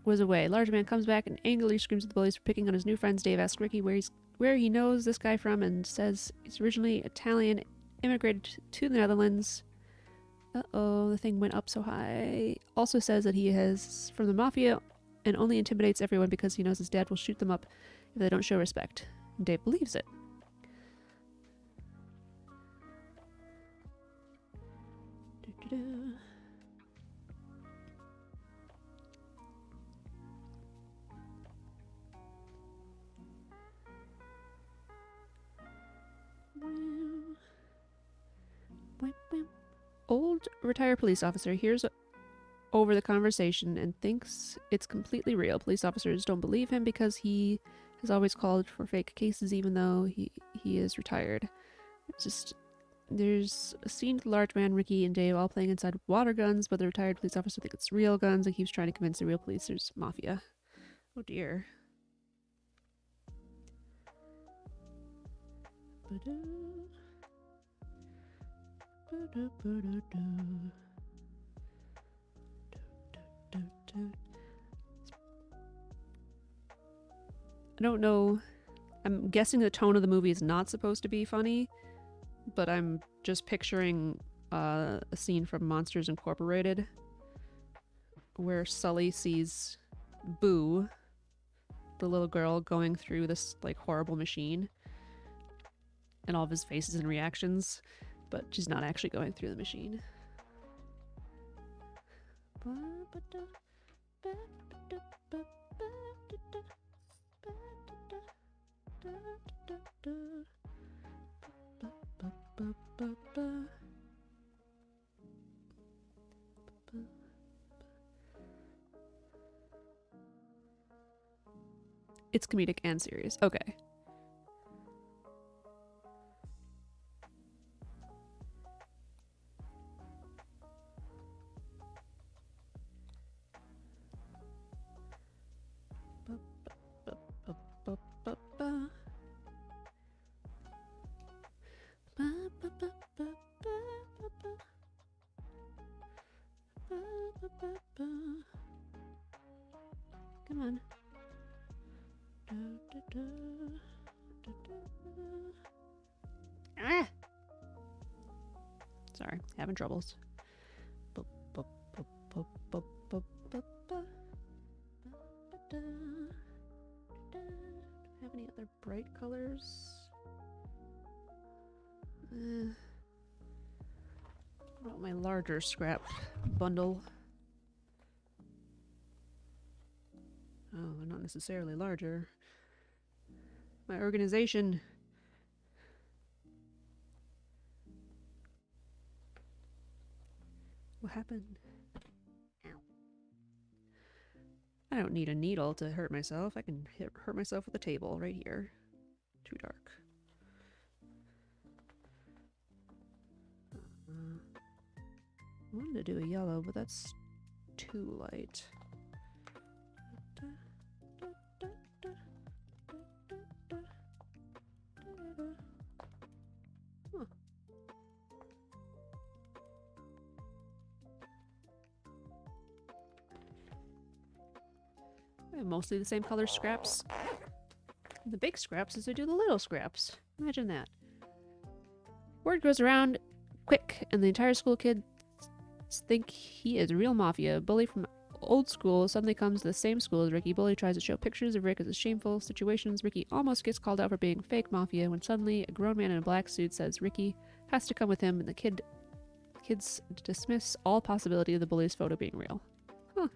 away. Large man comes back and angrily screams at the bullies for picking on his new friends. Dave asks Ricky where he knows this guy from and says he's originally Italian, immigrated to the Netherlands. Uh-oh, the thing went up so high. Also says that he is from the mafia and only intimidates everyone because he knows his dad will shoot them up if they don't show respect. And Dave believes it. Old retired police officer hears over the conversation and thinks it's completely real. Police officers don't believe him because he has always called for fake cases even though he is retired. It's just, there's a scene with the large man, Ricky, and Dave all playing inside water guns, but the retired police officer thinks it's real guns and keeps trying to convince the real police there's mafia. Oh dear. I don't know. I'm guessing the tone of the movie is not supposed to be funny, but I'm just picturing a scene from Monsters Incorporated where Sully sees Boo, the little girl, going through this like horrible machine and all of his faces and reactions, but she's not actually going through the machine. It's comedic and serious. Okay. Come on. Ah! Sorry, having troubles. Have any other bright colors? What about my larger scrap bundle? Oh, they're not necessarily larger. My organization. What happened? Ow. I don't need a needle to hurt myself. I can hurt myself with a table right here. Too dark. I wanted to do a yellow, but that's too light. Huh. I have mostly the same color scraps. The big scraps as I do the little scraps. Imagine that. Word goes around quick, and the entire school kids think he is real mafia. A bully from old school suddenly comes to the same school as Ricky. Bully tries to show pictures of Rick as shameful situations. Ricky almost gets called out for being fake mafia when suddenly a grown man in a black suit says Ricky has to come with him, and the kids dismiss all possibility of the bully's photo being real. Huh.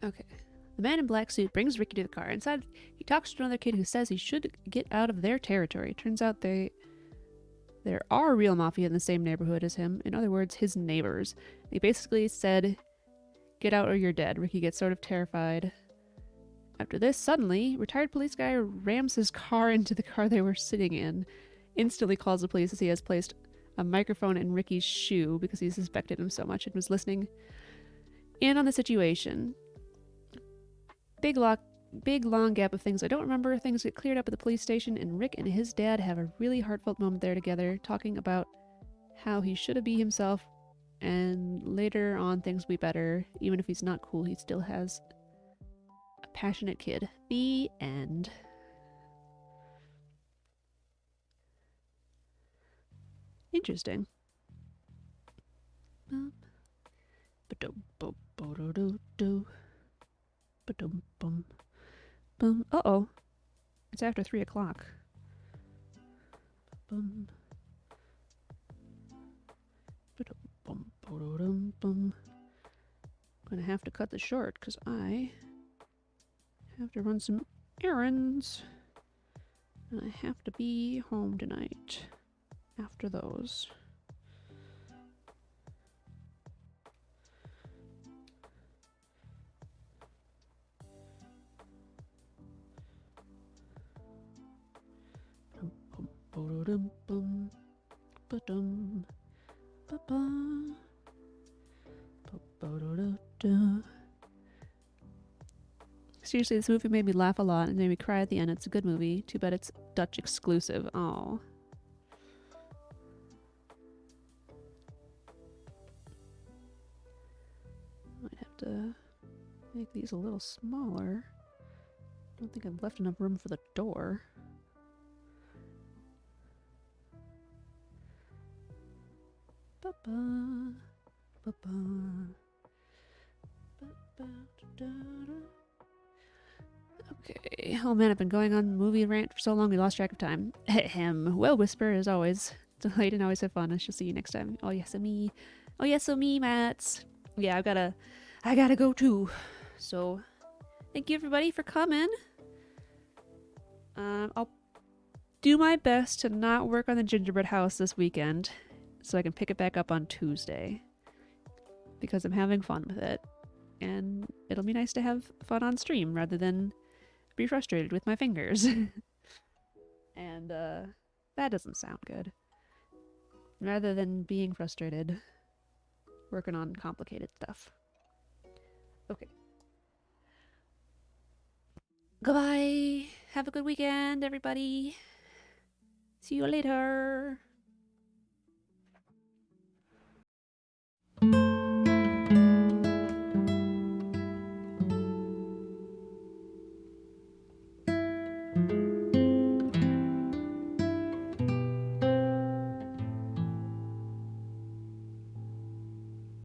Okay. The man in black suit brings Ricky to the car. Inside, he talks to another kid who says he should get out of their territory. Turns out there are real mafia in the same neighborhood as him. In other words, his neighbors. He basically said, "Get out or you're dead." Ricky gets sort of terrified After this, suddenly, retired police guy rams his car into the car they were sitting in, instantly calls the police as he has placed a microphone in Ricky's shoe because he suspected him so much and was listening in on the situation. Big long gap of things I don't remember. Things get cleared up at the police station, and Rick and his dad have a really heartfelt moment there together, talking about how he should have be himself, and later on things will be better. Even if he's not cool, he still has a passionate kid. The end. Interesting. Uh-oh. It's after 3 o'clock. Gonna have to cut this short because I have to run some errands. And I have to be home tonight after those. Seriously, this movie made me laugh a lot and made me cry at the end. It's a good movie. Too bad it's Dutch exclusive. Oh. Might have to make these a little smaller. I don't think I've left enough room for the door. Okay. Oh man, I've been going on movie rant for so long we lost track of time. Ahem. Well, Whisper, as always. Delight and always have fun. I shall see you next time. Oh yes, me. Oh yes, me, Mats. Yeah, I gotta go too. So, thank you everybody for coming. I'll do my best to not work on the gingerbread house this weekend, so I can pick it back up on Tuesday. Because I'm having fun with it. And it'll be nice to have fun on stream rather than be frustrated with my fingers. And that doesn't sound good. Rather than being frustrated, working on complicated stuff. Okay. Goodbye. Have a good weekend, everybody. See you later.